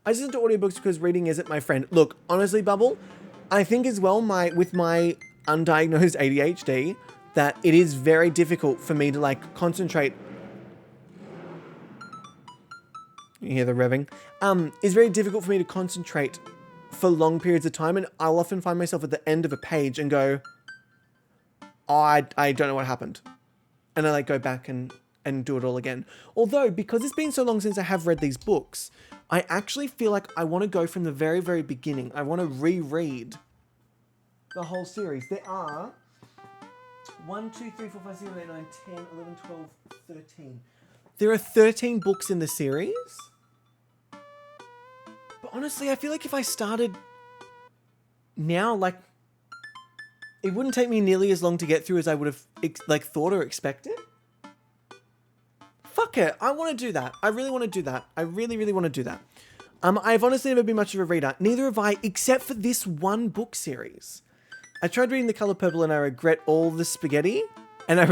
I listen to audiobooks because reading isn't my friend. Look, honestly, Bubble, I think as well with my undiagnosed ADHD that it is very difficult for me to like concentrate. You hear the revving? It's very difficult for me to concentrate for long periods of time, and I'll often find myself at the end of a page and go, oh, I don't know what happened. And I like go back and do it all again. Although, because it's been so long since I have read these books, I actually feel like I want to go from the very, very beginning. I want to reread the whole series. There are 1, 2, 3, 4, 5, 6, 7, 8, 9, 10, 11, 12, 13. There are 13 books in the series. But honestly, I feel like if I started now, like, it wouldn't take me nearly as long to get through as I would have like thought or expected. Fuck it. I want to do that. I really want to do that. I really, really want to do that. I've honestly never been much of a reader. Neither have I, except for this one book series. I tried reading The Color Purple and I regret all the spaghetti. I've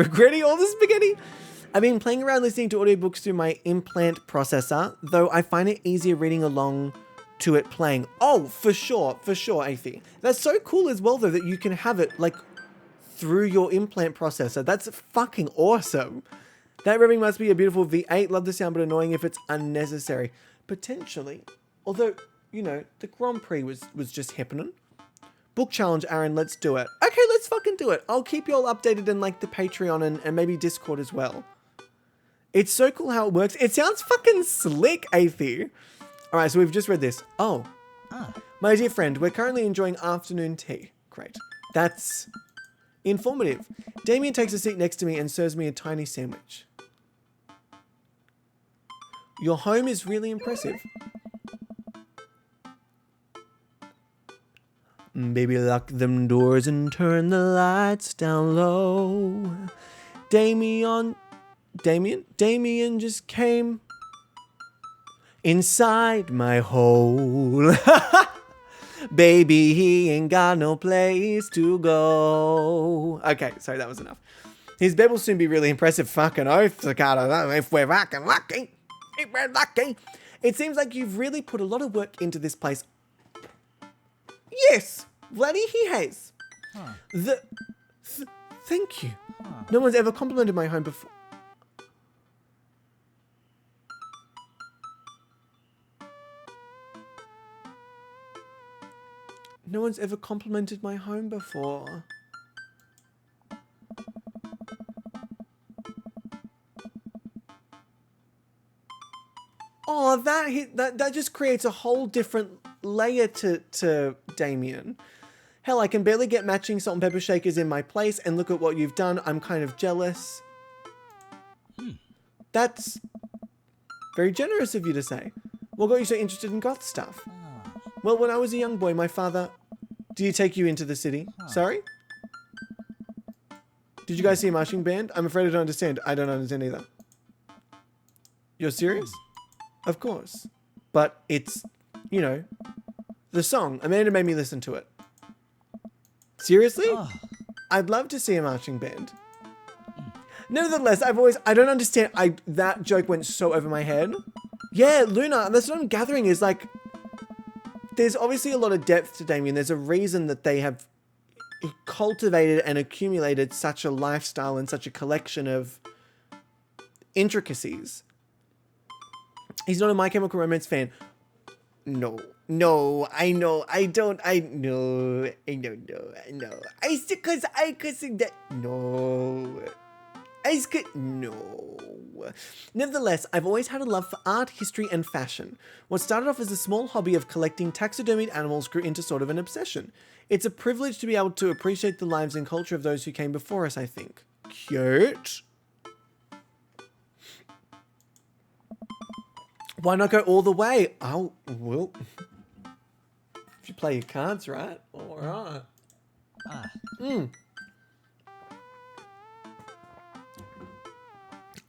been playing around listening to audiobooks through my implant processor, though I find it easier reading along to it playing. Oh, for sure, Athie. That's so cool as well, though, that you can have it, like, through your implant processor. That's fucking awesome. That revving must be a beautiful V8. Love the sound, but annoying if it's unnecessary. Potentially. Although, you know, the Grand Prix was just happening. Book challenge, Aaron, let's do it. Okay, let's fucking do it. I'll keep you all updated in, like, the Patreon and maybe Discord as well. It's so cool how it works. It sounds fucking slick, Athie. All right, so we've just read this. Oh. My dear friend, we're currently enjoying afternoon tea. Great. That's informative. Damien takes a seat next to me and serves me a tiny sandwich. Your home is really impressive. Baby, lock them doors and turn the lights down low. Damien just came inside my hole. Baby, he ain't got no place to go. Okay, sorry, that was enough. His bed will soon be really impressive. Fucking oath, Cicada. If we're fucking lucky. If we're lucky. It seems like you've really put a lot of work into this place. Yes, Vladdy, he has. Thank you. No one's ever complimented my home before. No one's ever complimented my home before. Oh, that just creates a whole different layer to Damien. Hell, I can barely get matching salt and pepper shakers in my place, and look at what you've done. I'm kind of jealous. That's very generous of you to say. What got you so interested in goth stuff? Well, when I was a young boy, my father... Did he take you into the city? Sorry? Did you guys see a marching band? I'm afraid I don't understand. I don't understand either. You're serious? Of course. But it's, you know, the song. Amanda made me listen to it. Seriously? I'd love to see a marching band. Nevertheless, I don't understand. That joke went so over my head. Yeah, Luna, that's what I'm gathering is like, there's obviously a lot of depth to Damien. There's a reason that they have cultivated and accumulated such a lifestyle and such a collection of intricacies. He's not a My Chemical Romance fan. No, I know, I don't. No. Nevertheless, I've always had a love for art, history, and fashion. What started off as a small hobby of collecting taxidermied animals grew into sort of an obsession. It's a privilege to be able to appreciate the lives and culture of those who came before us, I think. Cute. Why not go all the way? Oh, well. If you play your cards right. All right.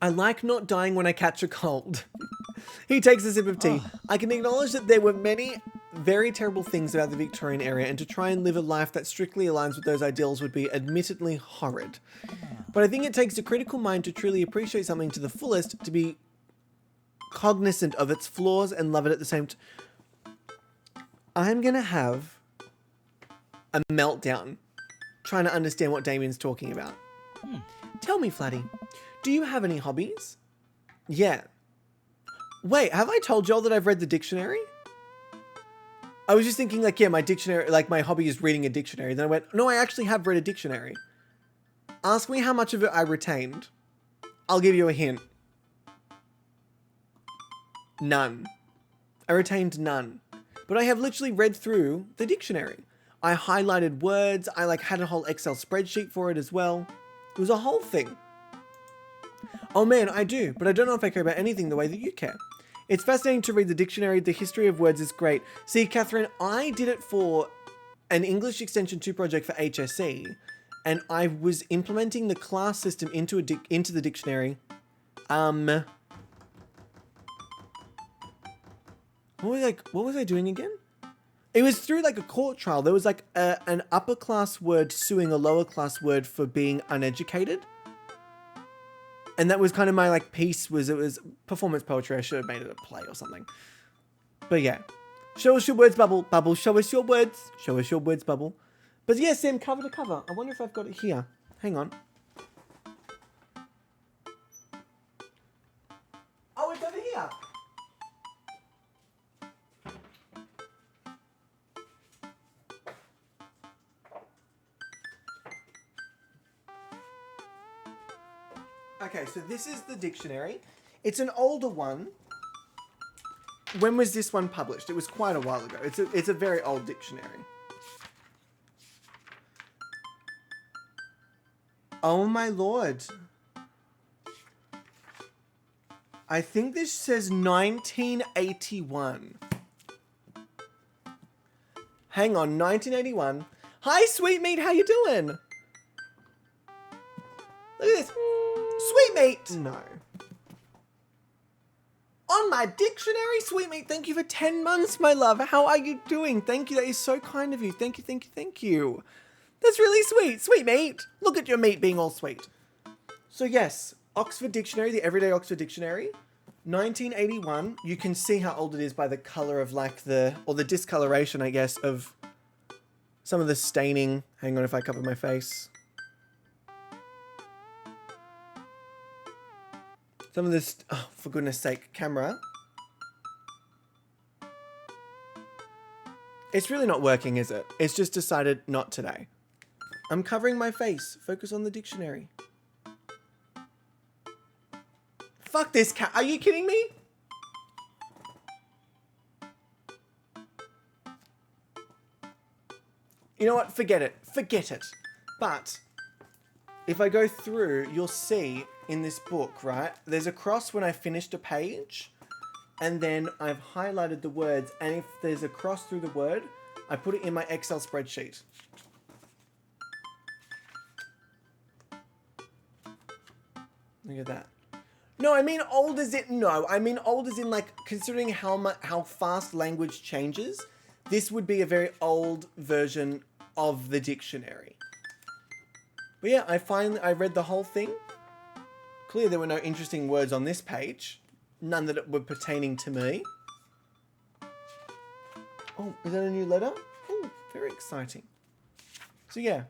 I like not dying when I catch a cold. He takes a sip of tea. I can acknowledge that there were many very terrible things about the Victorian era, and to try and live a life that strictly aligns with those ideals would be admittedly horrid. But I think it takes a critical mind to truly appreciate something to the fullest, to be cognizant of its flaws and love it at the same time. I'm going to have a meltdown trying to understand what Damien's talking about. Tell me, Flatty, do you have any hobbies? Yeah. Wait, have I told y'all that I've read the dictionary? I was just thinking like, yeah, my dictionary, like my hobby is reading a dictionary. Then I went, no, I actually have read a dictionary. Ask me how much of it I retained. I'll give you a hint. None. I retained none. But I have literally read through the dictionary. I highlighted words. I like had a whole Excel spreadsheet for it as well. It was a whole thing. Oh man, I do, but I don't know if I care about anything the way that you care. It's fascinating to read the dictionary. The history of words is great. See, Catherine, I did it for an English Extension 2 project for HSE, and I was implementing the class system into the dictionary. What was I doing again? It was through like a court trial. There was like an upper class word suing a lower class word for being uneducated. And that was kind of my like piece, it was performance poetry. I should have made it a play or something. But yeah. Show us your words, Bubble. Bubble, show us your words. Show us your words, Bubble. But yeah, Sam, cover to cover. I wonder if I've got it here. Hang on. Oh, it's over here. Okay, so this is the dictionary. It's an older one. When was this one published? It was quite a while ago. It's a very old dictionary. Oh my lord. I think this says 1981. Hang on, 1981. Hi, Sweetmeat, how you doing? Look at this. Sweetmeat! No. On my dictionary, Sweetmeat, thank you for 10 months, my love. How are you doing? Thank you, that is so kind of you. Thank you, thank you, thank you. That's really sweet. Sweetmeat! Look at your meat being all sweet. So yes, Oxford Dictionary, the Everyday Oxford Dictionary, 1981. You can see how old it is by the colour of like the discoloration, I guess, of some of the staining. Hang on if I cover my face. Some of this, oh, for goodness sake, camera. It's really not working, is it? It's just decided not today. I'm covering my face. Focus on the dictionary. Fuck this cat. Are you kidding me? You know what? Forget it. Forget it. But if I go through, you'll see in this book, right? There's a cross when I finished a page, and then I've highlighted the words, and if there's a cross through the word, I put it in my Excel spreadsheet. Look at that. No, I mean old as in, no, I mean old as in like, considering how fast language changes, this would be a very old version of the dictionary. But yeah, I read the whole thing. Clearly there were no interesting words on this page. None that were pertaining to me. Oh, is that a new letter? Oh, very exciting. So yeah.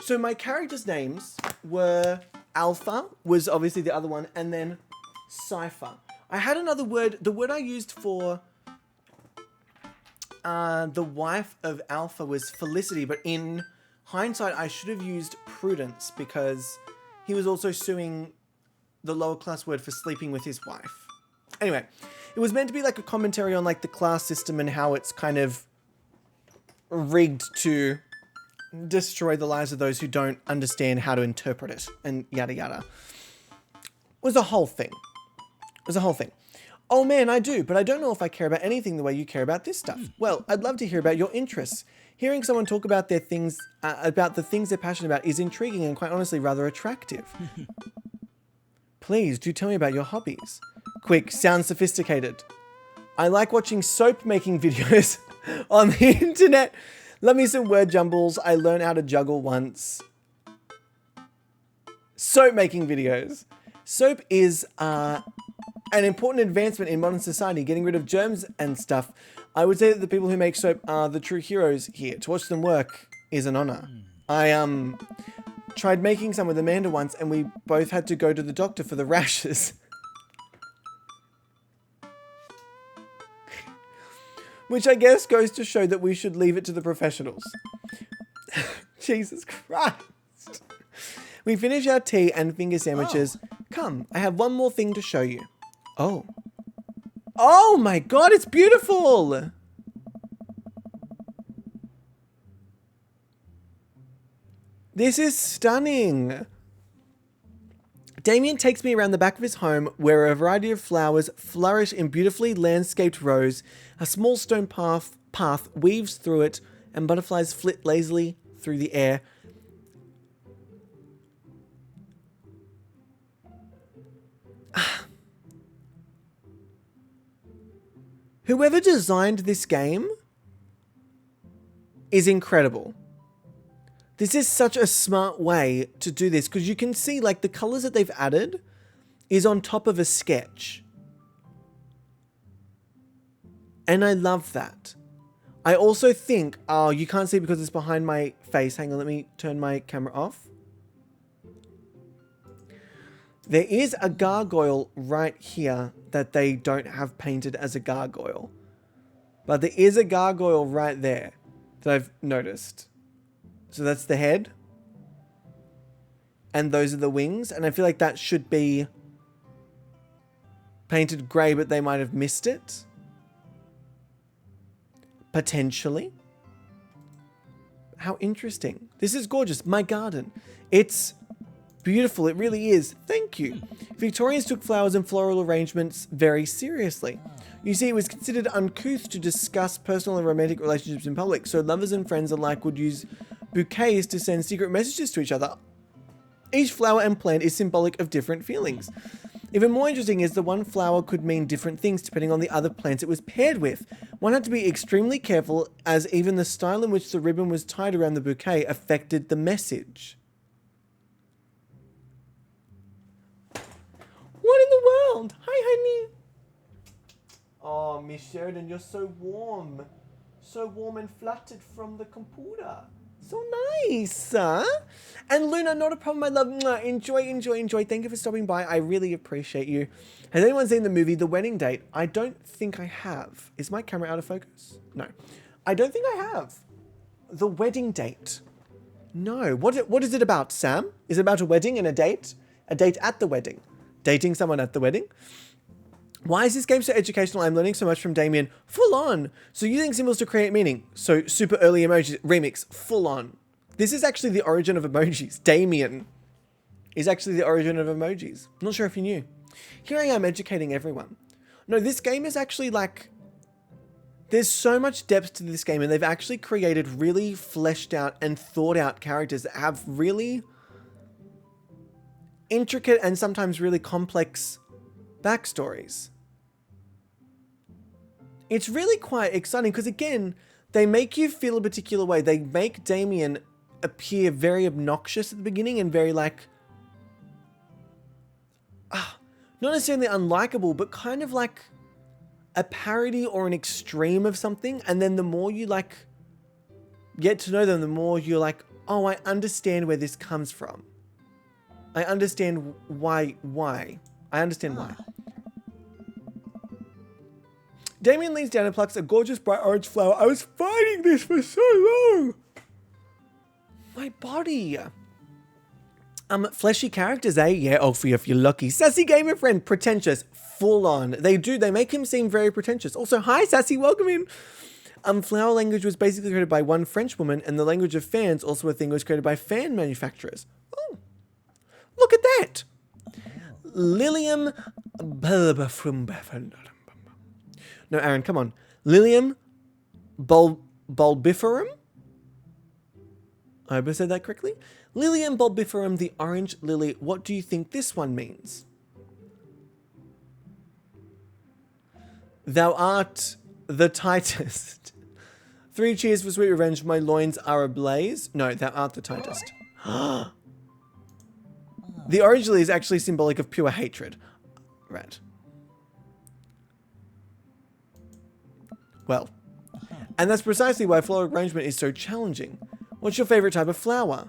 So my characters' names were Alpha, was obviously the other one, and then Cypher. I had another word, the word I used for the wife of Alpha was Felicity, but in hindsight, I should have used Prudence because he was also suing the lower class word for sleeping with his wife. Anyway, it was meant to be like a commentary on like the class system and how it's kind of rigged to destroy the lives of those who don't understand how to interpret it and yada yada. It was a whole thing. It was a whole thing. Oh man, I do, but I don't know if I care about anything the way you care about this stuff. Well, I'd love to hear about your interests. Hearing someone talk about their things, about the things they're passionate about is intriguing and quite honestly rather attractive. Please do tell me about your hobbies. Quick, sounds sophisticated. I like watching soap making videos on the internet. Love me some word jumbles. I learned how to juggle once. Soap making videos. Soap is an important advancement in modern society, getting rid of germs and stuff. I would say that the people who make soap are the true heroes here. To watch them work is an honor. I tried making some with Amanda once, and we both had to go to the doctor for the rashes. Which I guess goes to show that we should leave it to the professionals. Jesus Christ. We finish our tea and finger sandwiches. Oh. Come, I have one more thing to show you. Oh. Oh my God, it's beautiful. This is stunning. Damien takes me around the back of his home where a variety of flowers flourish in beautifully landscaped rows. A small stone path weaves through it and butterflies flit lazily through the air. Whoever designed this game is incredible. This is such a smart way to do this because you can see like the colors that they've added is on top of a sketch. And I love that. I also think, oh, you can't see because it's behind my face. Hang on, let me turn my camera off. There is a gargoyle right here that they don't have painted as a gargoyle. But there is a gargoyle right there that I've noticed. So that's the head. And those are the wings. And I feel like that should be painted grey, but they might have missed it. Potentially. How interesting. This is gorgeous. My garden. It's beautiful. It really is. Thank you. Victorians took flowers and floral arrangements very seriously. You see, it was considered uncouth to discuss personal and romantic relationships in public, so lovers and friends alike would use bouquets to send secret messages to each other. Each flower and plant is symbolic of different feelings. Even more interesting is that one flower could mean different things depending on the other plants it was paired with. One had to be extremely careful, as even the style in which the ribbon was tied around the bouquet affected the message. What in the world? Hi, honey. Oh, Miss Sheridan, you're so warm. So warm and flattered from the computer. So nice, huh? And Luna, not a problem, my love. Enjoy, enjoy, enjoy. Thank you for stopping by. I really appreciate you. Has anyone seen the movie The Wedding Date? I don't think I have. Is my camera out of focus? No. I don't think I have. The Wedding Date. No. What is it about, Sam? Is it about a wedding and a date? A date at the wedding? Dating someone at the wedding? Why is this game so educational? I'm learning so much from Damien. Full on. So using symbols to create meaning. So super early emojis. Remix. Full on. This is actually the origin of emojis. Damien is actually the origin of emojis. I'm not sure if you knew. Here I am educating everyone. No, this game is actually like... There's so much depth to this game, and they've actually created really fleshed out and thought out characters that have really intricate and sometimes really complex backstories. It's really quite exciting because, again, they make you feel a particular way. They make Damien appear very obnoxious at the beginning and very like, not necessarily unlikable, but kind of like a parody or an extreme of something. And then the more you like get to know them, the more you're like, oh, I understand where this comes from. I understand why. I understand why. Damien leans down and plucks a gorgeous bright orange flower. I was fighting this for so long. My body. Fleshy characters, eh? Yeah, Alfie, if you're lucky. Sassy gamer friend, pretentious, full on. They make him seem very pretentious. Also, hi, Sassy, welcome in. Flower language was basically created by one French woman, and the language of fans, also a thing, was created by fan manufacturers. Oh, look at that. Lilium No, Aaron, come on. Lilium bulbiferum? I hope I said that correctly. Lilium bulbiferum, the orange lily. What do you think this one means? Thou art the tightest. 3 cheers for sweet revenge. My loins are ablaze. No, thou art the tightest. The orange lily is actually symbolic of pure hatred. Right. Well. And that's precisely why floral arrangement is so challenging. What's your favorite type of flower?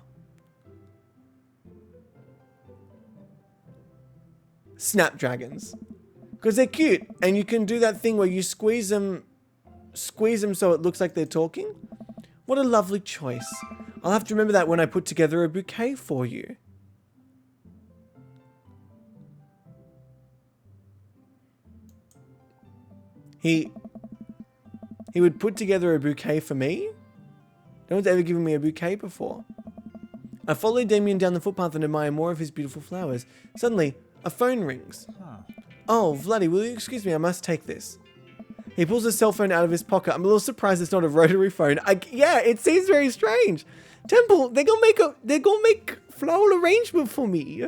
Snapdragons. Because they're cute. And you can do that thing where you squeeze them so it looks like they're talking. What a lovely choice. I'll have to remember that when I put together a bouquet for you. He would put together a bouquet for me? No one's ever given me a bouquet before. I followed Damien down the footpath and admire more of his beautiful flowers. Suddenly, a phone rings. Oh, Vladdy, will you excuse me? I must take this. He pulls his cell phone out of his pocket. I'm a little surprised it's not a rotary phone. Yeah, it seems very strange. Temple, they're gonna make floral arrangement for me.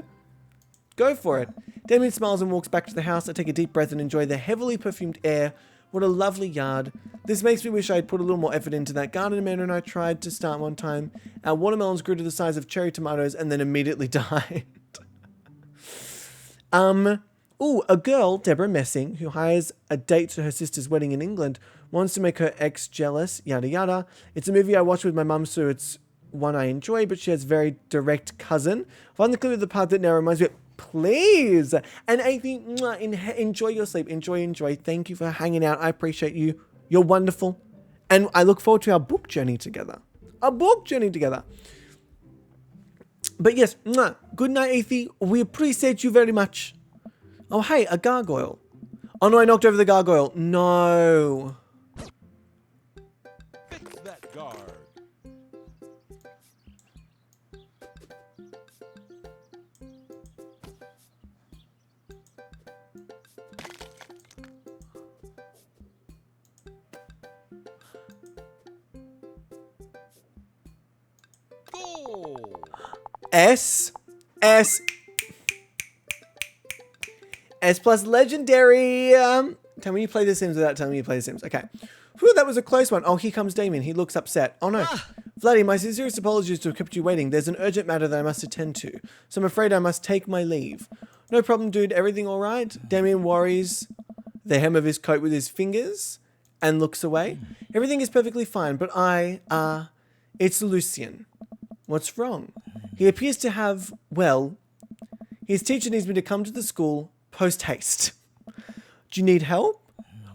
Go for it. Damien smiles and walks back to the house. I take a deep breath and enjoy the heavily perfumed air. What a lovely yard. This makes me wish I'd put a little more effort into that garden Amanda and I tried to start one time. Our watermelons grew to the size of cherry tomatoes and then immediately died. A girl, Deborah Messing, who hires a date to her sister's wedding in England, wants to make her ex jealous, yada yada. It's a movie I watched with my mum, so it's one I enjoy, but she has very direct cousin. Find the clip of the part that now reminds me of, please. And I think, enjoy your sleep. Enjoy. Thank you for hanging out. I appreciate you. You're wonderful. And I look forward to our book journey together. But yes, good night, Athie. We appreciate you very much. Oh, hey, a gargoyle. Oh, no, I knocked over the gargoyle. No. Fix that guard. Goal. S plus legendary. Tell me you play The Sims without telling me you play The Sims. Okay. Whew, that was a close one. Oh, here comes Damien. He looks upset. Oh, no. Vladdy, my sincerest apologies to have kept you waiting. There's an urgent matter that I must attend to, so I'm afraid I must take my leave. No problem, dude. Everything all right? Damien worries the hem of his coat with his fingers and looks away. Everything is perfectly fine, but it's Lucian. What's wrong? He appears to have, his teacher needs me to come to the school post haste. Do you need help?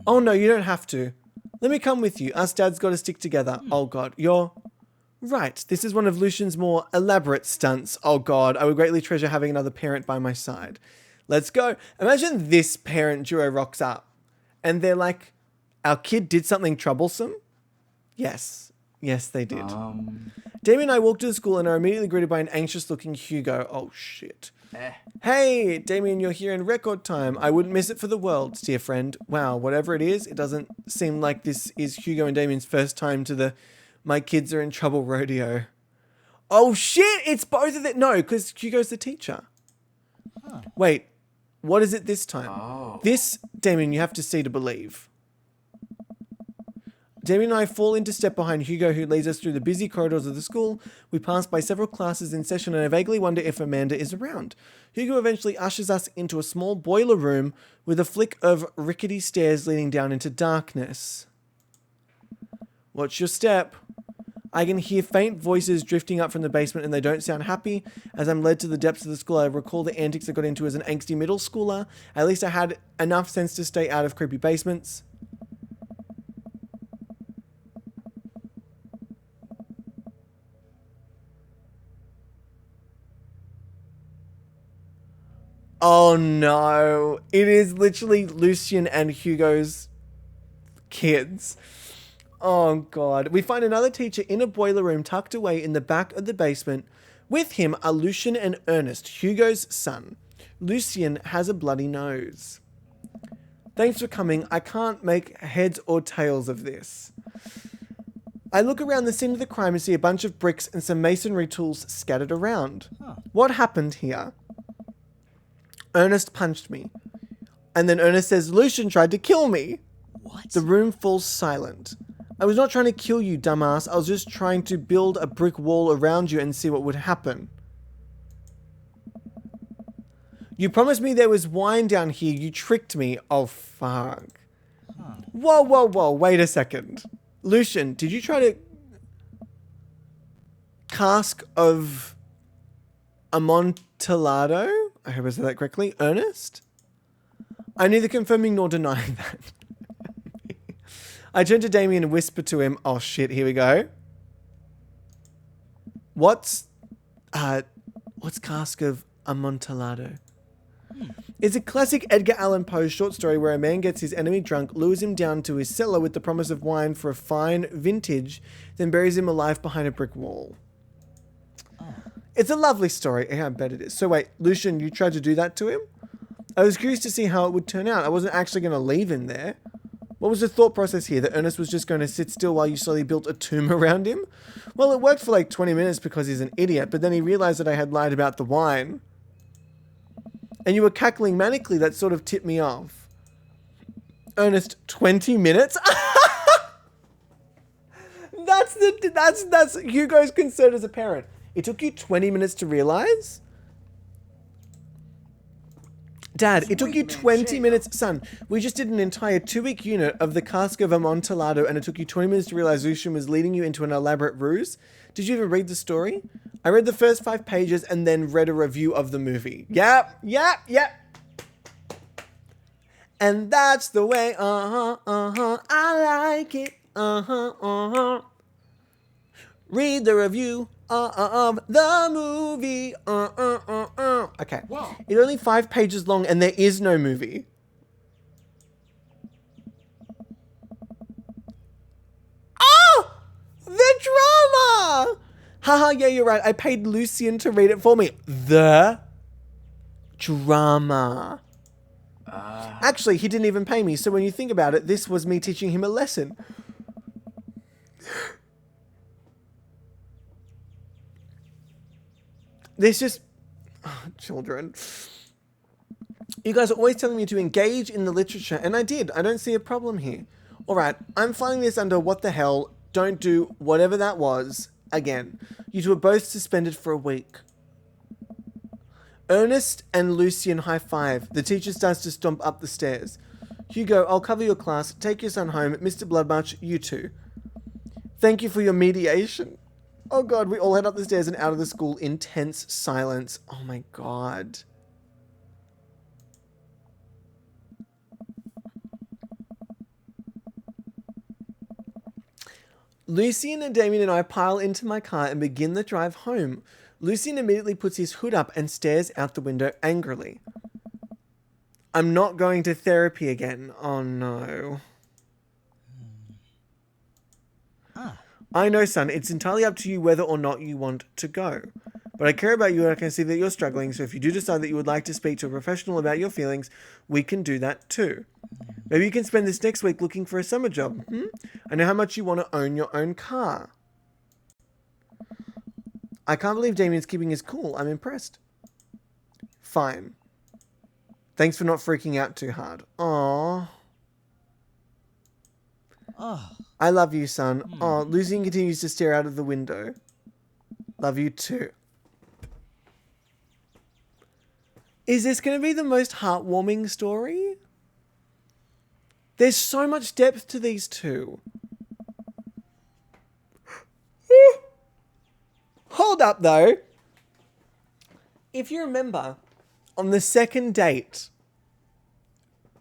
Oh no, you don't have to. Let me come with you. Us dads got to stick together. Oh god, you're right. This is one of Lucian's more elaborate stunts. Oh god, I would greatly treasure having another parent by my side. Let's go. Imagine this parent duo rocks up and they're like, our kid did something troublesome? Yes, they did. Damien and I walk to the school and are immediately greeted by an anxious-looking Hugo. Oh, shit. Hey, Damien, you're here in record time. I wouldn't miss it for the world, dear friend. Wow, whatever it is, it doesn't seem like this is Hugo and Damien's first time to the my kids are in trouble rodeo. Oh, shit, it's both of them. No, because Hugo's the teacher. Wait, what is it this time? This, Damien, you have to see to believe. Damien and I fall into step behind Hugo, who leads us through the busy corridors of the school. We pass by several classes in session and I vaguely wonder if Amanda is around. Hugo eventually ushers us into a small boiler room with a flick of rickety stairs leading down into darkness. Watch your step. I can hear faint voices drifting up from the basement and they don't sound happy. As I'm led to the depths of the school, I recall the antics I got into as an angsty middle schooler. At least I had enough sense to stay out of creepy basements. Oh no, it is literally Lucian and Hugo's kids. Oh god. We find another teacher in a boiler room tucked away in the back of the basement. With him are Lucian and Ernest, Hugo's son. Lucian has a bloody nose. Thanks for coming. I can't make heads or tails of this. I look around the scene of the crime and see a bunch of bricks and some masonry tools scattered around. What happened here? Ernest punched me. And then Ernest says, Lucian tried to kill me. What? The room falls silent. I was not trying to kill you, dumbass. I was just trying to build a brick wall around you and see what would happen. You promised me there was wine down here. You tricked me. Oh, fuck. Whoa, whoa, whoa. Wait a second. Lucian, did you try to... Cask of Amontillado? I hope I said that correctly. Ernest? I'm neither confirming nor denying that. I turned to Damien and whispered to him, oh shit, here we go. What's Cask of Amontillado? It's a classic Edgar Allan Poe short story where a man gets his enemy drunk, lures him down to his cellar with the promise of wine for a fine vintage, then buries him alive behind a brick wall. It's a lovely story. Yeah, I bet it is. So wait, Lucian, you tried to do that to him? I was curious to see how it would turn out. I wasn't actually going to leave him there. What was the thought process here? That Ernest was just going to sit still while you slowly built a tomb around him? Well, it worked for like 20 minutes because he's an idiot, but then he realized that I had lied about the wine. And you were cackling manically. That sort of tipped me off. Ernest, 20 minutes? That's Hugo's concern as a parent. It took you 20 minutes to realize? Dad, it took you 20 minutes. Son, we just did an entire 2-week unit of the Cask of Amontillado and it took you 20 minutes to realize Lucian was leading you into an elaborate ruse. Did you even read the story? I read the first 5 pages and then read a review of the movie. Yep. And that's the way, I like it, Read the review of the movie, Okay. Wow. It's only 5 pages long and there is no movie. Oh! The drama! Haha, yeah, you're right. I paid Lucian to read it for me. The drama. Actually, he didn't even pay me, so when you think about it, this was me teaching him a lesson. There's just... Oh, children. You guys are always telling me to engage in the literature, and I did. I don't see a problem here. Alright, I'm filing this under what the hell, don't do whatever that was again. You two are both suspended for a week. Ernest and Lucian high five. The teacher starts to stomp up the stairs. Hugo, I'll cover your class. Take your son home. Mr. Bloodmarch, you too. Thank you for your mediation. Oh god, we all head up the stairs and out of the school in tense silence. Oh my god. Lucian and Damien and I pile into my car and begin the drive home. Lucian immediately puts his hood up and stares out the window angrily. I'm not going to therapy again. Oh no. I know, son, it's entirely up to you whether or not you want to go. But I care about you and I can see that you're struggling, so if you do decide that you would like to speak to a professional about your feelings, we can do that too. Maybe you can spend this next week looking for a summer job. I know how much you want to own your own car. I can't believe Damien's keeping his cool. I'm impressed. Fine. Thanks for not freaking out too hard. Aww. Oh, I love you, son. Aw, Lucian continues to stare out of the window. Love you too. Is this going to be the most heartwarming story? There's so much depth to these two. Hold up, though. If you remember, on the second date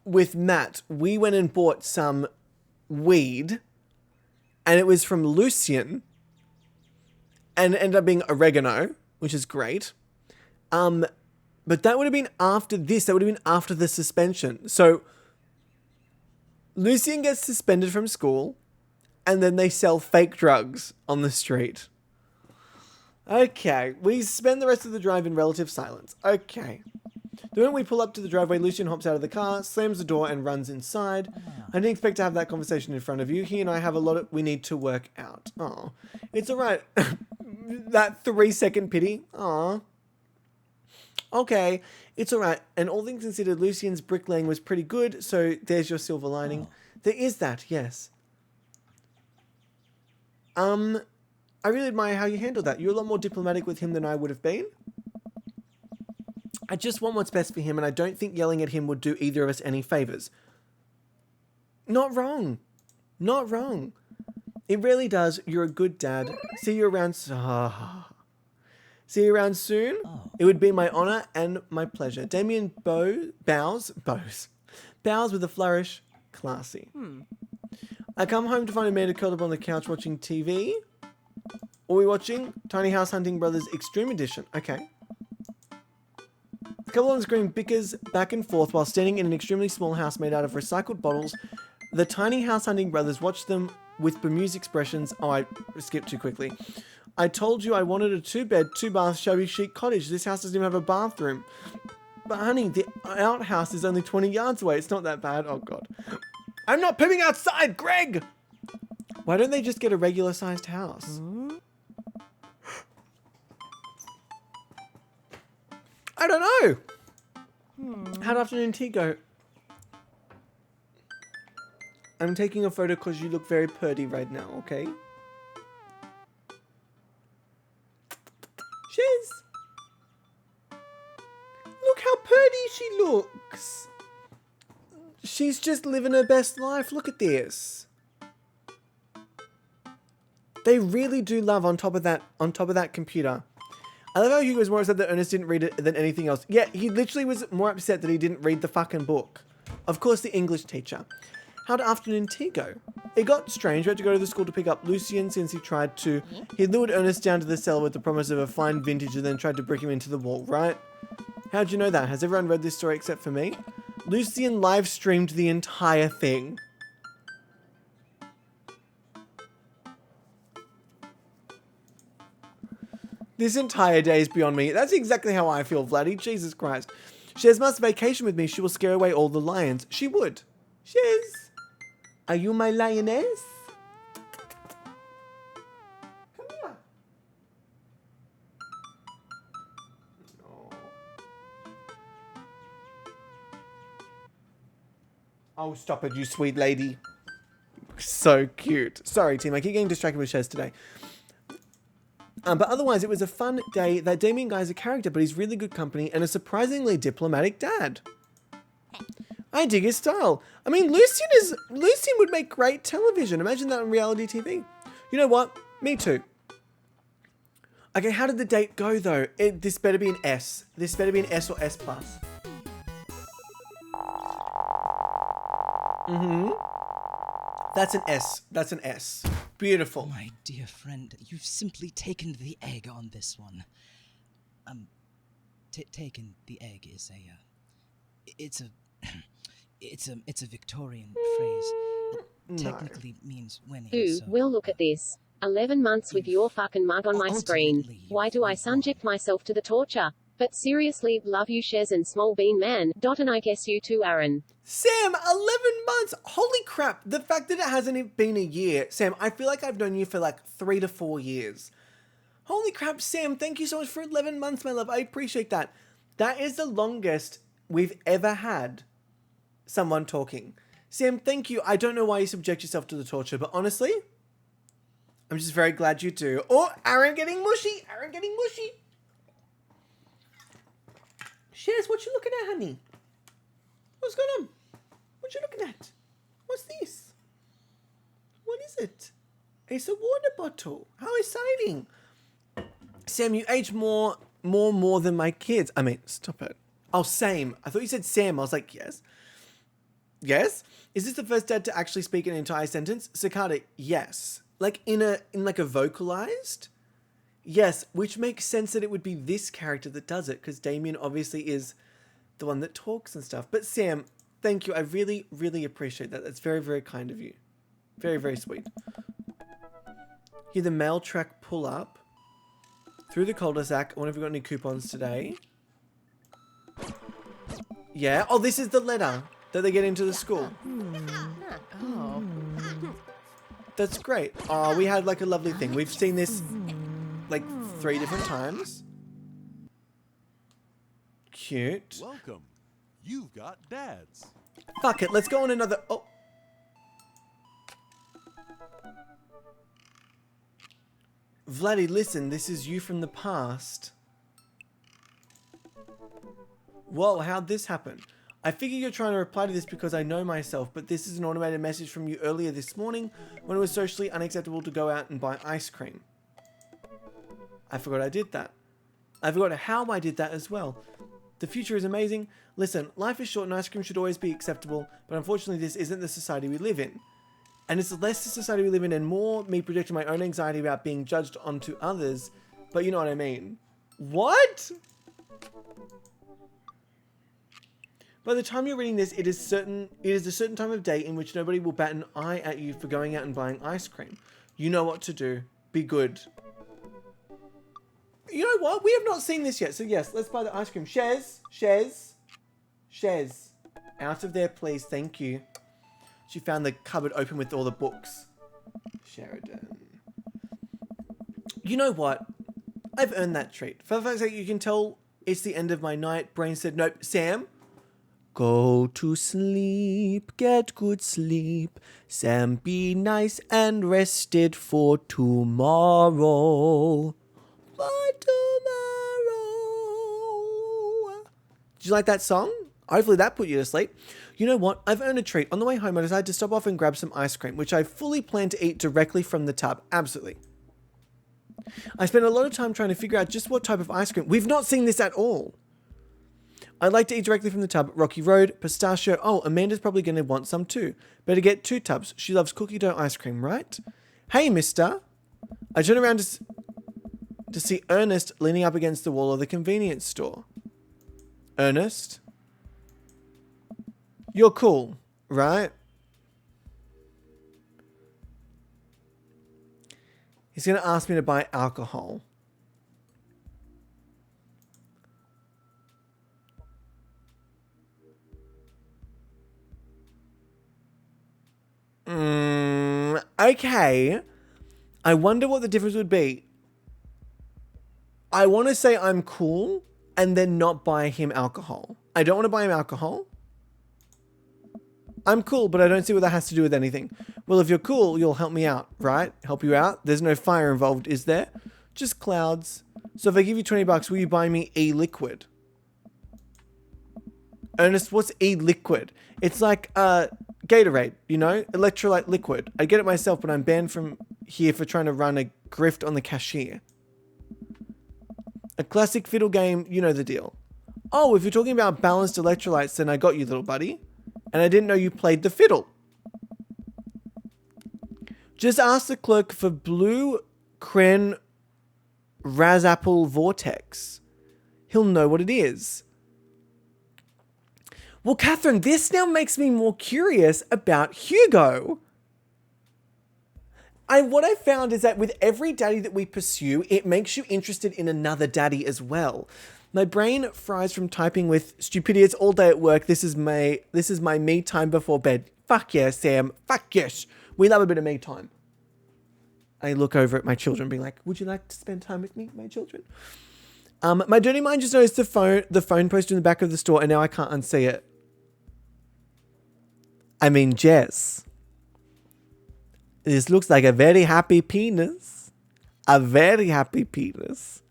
with Matt, we went and bought some weed, and it was from Lucian, and it ended up being oregano, which is great. But that would have been after this. That would have been after the suspension. So Lucian gets suspended from school, and then they sell fake drugs on the street. Okay, we spend the rest of the drive in relative silence. Okay. The moment we pull up to the driveway, Lucian hops out of the car, slams the door, and runs inside. I didn't expect to have that conversation in front of you. He and I have a lot we need to work out. Oh, it's all right. That 3-second pity. Aw. Okay, it's all right. And all things considered, Lucian's bricklaying was pretty good, so there's your silver lining. There is that, yes. I really admire how you handled that. You're a lot more diplomatic with him than I would have been. I just want what's best for him, and I don't think yelling at him would do either of us any favors. Not wrong. Not wrong. It really does. You're a good dad. See you around. See you around soon. It would be my honor and my pleasure. Damien bows with a flourish. Classy. I come home to find Amanda curled up on the couch watching TV. What are we watching? Tiny House Hunting Brothers Extreme Edition. Okay. The couple on the screen bickers back and forth while standing in an extremely small house made out of recycled bottles. The Tiny House Hunting Brothers watch them with bemused expressions. Oh, I skipped too quickly. I told you I wanted a 2-bed, 2-bath, shabby chic cottage. This house doesn't even have a bathroom. But honey, the outhouse is only 20 yards away. It's not that bad. Oh, God. I'm not pooping outside, Greg! Why don't they just get a regular sized house? I don't know. How'd afternoon tea go? I'm taking a photo because you look very purty right now, okay? Shiz! Look how purty she looks! She's just living her best life. Look at this. They really do love on top of that computer. I love how Hugo was more upset that Ernest didn't read it than anything else. Yeah, he literally was more upset that he didn't read the fucking book. Of course, the English teacher. How'd afternoon tea go? It got strange. We had to go to the school to pick up Lucian since he tried to. He lured Ernest down to the cellar with the promise of a fine vintage and then tried to brick him into the wall, right? How'd you know that? Has everyone read this story except for me? Lucian live streamed the entire thing. This entire day is beyond me. That's exactly how I feel, Vladdy. Jesus Christ. Shez must vacation with me. She will scare away all the lions. She would. Shez, are you my lioness? Come here. No. Oh, stop it, you sweet lady. So cute. Sorry, team. I keep getting distracted with Shez today. But otherwise, it was a fun day. That Damien guy's a character, but he's really good company and a surprisingly diplomatic dad. I dig his style. I mean, Lucian would make great television. Imagine that on reality TV. You know what? Me too. Okay, how did the date go, though? This better be an S. This better be an S or S+. That's an S. That's an S. Beautiful. My dear friend, you've simply taken the egg on this one. Taken the egg is it's a Victorian phrase. It technically means winning. Ooh, So, well look at this. 11 months with your fucking mug on my screen. Ultimately, Why do I subject myself to the torture? But seriously, love you Shez and small bean man. And I guess you too, Aaron. Sam, 11 months. Holy crap. The fact that it hasn't been a year. Sam, I feel like I've known you for like 3 to 4 years. Holy crap, Sam. Thank you so much for 11 months, my love. I appreciate that. That is the longest we've ever had someone talking. Sam, thank you. I don't know why you subject yourself to the torture, but honestly, I'm just very glad you do. Oh, Aaron getting mushy. Aaron getting mushy. Shez, what you looking at, honey? What's going on? What you looking at? What's this? What is it? It's a water bottle. How exciting. Sam, you age more than my kids. I mean, stop it. Oh, same. I thought you said Sam. I was like, yes. Yes? Is this the first dad to actually speak an entire sentence? Cicada, yes. Like in like a vocalized? Yes, which makes sense that it would be this character that does it, because Damien obviously is the one that talks and stuff. But Sam, thank you. I really, really appreciate that. That's very, very kind of you. Very, very sweet. Hear the mail track pull up through the cul-de-sac. I wonder if we got any coupons today. Yeah. Oh, this is the letter that they get into the school. Oh. That's great. Oh, we had like a lovely thing. We've seen this like 3 different times. cute. Welcome. You've got dads. Fuck it, let's go on another... Oh. Vladdy, listen, this is you from the past. Whoa, how'd this happen? I figure you're trying to reply to this because I know myself, but this is an automated message from you earlier this morning when it was socially unacceptable to go out and buy ice cream. I forgot I did that. I forgot how I did that as well. The future is amazing. Listen, life is short and ice cream should always be acceptable, but unfortunately this isn't the society we live in. And it's less the society we live in and more me projecting my own anxiety about being judged onto others, but you know what I mean. What? By the time you're reading this, it is a certain time of day in which nobody will bat an eye at you for going out and buying ice cream. You know what to do. Be good. You know what? We have not seen this yet. So yes, let's buy the ice cream. Shez. Out of there, please. Thank you. She found the cupboard open with all the books. Sheridan. You know what? I've earned that treat. For the fact that you can tell it's the end of my night. Brain said, nope. Sam? Go to sleep. Get good sleep. Sam, be nice and rested for tomorrow. For tomorrow. Did you like that song? Hopefully that put you to sleep. You know what? I've earned a treat. On the way home, I decided to stop off and grab some ice cream, which I fully plan to eat directly from the tub. Absolutely. I spent a lot of time trying to figure out just what type of ice cream. We've not seen this at all. I'd like to eat directly from the tub. Rocky Road, pistachio. Oh, Amanda's probably going to want some too. Better get 2 tubs. She loves cookie dough ice cream, right? Hey, mister. I turn around to see Ernest leaning up against the wall of the convenience store. Ernest? You're cool, right? He's going to ask me to buy alcohol. Okay. I wonder what the difference would be. I want to say I'm cool and then not buy him alcohol. I don't want to buy him alcohol. I'm cool, but I don't see what that has to do with anything. Well, if you're cool, you'll help me out, right? Help you out? There's no fire involved, is there? Just clouds. So if I give you $20, will you buy me e-liquid? Ernest, what's e-liquid? It's like Gatorade, you know? Electrolyte liquid. I get it myself, but I'm banned from here for trying to run a grift on the cashier. A classic fiddle game, you know the deal. Oh, if you're talking about balanced electrolytes, then I got you, little buddy. And I didn't know you played the fiddle. Just ask the clerk for blue Cren Razapple Vortex. He'll know what it is. Well, Catherine, this now makes me more curious about Hugo. What I found is that with every daddy that we pursue, it makes you interested in another daddy as well. My brain fries from typing with stupidity. It's all day at work. This is my me time before bed. Fuck yeah, Sam. Fuck yes. We love a bit of me time. I look over at my children being like, would you like to spend time with me, my children? My dirty mind just noticed the phone poster in the back of the store and now I can't unsee it. I mean, Jess. This looks like a very happy penis. A very happy penis.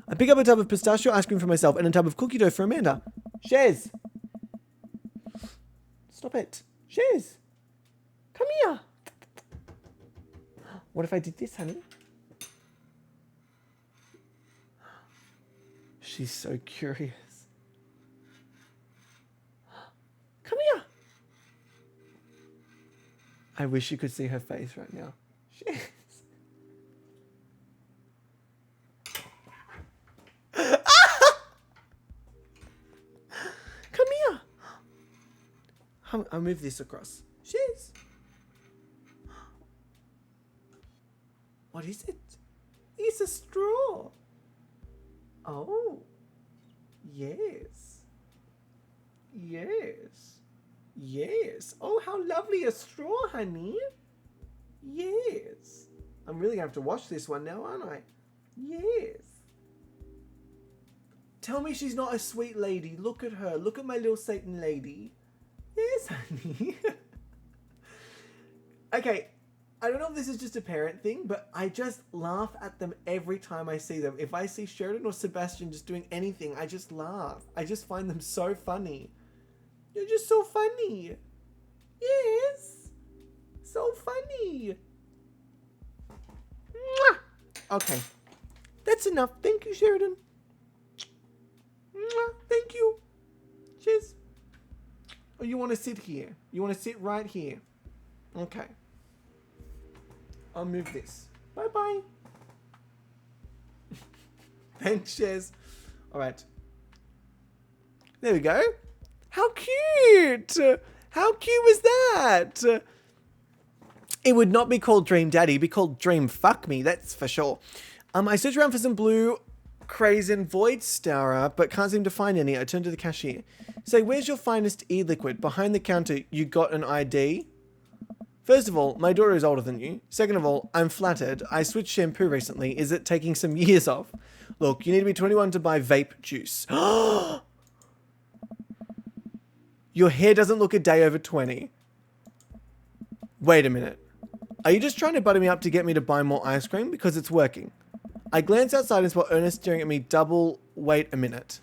I pick up a tub of pistachio ice cream for myself and a tub of cookie dough for Amanda. Shez. Stop it. Shez. Come here. What if I did this, honey? She's so curious. Come here. I wish you could see her face right now. Shez. Come here. I'll move this across. Cheers. What is it? It's a straw. Oh. Yes. Yes. Yes. Oh, how lovely a straw, honey. Yes. I'm really going to have to wash this one now, aren't I? Yes. Tell me she's not a sweet lady. Look at her. Look at my little Satan lady. Yes, honey. Okay, I don't know if this is just a parent thing, but I just laugh at them every time I see them. If I see Sheridan or Sebastian just doing anything, I just laugh. I just find them so funny. You're just so funny. Yes. So funny. Mwah. Okay. That's enough. Thank you, Sheridan. Mwah. Thank you. Cheers. Oh, you want to sit here? You want to sit right here? Okay. I'll move this. Bye-bye. Thanks, Shez. All right. There we go. How cute! How cute was that? It would not be called Dream Daddy, it'd be called Dream Fuck Me, that's for sure. I searched around for some blue Krazen Void Stara, but can't seem to find any. I turned to the cashier. Say, where's your finest e-liquid? Behind the counter, you got an ID? First of all, my daughter is older than you. Second of all, I'm flattered. I switched shampoo recently. Is it taking some years off? Look, you need to be 21 to buy vape juice. Your hair doesn't look a day over 20. Wait a minute. Are you just trying to butter me up to get me to buy more ice cream? Because it's working. I glance outside and spot Ernest staring at me double. Wait a minute.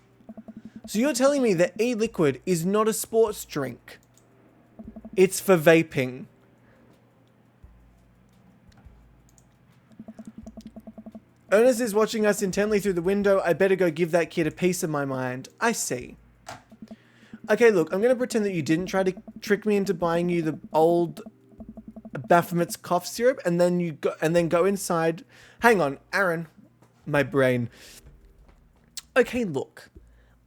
So you're telling me that e-liquid is not a sports drink? It's for vaping. Ernest is watching us intently through the window. I better go give that kid a piece of my mind. I see. Okay, look, I'm going to pretend that you didn't try to trick me into buying you the old Baphomet's cough syrup and then go inside. Hang on, Aaron. My brain. Okay, look.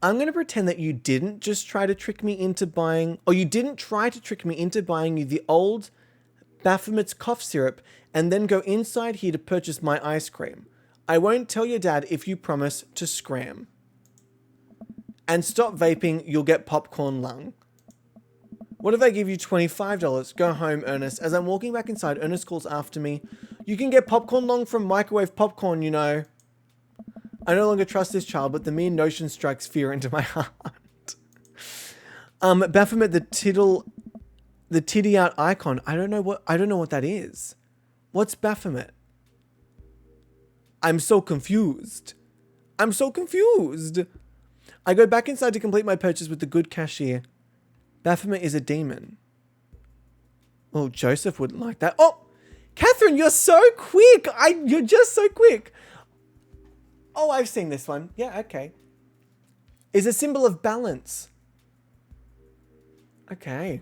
I'm going to pretend that you didn't just try to trick me into buying, or you didn't try to trick me into buying you the old Baphomet's cough syrup and then go inside here to purchase my ice cream. I won't tell your dad if you promise to scram. And stop vaping, you'll get popcorn lung. What if I give you $25? Go home, Ernest. As I'm walking back inside, Ernest calls after me. You can get popcorn lung from microwave popcorn, you know. I no longer trust this child, but the mere notion strikes fear into my heart. Baphomet, the titty out icon. I don't know what that is. What's Baphomet? I'm so confused. I go back inside to complete my purchase with the good cashier. Baphomet is a demon. Well, Joseph wouldn't like that. Oh, Catherine, you're so quick. You're just so quick. Oh, I've seen this one. Yeah, okay. Is a symbol of balance. Okay.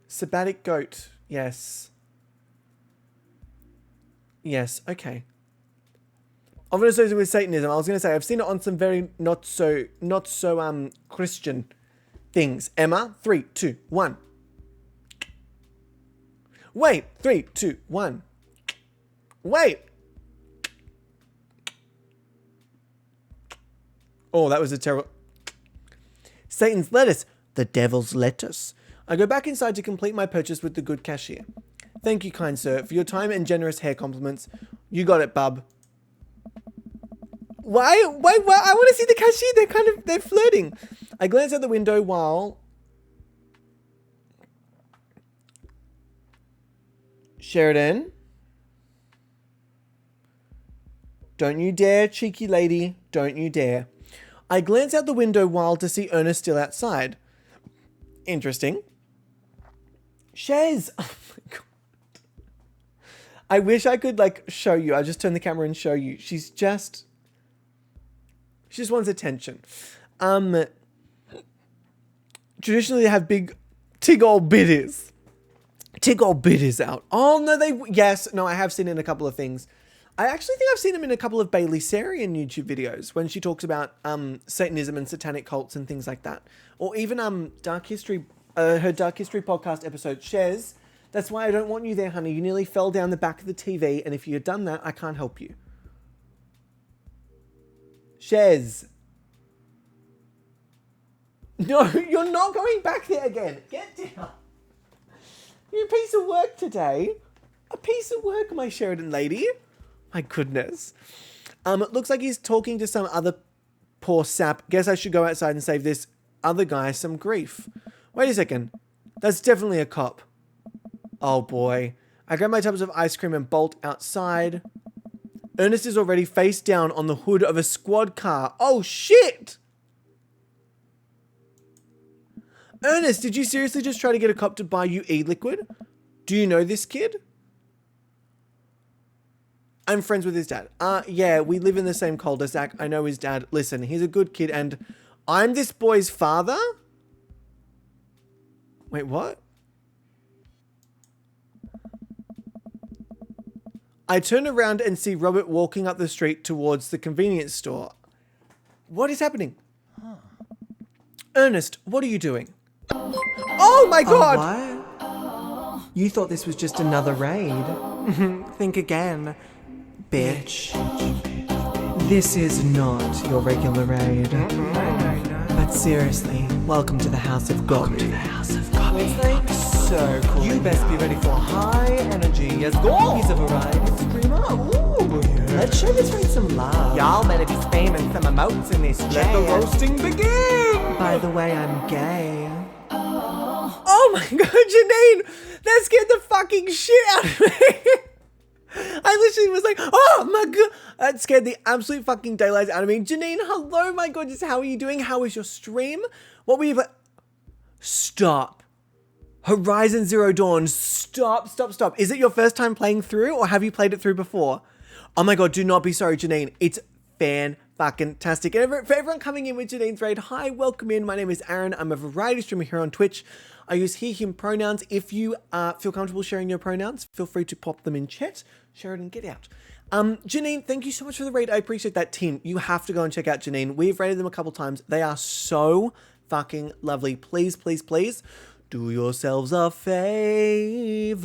Sabbatic goat. Yes. Yes, okay. Often associated with Satanism. I was going to say, I've seen it on some very not so Christian things. Emma, 3, 2, 1. Wait, 3, 2, 1. Wait. Oh, that was a terrible... Satan's lettuce. The devil's lettuce. I go back inside to complete my purchase with the good cashier. Thank you, kind sir, for your time and generous hair compliments. You got it, bub. Why? I want to see the cashier. They're flirting. I glance out the window while... Sheridan. Don't you dare, cheeky lady. Don't you dare. I glance out the window while to see Ernest still outside. Interesting. Shez. Oh my god. I wish I could show you. I'll just turn the camera and show you. She just wants attention. Traditionally they have big tig old bitties. Tig old bitties out. Oh no, I have seen it in a couple of things. I actually think I've seen him in a couple of Bailey Sarian YouTube videos when she talks about Satanism and satanic cults and things like that. Or even Dark History, her Dark History podcast episode. Shez, that's why I don't want you there, honey. You nearly fell down the back of the TV, and if you had done that, I can't help you. Shez. No, you're not going back there again. Get down. You're a piece of work today. A piece of work, my Sheridan lady. My goodness. It looks like he's talking to some other poor sap. Guess I should go outside and save this other guy some grief. Wait a second. That's definitely a cop. Oh boy. I grab my tubs of ice cream and bolt outside. Ernest is already face down on the hood of a squad car. Oh shit! Ernest, did you seriously just try to get a cop to buy you e-liquid? Do you know this kid? I'm friends with his dad. Yeah, we live in the same cul-de-sac. I know his dad. Listen, he's a good kid and I'm this boy's father? Wait, what? I turn around and see Robert walking up the street towards the convenience store. What is happening? Ernest, what are you doing? Oh my god! What? You thought this was just another raid? Think again, bitch. This is not your regular raid. But seriously, welcome to the House of Gobby. It's like so cool. You best be ready for high energy. Yes, go! He's a variety screamer. Ooh, yeah. Let's show this raid some love. Y'all better be spamming some emotes in this chat. Let the roasting begin! By the way, I'm gay. Oh my god, Janine! That scared the fucking shit out of me! I literally was like, oh my god! That scared the absolute fucking daylights out of me. Janine, hello, my goodness, how are you doing? How was your stream? What were you... Stop. Horizon Zero Dawn, stop. Is it your first time playing through or have you played it through before? Oh my god, do not be sorry, Janine. It's fan-fucking-tastic. And for everyone coming in with Janine's raid, hi, welcome in. My name is Aaron. I'm a variety streamer here on Twitch. I use he, him pronouns. If you feel comfortable sharing your pronouns, feel free to pop them in chat. Share it and get out. Janine, thank you so much for the raid. I appreciate that. Team, you have to go and check out Janine. We've raided them a couple times. They are so fucking lovely. Please, please, please do yourselves a favor.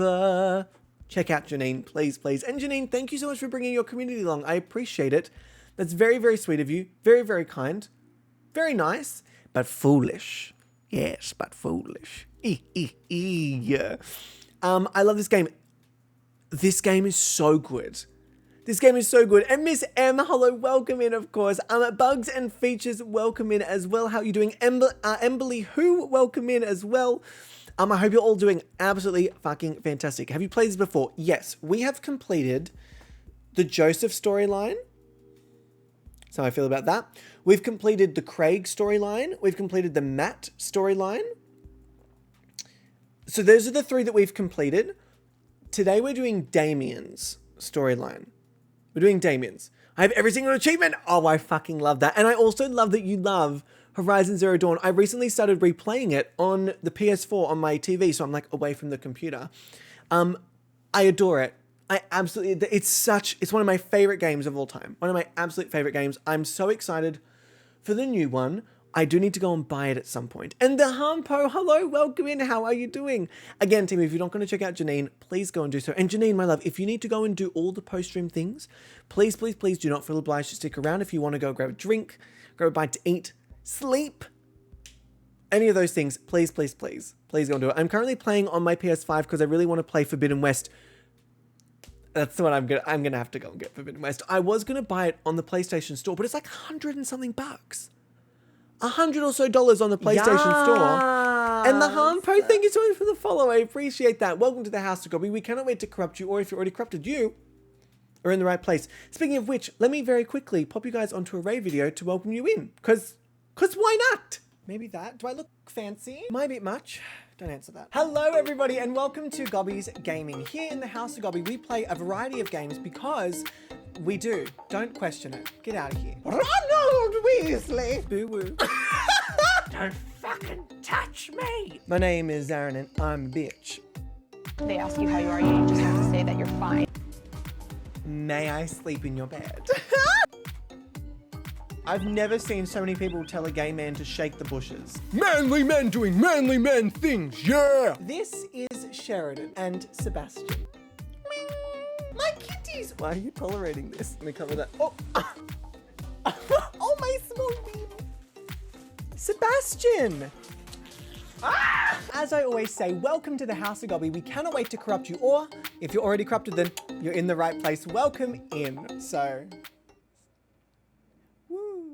Check out Janine, please, please. And Janine, thank you so much for bringing your community along. I appreciate it. That's very, very sweet of you. Very, very kind. Very nice, but foolish. Yes, but foolish. Yeah. I love this game. This game is so good. This game is so good. And Miss M, hello, welcome in, of course. Bugs and Features, welcome in as well. How are you doing? Emberly Who, welcome in as well. I hope you're all doing absolutely fucking fantastic. Have you played this before? Yes, we have completed the Joseph storyline. That's how I feel about that. We've completed the Craig storyline. We've completed the Matt storyline. So those are the three that we've completed. Today we're doing Damien's storyline. We're doing Damien's. I have every single achievement. Oh, I fucking love that. And I also love that you love Horizon Zero Dawn. I recently started replaying it on the PS4 on my TV, so I'm like away from the computer. I adore it. I absolutely, it's one of my favorite games of all time. One of my absolute favorite games. I'm so excited for the new one. I do need to go and buy it at some point. And the Harmpo, hello, welcome in. How are you doing? Again, team, if you're not going to check out Janine, please go and do so. And Janine, my love, if you need to go and do all the post-stream things, please, please, please do not feel obliged to stick around. If you want to go grab a drink, grab a bite to eat, sleep, any of those things, please, please, please, please go and do it. I'm currently playing on my PS5 because I really want to play Forbidden West. That's what I'm gonna have to go and get Forbidden West. I was gonna buy it on the PlayStation Store, but it's like $100 and something bucks. $100 or so on the PlayStation Store. And the Harmpo, thank you so much for the follow. I appreciate that. Welcome to the House of Gobby. We cannot wait to corrupt you, or if you're already corrupted, you are in the right place. Speaking of which, let me very quickly pop you guys onto a raid video to welcome you in. Cause why not? Maybe that. Do I look fancy? Am I a bit much? Don't answer that. Hello everybody and welcome to Gobby's Gaming. Here in the House of Gobby, we play a variety of games because we do. Don't question it. Get out of here. Ronald Weasley! Boo-woo. Don't fucking touch me! My name is Aaron and I'm a bitch. They ask you how you are, you just have to say that you're fine. May I sleep in your bed? I've never seen so many people tell a gay man to shake the bushes. Manly men doing manly men things, yeah! This is Sheridan and Sebastian. My kitties! Why are you tolerating this? Let me cover that. Oh, oh my small baby. Sebastian! As I always say, welcome to the House of Gobby. We cannot wait to corrupt you, or if you're already corrupted, then you're in the right place. Welcome in. So, woo.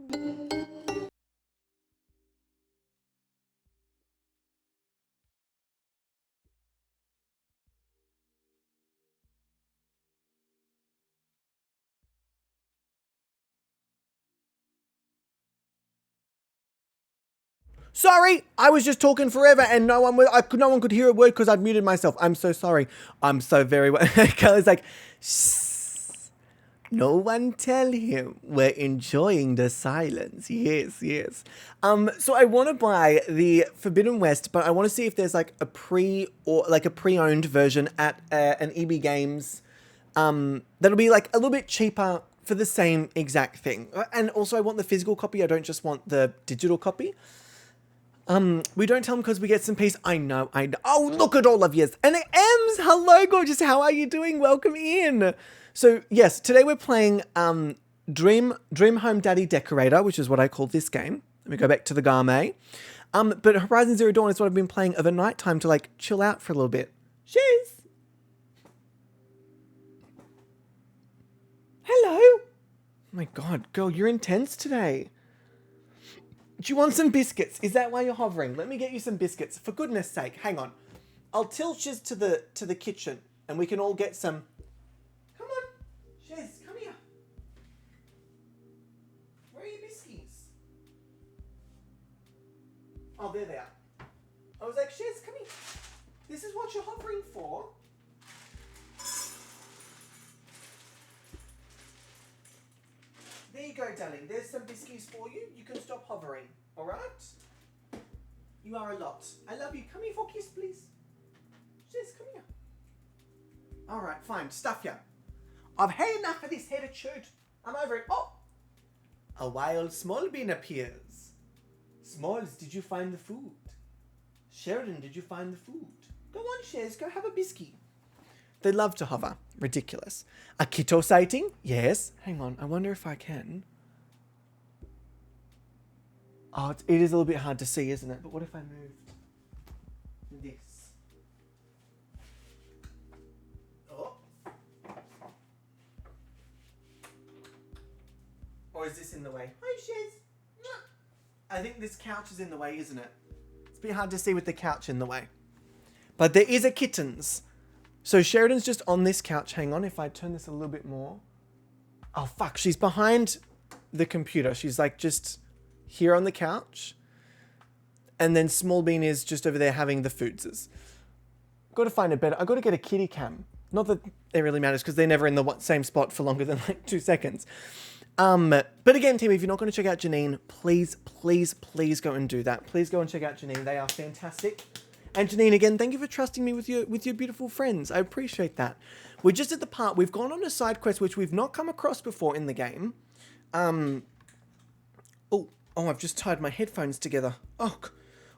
Sorry, I was just talking forever and no one could hear a word because I'd muted myself. I'm so sorry. I'm so very well. Kelly's like, shh. No one tell him we're enjoying the silence. Yes, yes. So I want to buy the Forbidden West, but I want to see if there's like a pre-owned version at an EB Games. That'll be like a little bit cheaper for the same exact thing. And also I want the physical copy. I don't just want the digital copy. We don't tell them because we get some peace. I know. Oh, look at all of yous. And Ems, hello, gorgeous. How are you doing? Welcome in. So, yes, today we're playing Dream Home Daddy Decorator, which is what I call this game. Let me go back to the Game. But Horizon Zero Dawn is what I've been playing over night time to, like, chill out for a little bit. Cheers. Hello. Oh, my God. Girl, you're intense today. Do you want some biscuits? Is that why you're hovering? Let me get you some biscuits. For goodness sake, hang on. I'll tilt you to the kitchen and we can all get some. Come on. Shiz, come here. Where are your biscuits? Oh, there they are. I was like, Shiz, come here. This is what you're hovering for. There you go, darling. There's some biscuits for you. You can stop hovering. All right? You are a lot. I love you. Come here for a kiss, please. Jess, come here. All right, fine. Stuff ya. I've had enough of this attitude. I'm over it. Oh! A wild Smallbean appears. Smalls, did you find the food? Sheridan, did you find the food? Go on, Shez. Go have a biscuit. They love to hover. Ridiculous. A Kito sighting? Yes. Hang on. I wonder if I can. Oh, it is a little bit hard to see, isn't it? But what if I moved this? Oh. Or is this in the way? Hi, Shiz. I think this couch is in the way, isn't it? It's a bit hard to see with the couch in the way. But there is a kittens. So Sheridan's just on this couch. Hang on, if I turn this a little bit more. Oh, fuck. She's behind the computer. She's like just here on the couch. And then Smallbean is just over there having the foodses. Got to find a better... I've got to get a kitty cam. Not that it really matters because they're never in the same spot for longer than like 2 seconds. But again, team, if you're not going to check out Janine, please, please, please go and do that. Please go and check out Janine. They are fantastic. And Janine, again, thank you for trusting me with your beautiful friends. I appreciate that. We're just at the part, we've gone on a side quest which we've not come across before in the game. Oh, I've just tied my headphones together. Oh,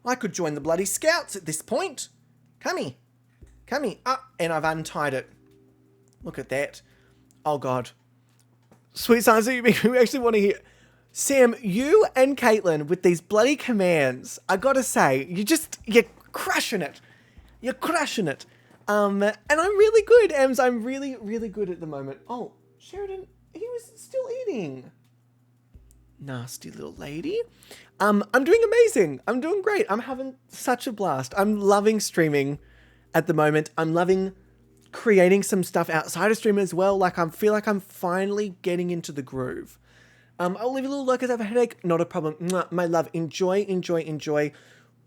I could join the bloody scouts at this point. Come here. And I've untied it. Look at that. Oh, God. Sweet science, we actually want to hear... Sam, you and Caitlin with these bloody commands, I gotta say, you're crushing it. You're crushing it. And I'm really good, Ems. I'm really, really good at the moment. Oh, Sheridan, he was still eating. Nasty little lady. I'm doing amazing. I'm doing great. I'm having such a blast. I'm loving streaming at the moment. I'm loving creating some stuff outside of stream as well. Like, I feel like I'm finally getting into the groove. I'll leave a little lurkers, have a headache. Not a problem. Mwah, my love. Enjoy, enjoy, enjoy.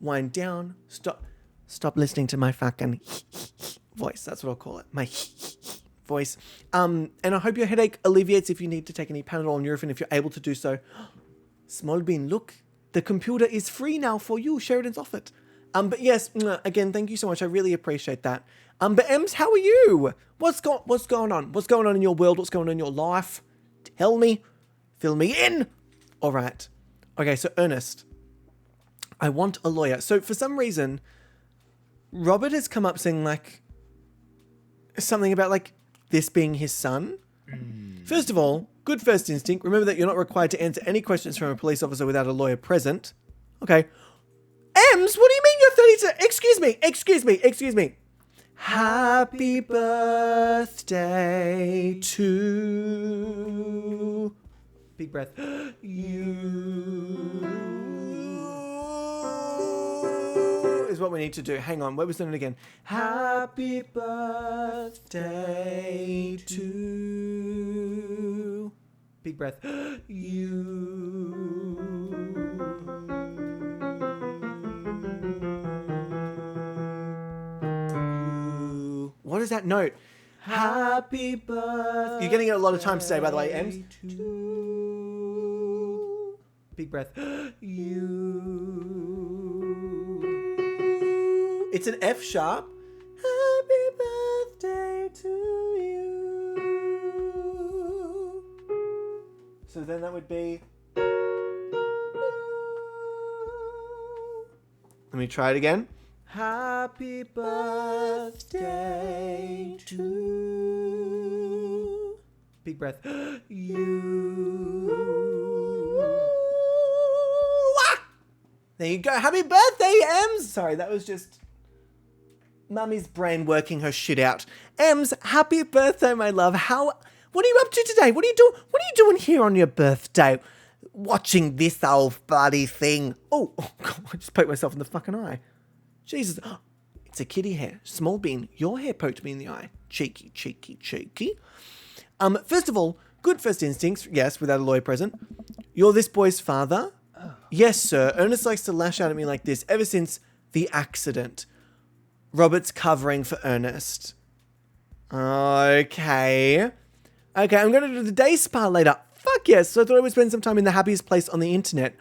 Wind down. Stop listening to my fucking voice. That's what I'll call it. My voice. And I hope your headache alleviates if you need to take any Panadol and Nurofen if you're able to do so. Smallbean, look. The computer is free now for you. Sheridan's off it. But yes, again, thank you so much. I really appreciate that. But Ems, how are you? What's going on? What's going on in your world? What's going on in your life? Tell me. Fill me in. All right. Okay, so Ernest. I want a lawyer. So for some reason, Robert has come up saying like something about like this being his son. First of all, good first instinct. Remember that you're not required to answer any questions from a police officer without a lawyer present. Okay. Ems, what do you mean you're 32? Excuse me. Happy birthday to... Big breath. You is what we need to do. Hang on. What was it again? Happy birthday to... Big breath. You. What is that note? Happy birthday. You're getting it a lot of times today, by the way, Ems. Big breath. You. It's an F sharp. Happy birthday to you. So then that would be. Let me try it again. Happy birthday to. Big breath. You. Ah! There you go. Happy birthday, Ems. Sorry, that was just Mummy's brain working her shit out. Ems, happy birthday, my love. What are you up to today? What are you doing here on your birthday? Watching this old bloody thing. Oh, God, I just poked myself in the fucking eye. Jesus. It's a kitty hair. Small bean, your hair poked me in the eye. Cheeky, cheeky, cheeky. First of all, good first instincts. Yes, without a lawyer present. You're this boy's father? Oh. Yes, sir. Ernest likes to lash out at me like this ever since the accident. Robert's covering for Ernest. Okay, I'm going to do the day spa later. Fuck yes. So I thought I would spend some time in the happiest place on the internet.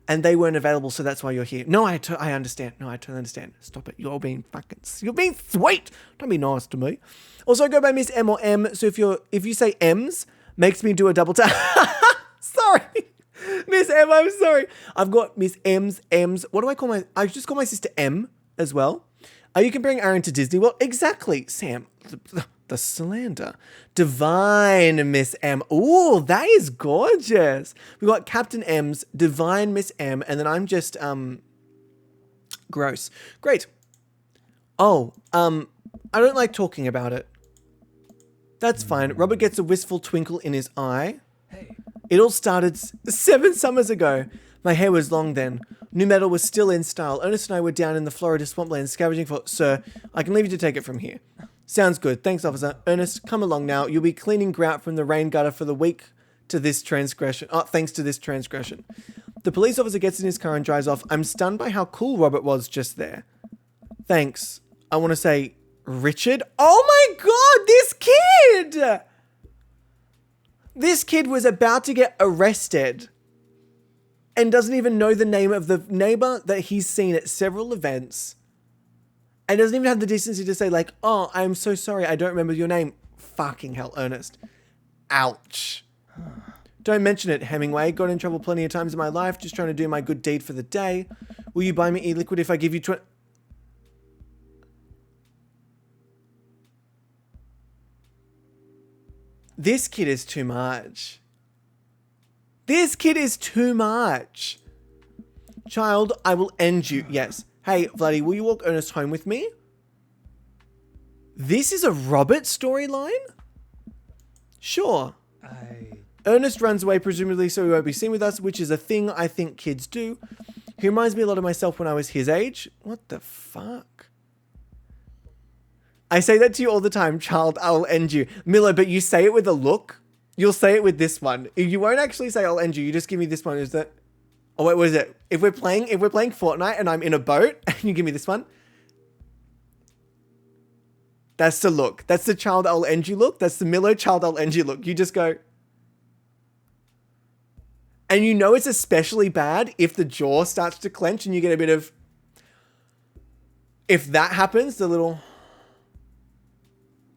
And they weren't available, so that's why you're here. No, I understand. No, I totally understand. Stop it. You're being sweet. Don't be nice to me. Also, go by Miss M or M. So if you say M's, makes me do a double tap. Sorry. Miss M, I'm sorry. I've got Miss M's. What do I call I just call my sister M as well. Are you comparing Aaron to Disney? Well, exactly. Sam, the slander. Divine Miss M. Ooh, that is gorgeous. We got Captain M's, Divine Miss M, and then I'm just, gross. Great. Oh, I don't like talking about it. That's fine. Robert gets a wistful twinkle in his eye. Hey. It all started 7 summers ago. My hair was long then. New metal was still in style. Ernest and I were down in the Florida swampland scavenging for... Sir, I can leave you to take it from here. Sounds good. Thanks, officer. Ernest, come along now. You'll be cleaning grout from the rain gutter for the week to this transgression. Oh, thanks to this transgression. The police officer gets in his car and drives off. I'm stunned by how cool Robert was just there. Thanks. I want to say, Richard? Oh my God, this kid! This kid was about to get arrested and doesn't even know the name of the neighbor that he's seen at several events. And doesn't even have the decency to say like, oh, I'm so sorry, I don't remember your name. Fucking hell, Ernest. Ouch. Don't mention it, Hemingway. Got in trouble plenty of times in my life, just trying to do my good deed for the day. Will you buy me e-liquid if I give you 20... This kid is too much. This kid is too much. Child, I will end you. Yes. Hey, Vladdy, will you walk Ernest home with me? This is a Robert storyline? Sure. Ernest runs away, presumably so he won't be seen with us, which is a thing I think kids do. He reminds me a lot of myself when I was his age. What the fuck? I say that to you all the time, child, I'll end you. Miller, but you say it with a look. You'll say it with this one. You won't actually say I'll end you. You just give me this one. Is that... Oh, wait, what is it? If we're playing Fortnite and I'm in a boat and you give me this one. That's the look. That's the child I'll end you look. That's the Miller child I'll end you look. You just go... And you know it's especially bad if the jaw starts to clench and you get a bit of... If that happens, the little...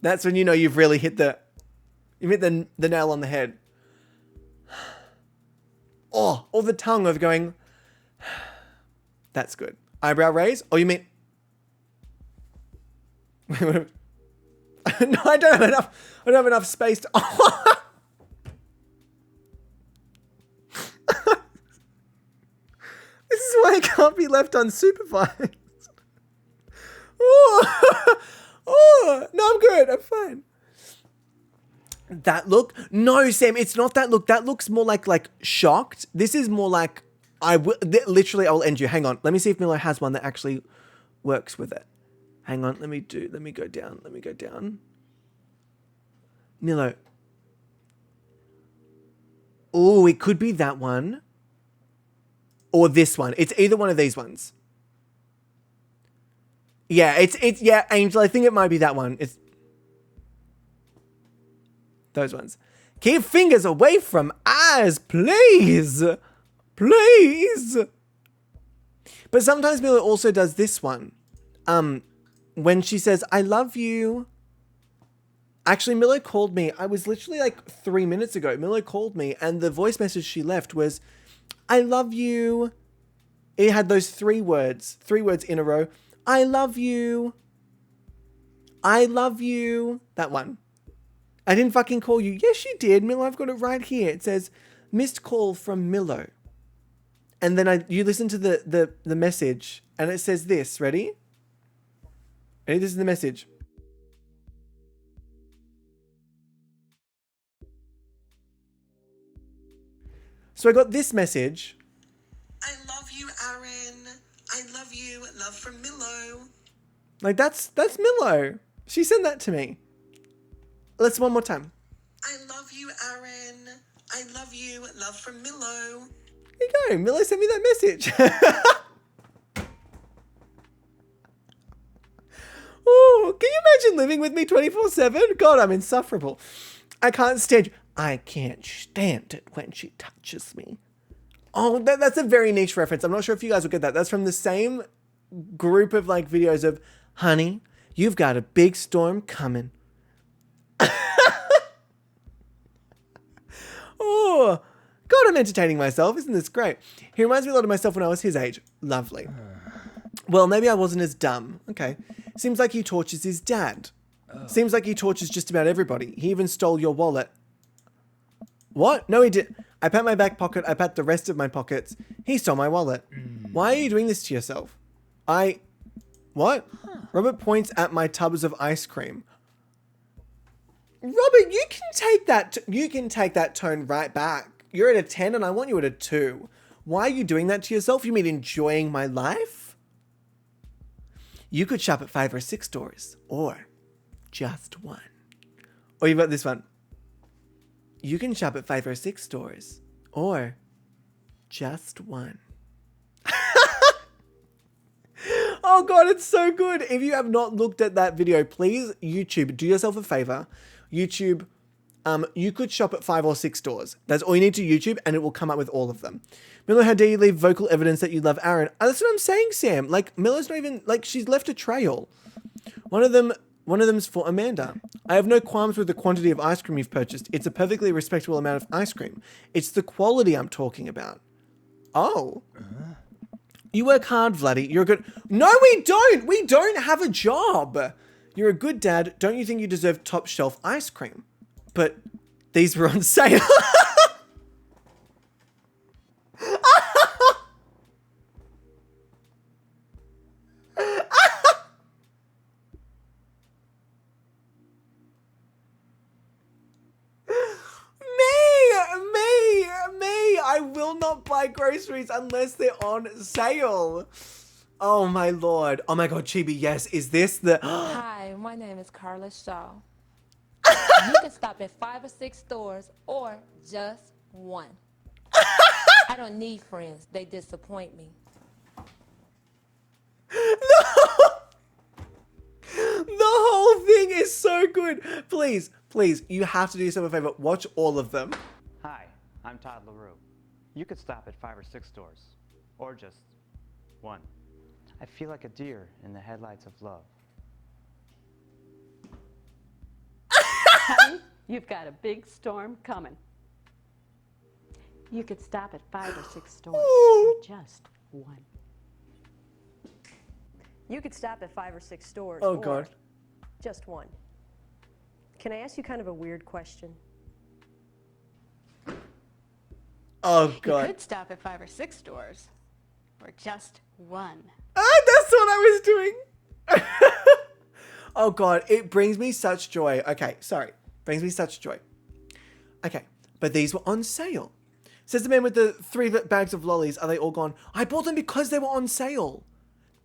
That's when you know you've really hit the... You hit the nail on the head. Oh, or the tongue of going... That's good. Eyebrow raise? Oh, you mean... No, I don't have enough space to... This is why I can't be left unsupervised. Oh, no, I'm good. I'm fine. That look? No, Sam, it's not that look. That looks more like shocked. This is more like, literally, I will end you. Hang on. Let me see if Milo has one that actually works with it. Hang on. Let me go down. Milo. Oh, it could be that one. Or this one. It's either one of these ones. Yeah, it's yeah, Angel, I think it might be that one. Those ones. Keep fingers away from eyes, please. Please. But sometimes Miller also does this one. When she says, I love you. Actually, Miller called me. I was literally like 3 minutes ago. Miller called me and the voice message she left was, I love you. It had those 3 words in a row. I love you. I love you. That one. I didn't fucking call you. Yes, you did. Miller, I've got it right here. It says, missed call from Miller. And then you listen to the message and it says this. Ready? Ready? This is the message. So I got this message. I love you, Aaron. I love you. Love from Milo. Like that's Milo. She sent that to me. Let's one more time. I love you, Aaron. I love you. Love from Milo. There you go. Milo sent me that message. Oh, can you imagine living with me 24/7? God, I'm insufferable. I can't stand you. I can't stand it when she touches me. Oh, that's a very niche reference. I'm not sure if you guys will get that. That's from the same group of like videos of, honey, you've got a big storm coming. Oh, God, I'm entertaining myself. Isn't this great? He reminds me a lot of myself when I was his age. Lovely. Well, maybe I wasn't as dumb. Okay. Seems like he tortures his dad. Seems like he tortures just about everybody. He even stole your wallet. What? No, he didn't. I pat my back pocket. I pat the rest of my pockets. He stole my wallet. Why are you doing this to yourself? What? Robert points at my tubs of ice cream. Robert, you can take that tone right back. You're at a 10 and I want you at a 2. Why are you doing that to yourself? You mean enjoying my life? You could shop at 5 or 6 stores or just one. Or you've got this one. You can shop at 5 or 6 stores or just one. Oh God, it's so good. If you have not looked at that video, please YouTube, do yourself a favor. YouTube, you could shop at 5 or 6 stores. That's all you need to YouTube and it will come up with all of them. Miller, how dare you leave vocal evidence that you love Aaron? That's what I'm saying, Sam. Like Miller's not even, like she's left a trail. One of them's for Amanda. I have no qualms with the quantity of ice cream you've purchased. It's a perfectly respectable amount of ice cream. It's the quality I'm talking about. Oh. You work hard, Vladdy. You're a good... No, we don't. We don't have a job. You're a good dad. Don't you think you deserve top shelf ice cream? But these were on sale. Me. I will not buy groceries unless they're on sale. Oh my Lord. Oh my God, Chibi, yes. Is this the... Hi, my name is Carla Shaw. You can stop at 5 or 6 stores or just one. I don't need friends. They disappoint me. The whole thing is so good. Please, you have to do yourself a favor. Watch all of them. Hi, I'm Todd LaRue. You could stop at 5 or 6 stores, or just one. I feel like a deer in the headlights of love. Honey, you've got a big storm coming. You could stop at 5 or 6 stores, or just one. You could stop at 5 or 6 stores. Oh, or God. just one. Can I ask you kind of a weird question? Oh, God. You could stop at 5 or 6 stores, or just one. That's what I was doing. Oh, God. It brings me such joy. Okay, sorry. Brings me such joy. Okay, but these were on sale. Says the man with the 3 bags of lollies. Are they all gone? I bought them because they were on sale.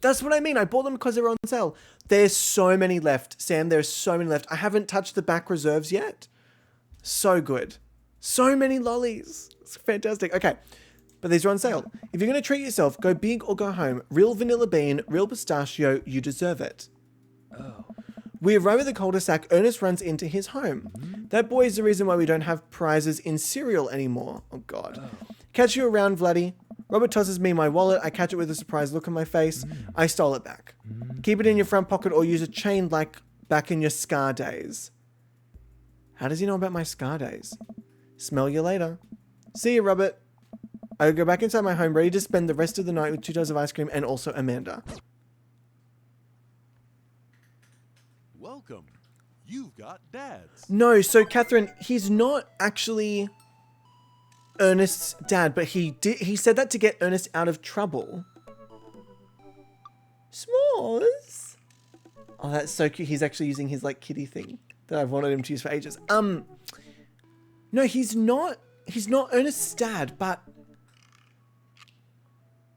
That's what I mean. I bought them because they were on sale. There's so many left, Sam. There's so many left. I haven't touched the back reserves yet. So good. So many lollies. It's fantastic. Okay. But these are on sale. If you're going to treat yourself, go big or go home. Real vanilla bean, real pistachio, you deserve it. Oh. We arrive at the cul-de-sac. Ernest runs into his home. That boy is the reason why we don't have prizes in cereal anymore. Oh, God. Catch you around, Vladdy. Robert tosses me my wallet. I catch it with a surprised look on my face. I stole it back. Keep it in your front pocket or use a chain like back in your Scar days. How does he know about my Scar days? Smell you later. See you, Robert. I go back inside my home, ready to spend the rest of the night with 2 tubs of ice cream and also Amanda. Welcome. You've got dads. No, so Catherine, he's not actually Ernest's dad, but he said that to get Ernest out of trouble. S'mores. Oh, that's so cute. He's actually using his like kitty thing that I've wanted him to use for ages. No, he's not Ernest's dad, but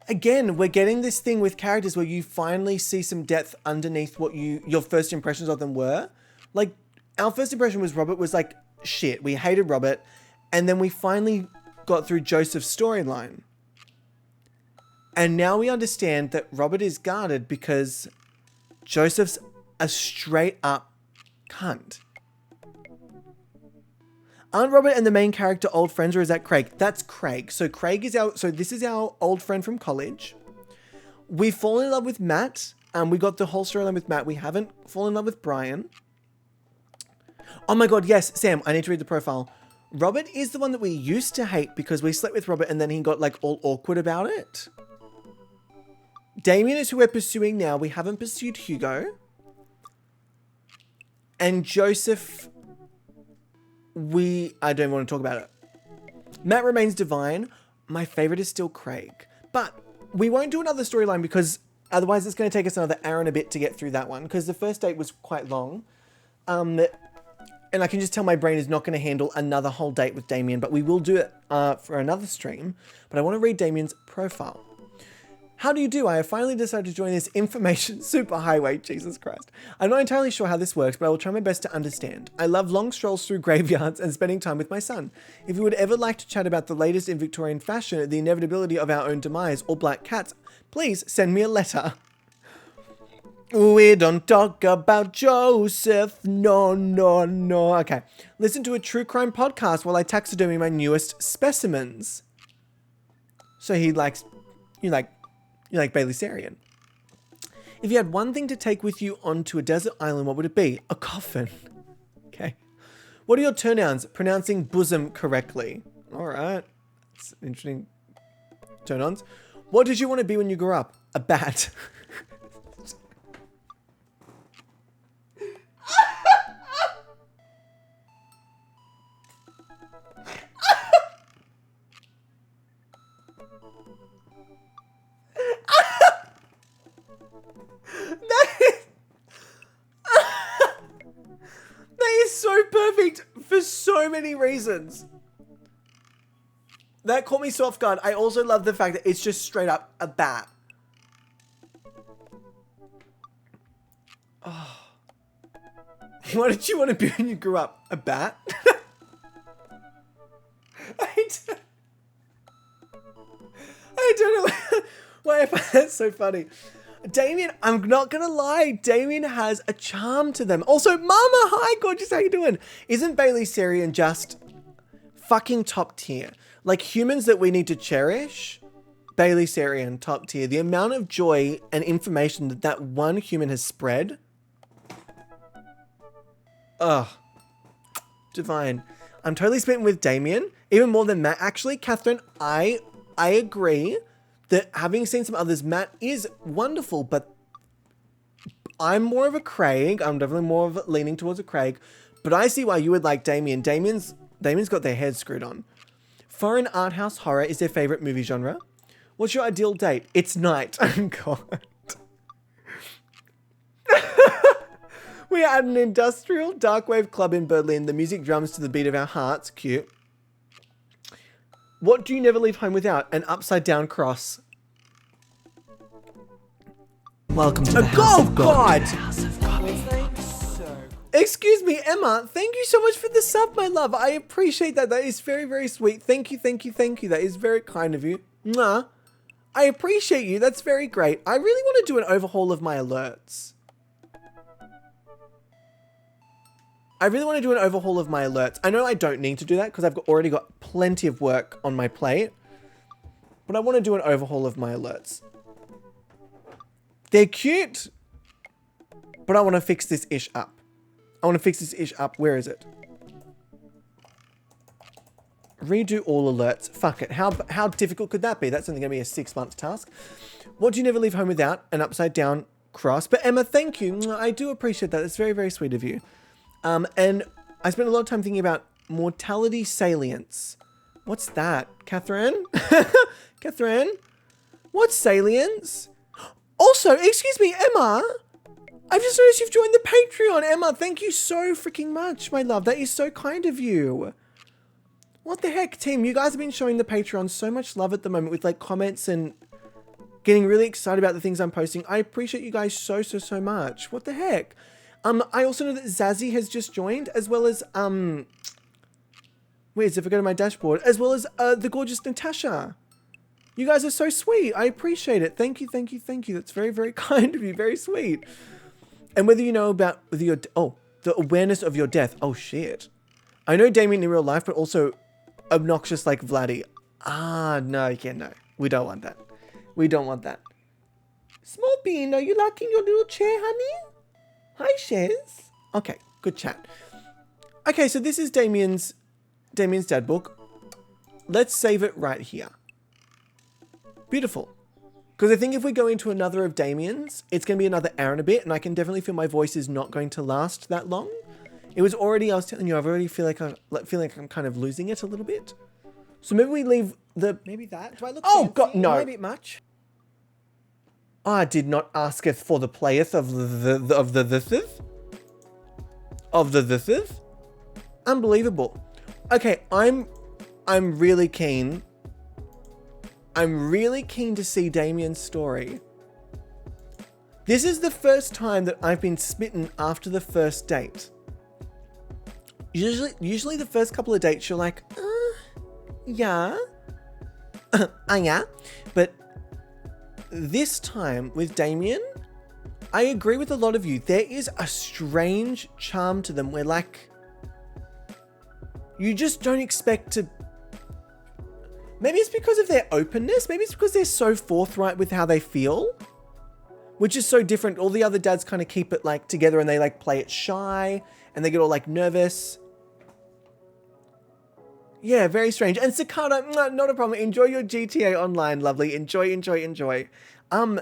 again, we're getting this thing with characters where you finally see some depth underneath what your first impressions of them were. Like, our first impression was Robert was like, shit, we hated Robert. And then we finally got through Joseph's storyline. And now we understand that Robert is guarded because Joseph's a straight up cunt. Aren't Robert and the main character old friends, or is that Craig? That's Craig. So this is our old friend from college. We fall in love with Matt. We got the whole storyline with Matt. We haven't fallen in love with Brian. Oh my God, yes, Sam, I need to read the profile. Robert is the one that we used to hate because we slept with Robert and then he got like all awkward about it. Damien is who we're pursuing now. We haven't pursued Hugo. And Joseph, I don't want to talk about it. Matt remains divine. My favorite is still Craig. But we won't do another storyline because otherwise it's going to take us another hour and a bit to get through that one because the first date was quite long. And I can just tell my brain is not going to handle another whole date with Damien, but we will do it for another stream. But I want to read Damien's profile. How do you do? I have finally decided to join this information superhighway. Jesus Christ. I'm not entirely sure how this works, but I will try my best to understand. I love long strolls through graveyards and spending time with my son. If you would ever like to chat about the latest in Victorian fashion, the inevitability of our own demise, or black cats, please send me a letter. We don't talk about Joseph. No, no, no. Okay. Listen to a true crime podcast while I taxidermy my newest specimens. So you like Bailey Sarian. If you had one thing to take with you onto a desert island, what would it be? A coffin. Okay. What are your pronouns? Pronouncing bosom correctly. All right. That's interesting. Turn-ons. What did you want to be when you grew up? A bat. That is so perfect for so many reasons. That caught me so off guard. I also love the fact that it's just straight up a bat. Oh. What did you want to be when you grew up? A bat? I don't know why I find that so funny. Damien, I'm not gonna lie, Damien has a charm to them. Also, Mama, hi, gorgeous, how you doing? Isn't Bailey Sarian just fucking top tier? Like humans that we need to cherish, Bailey Sarian, top tier. The amount of joy and information that that one human has spread. Ugh. Divine. I'm totally smitten with Damien, even more than Matt. Actually, Catherine, I agree that having seen some others, Matt is wonderful, but I'm more of a Craig. I'm definitely more of leaning towards a Craig, but I see why you would like Damien. Damien's got their head screwed on. Foreign art house horror is their favorite movie genre. What's your ideal date? It's night. Oh, God. We are at an industrial dark wave club in Berlin. The music drums to the beat of our hearts. Cute. What do you never leave home without? An upside down cross. Welcome to the House of God. Excuse me, Emma. Thank you so much for the sub, my love. I appreciate that. That is very, very sweet. Thank you, thank you, thank you. That is very kind of you. Mwah. I appreciate you. That's very great. I really want to do an overhaul of my alerts. I really want to do an overhaul of my alerts. I know I don't need to do that because I've already got plenty of work on my plate. But I want to do an overhaul of my alerts. They're cute. But I want to fix this ish up. Where is it? Redo all alerts. Fuck it. How difficult could that be? That's only going to be a 6-month task. What do you never leave home without? An upside down cross. But Emma, thank you. I do appreciate that. It's very, very sweet of you. And I spent a lot of time thinking about mortality salience. What's that? Catherine? Catherine? What's salience? Also, excuse me, Emma. I've just noticed you've joined the Patreon. Emma, thank you so freaking much, my love. That is so kind of you. What the heck, team? You guys have been showing the Patreon so much love at the moment with like comments and getting really excited about the things I'm posting. I appreciate you guys so, so, so much. What the heck? I also know that Zazzy has just joined, as well as, where's if I go to my dashboard, as well as the gorgeous Natasha. You guys are so sweet. I appreciate it. Thank you, thank you, thank you. That's very, very kind of you. Very sweet. And whether you know about the awareness of your death. Oh, shit. I know Damien in real life, but also obnoxious like Vladdy. Ah, no, yeah, no. We don't want that. We don't want that. Small Bean, are you liking your little chair, honey? Hi, Shez. Okay, good chat. Okay, so this is Damien's dad book. Let's save it right here. Beautiful. Because I think if we go into another of Damien's, it's going to be another hour and a bit, and I can definitely feel my voice is not going to last that long. It was already, I was telling you, I've already feel like I'm kind of losing it a little bit. So maybe we leave the... Maybe that? Do I look Oh, fancy? God, no. Maybe much? I did not asketh for the playeth of the thith. Unbelievable. Okay, I'm really keen. I'm really keen to see Damien's story. This is the first time that I've been smitten after the first date. Usually the first couple of dates you're like, yeah. Yeah. But this time with Damien, I agree with a lot of you. There is a strange charm to them where like, you just don't expect to... Maybe it's because of their openness. Maybe it's because they're so forthright with how they feel, which is so different. All the other dads kind of keep it like together and they like play it shy and they get all like nervous. Yeah, very strange. And Cicada, not a problem. Enjoy your GTA Online, lovely. Enjoy. I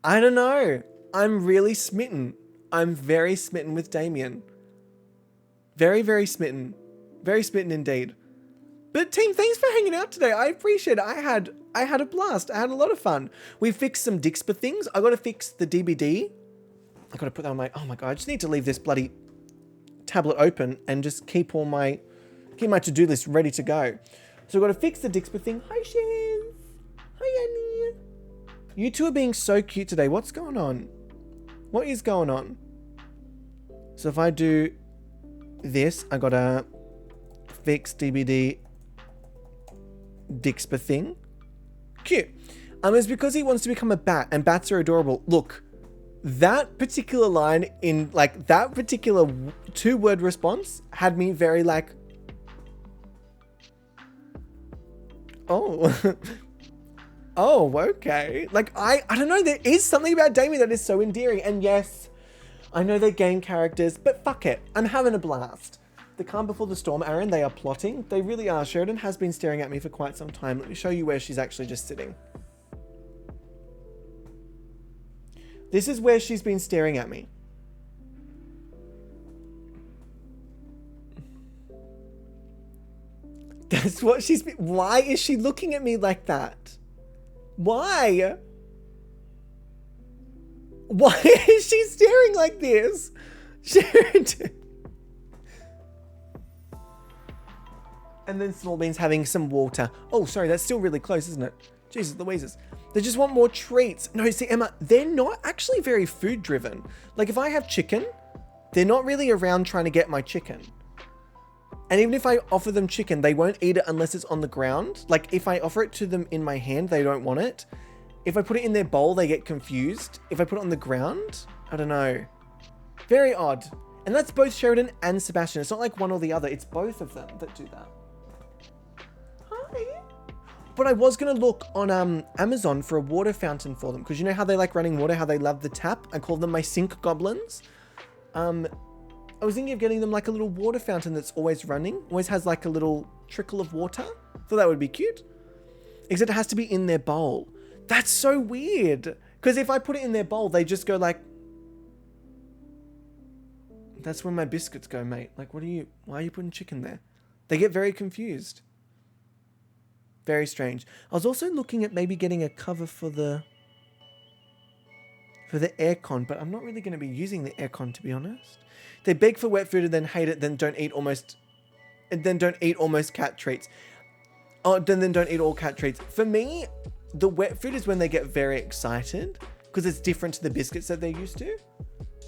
don't know. I'm really smitten. I'm very smitten with Damien. Very, very smitten. Very smitten indeed. But team, thanks for hanging out today. I appreciate it. I had a blast. I had a lot of fun. We fixed some Dixper things. I got to fix the DBD. I got to put that on my... Oh my God, I just need to leave this bloody tablet open and just keep my to-do list ready to go. So I've got to fix the Dixper thing. Hi, Shez. Hi, Annie. You two are being so cute today. What's going on? What is going on? So if I do this, I got to fix DBD Dixper thing. Cute. It's because he wants to become a bat, and bats are adorable. Look, that particular line in like that particular 2-word response had me very like, oh, oh, okay. Like I don't know. There is something about Damien that is so endearing, and yes, I know they're game characters, but fuck it, I'm having a blast. The calm before the storm, Aaron, they are plotting. They really are. Sheridan has been staring at me for quite some time. Let me show you where she's actually just sitting. This is where she's been staring at me. That's what she's been... Why is she looking at me like that? Why? Why is she staring like this? Sheridan... And then Small Bean's having some water. Oh, sorry, that's still really close, isn't it? Jesus Louises. They just want more treats. No, see, Emma, they're not actually very food driven. Like if I have chicken, they're not really around trying to get my chicken. And even if I offer them chicken, they won't eat it unless it's on the ground. Like if I offer it to them in my hand, they don't want it. If I put it in their bowl, they get confused. If I put it on the ground, I don't know. Very odd. And that's both Sheridan and Sebastian. It's not like one or the other. It's both of them that do that. Hi. But I was going to look on Amazon for a water fountain for them. Because you know how they like running water, how they love the tap? I call them my sink goblins. I was thinking of getting them like a little water fountain that's always running. Always has like a little trickle of water. Thought that would be cute. Except it has to be in their bowl. That's so weird. Because if I put it in their bowl, they just go like... That's where my biscuits go, mate. Like, why are you putting chicken there? They get very confused. Very strange. I was also looking at maybe getting a cover for the aircon, but I'm not really going to be using the aircon, to be honest. They beg for wet food and then hate it, then don't eat almost cat treats. Oh, then don't eat all cat treats. For me, the wet food is when they get very excited because it's different to the biscuits that they're used to.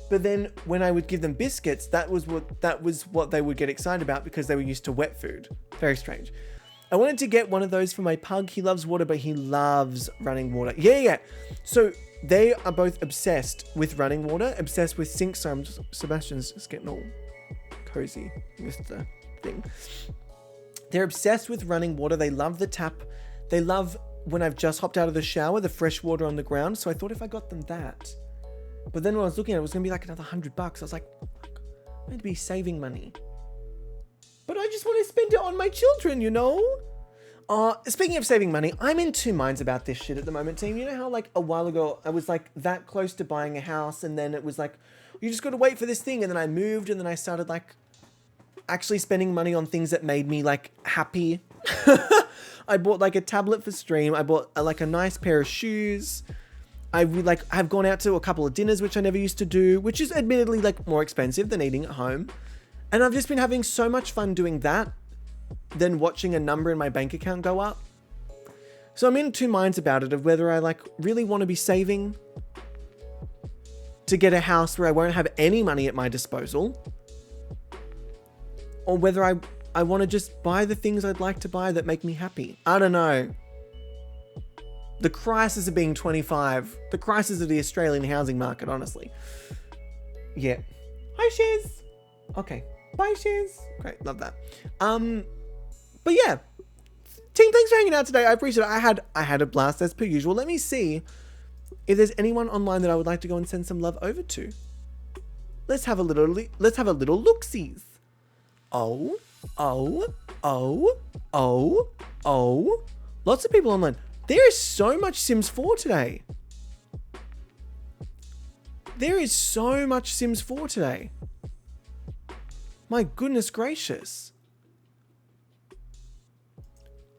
But then when I would give them biscuits, that was what they would get excited about because they were used to wet food. Very strange. I wanted to get one of those for my pug. He loves water, but he loves running water. Yeah. So they are both obsessed with running water, obsessed with sinks. So Sebastian's just getting all cozy with the thing. They're obsessed with running water. They love the tap. They love when I've just hopped out of the shower, the fresh water on the ground. So I thought if I got them that. But then when I was looking at it, it was going to be like another $100. I was like, I'm going to be saving money. But I just want to spend it on my children, you know? Speaking of saving money, I'm in two minds about this shit at the moment, team. You know how like a while ago, I was like that close to buying a house and then it was like, you just got to wait for this thing. And then I moved and then I started like actually spending money on things that made me like happy. I bought like a tablet for stream. I bought like a nice pair of shoes. I've gone out to a couple of dinners, which I never used to do, which is admittedly like more expensive than eating at home. And I've just been having so much fun doing that than watching a number in my bank account go up. So I'm in two minds about it of whether I like really want to be saving to get a house where I won't have any money at my disposal, or whether I want to just buy the things I'd like to buy that make me happy. I don't know. The crisis of being 25. The crisis of the Australian housing market, honestly. Yeah. Hi, Shiz. Okay. Bye, Shiz. Great. Love that. But yeah. Team, thanks for hanging out today. I appreciate it. I had a blast as per usual. Let me see if there's anyone online that I would like to go and send some love over to. Let's have a little look-sees. Oh. Lots of people online. There is so much Sims 4 today. My goodness gracious.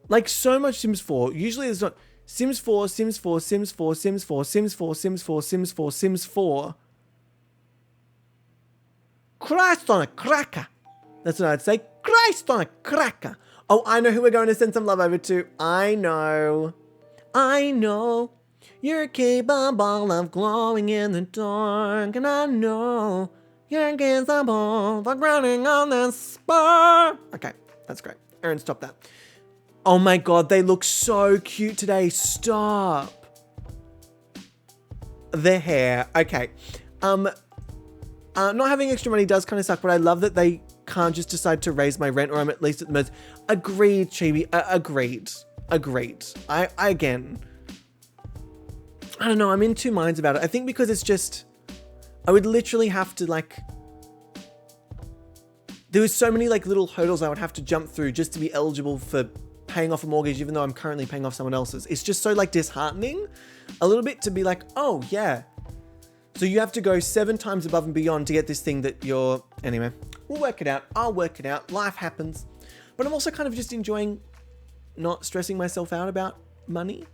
Like so much Sims 4. Usually there's not Sims 4, Sims 4, Sims 4, Sims 4, Sims 4, Sims 4, Sims 4, Sims 4. Christ on a cracker. That's what I'd say. Christ on a cracker. Oh, I know who we're going to send some love over to. I know. You're capable of glowing in the dark. And I know you're capable of running on the spark. Okay, that's great. Aaron, stop that. Oh my god, they look so cute today. Stop. The hair. Okay. Not having extra money does kind of suck, but I love that they can't just decide to raise my rent, or I'm at least at the most. Agreed, Chibi. Agreed. I don't know. I'm in two minds about it. I think because it's just, I would literally have to like, there was so many like little hurdles I would have to jump through just to be eligible for paying off a mortgage, even though I'm currently paying off someone else's. It's just so like disheartening a little bit to be like, oh yeah. So you have to go 7 times above and beyond to get this thing that you're, anyway, we'll work it out. I'll work it out. Life happens. But I'm also kind of just enjoying not stressing myself out about money.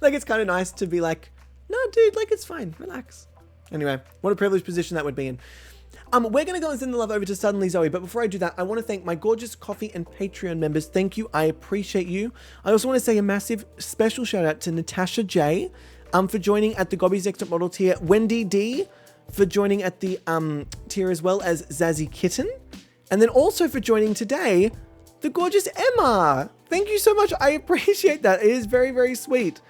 Like, it's kind of nice to be like, no, dude, like, it's fine. Relax. Anyway, what a privileged position that would be in. We're going to go and send the love over to Suddenly Zoe, but before I do that, I want to thank my gorgeous Coffee and Patreon members. Thank you. I appreciate you. I also want to say a massive special shout out to Natasha J for joining at the Gobby's Next Top Model tier, Wendy D for joining at the tier, as well as Zazzy Kitten, and then also for joining today, the gorgeous Emma. Thank you so much. I appreciate that. It is very, very sweet.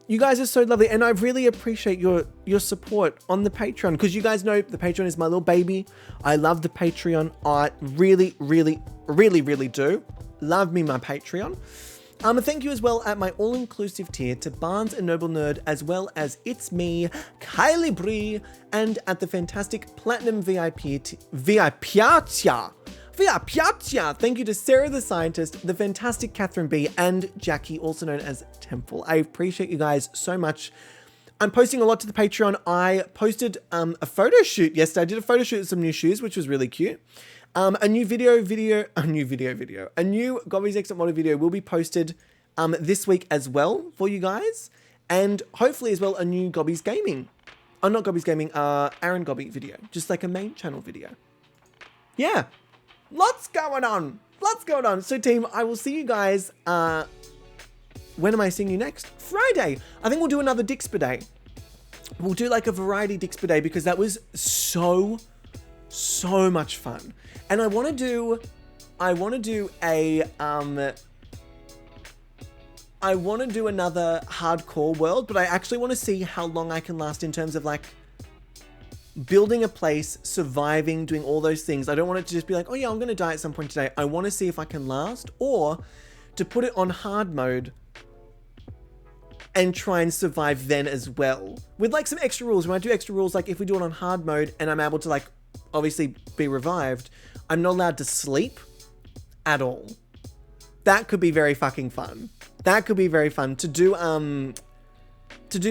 You guys are so lovely, and I really appreciate your support on the Patreon, because you guys know the Patreon is my little baby. I love the Patreon. I really, really, really, really do. Love me my Patreon. Thank you as well at my all-inclusive tier to Barnes and Noble Nerd, as well as It's Me, Kylie Bree, and at the fantastic Platinum VIP thank you to Sarah the Scientist, the fantastic Catherine B, and Jackie, also known as Temple. I appreciate you guys so much. I'm posting a lot to the Patreon. I posted a photo shoot yesterday. I did a photo shoot with some new shoes, which was really cute. A new Gobby's Exit Model video will be posted this week as well for you guys. And hopefully as well a new Gobby's Gaming. Oh, not Gobby's Gaming, Aaron Gobby video. Just like a main channel video. Yeah. Lots going on. So team, I will see you guys, when am I seeing you next? Friday. I think we'll do another Dixper Day. We'll do like a variety Dixper Day, because that was so much fun. And I want to do another hardcore world, but I actually want to see how long I can last in terms of like building a place, surviving, doing all those things. I don't want it to just be like, oh yeah, I'm going to die at some point today. I want to see if I can last, or to put it on hard mode and try and survive then as well. With like some extra rules. When I do extra rules, like if we do it on hard mode and I'm able to like obviously be revived, I'm not allowed to sleep at all. That could be very fucking fun. That could be very fun to do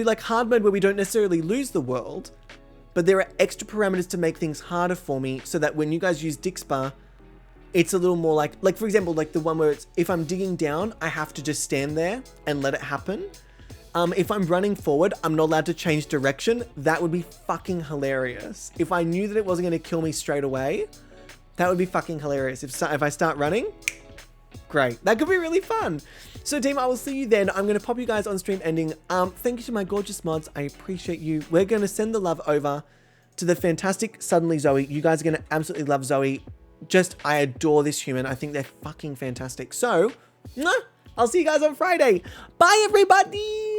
like hard mode where we don't necessarily lose the world, but there are extra parameters to make things harder for me, so that when you guys use Dixper, it's a little more like for example, like the one where it's, if I'm digging down, I have to just stand there and let it happen. If I'm running forward, I'm not allowed to change direction. That would be fucking hilarious. If I knew that it wasn't going to kill me straight away, that would be fucking hilarious. If I start running, great. That could be really fun. So team, I will see you then. I'm going to pop you guys on stream ending. Thank you to my gorgeous mods. I appreciate you. We're going to send the love over to the fantastic Suddenly Zoe. You guys are going to absolutely love Zoe. I adore this human. I think they're fucking fantastic. So, I'll see you guys on Friday. Bye, everybody.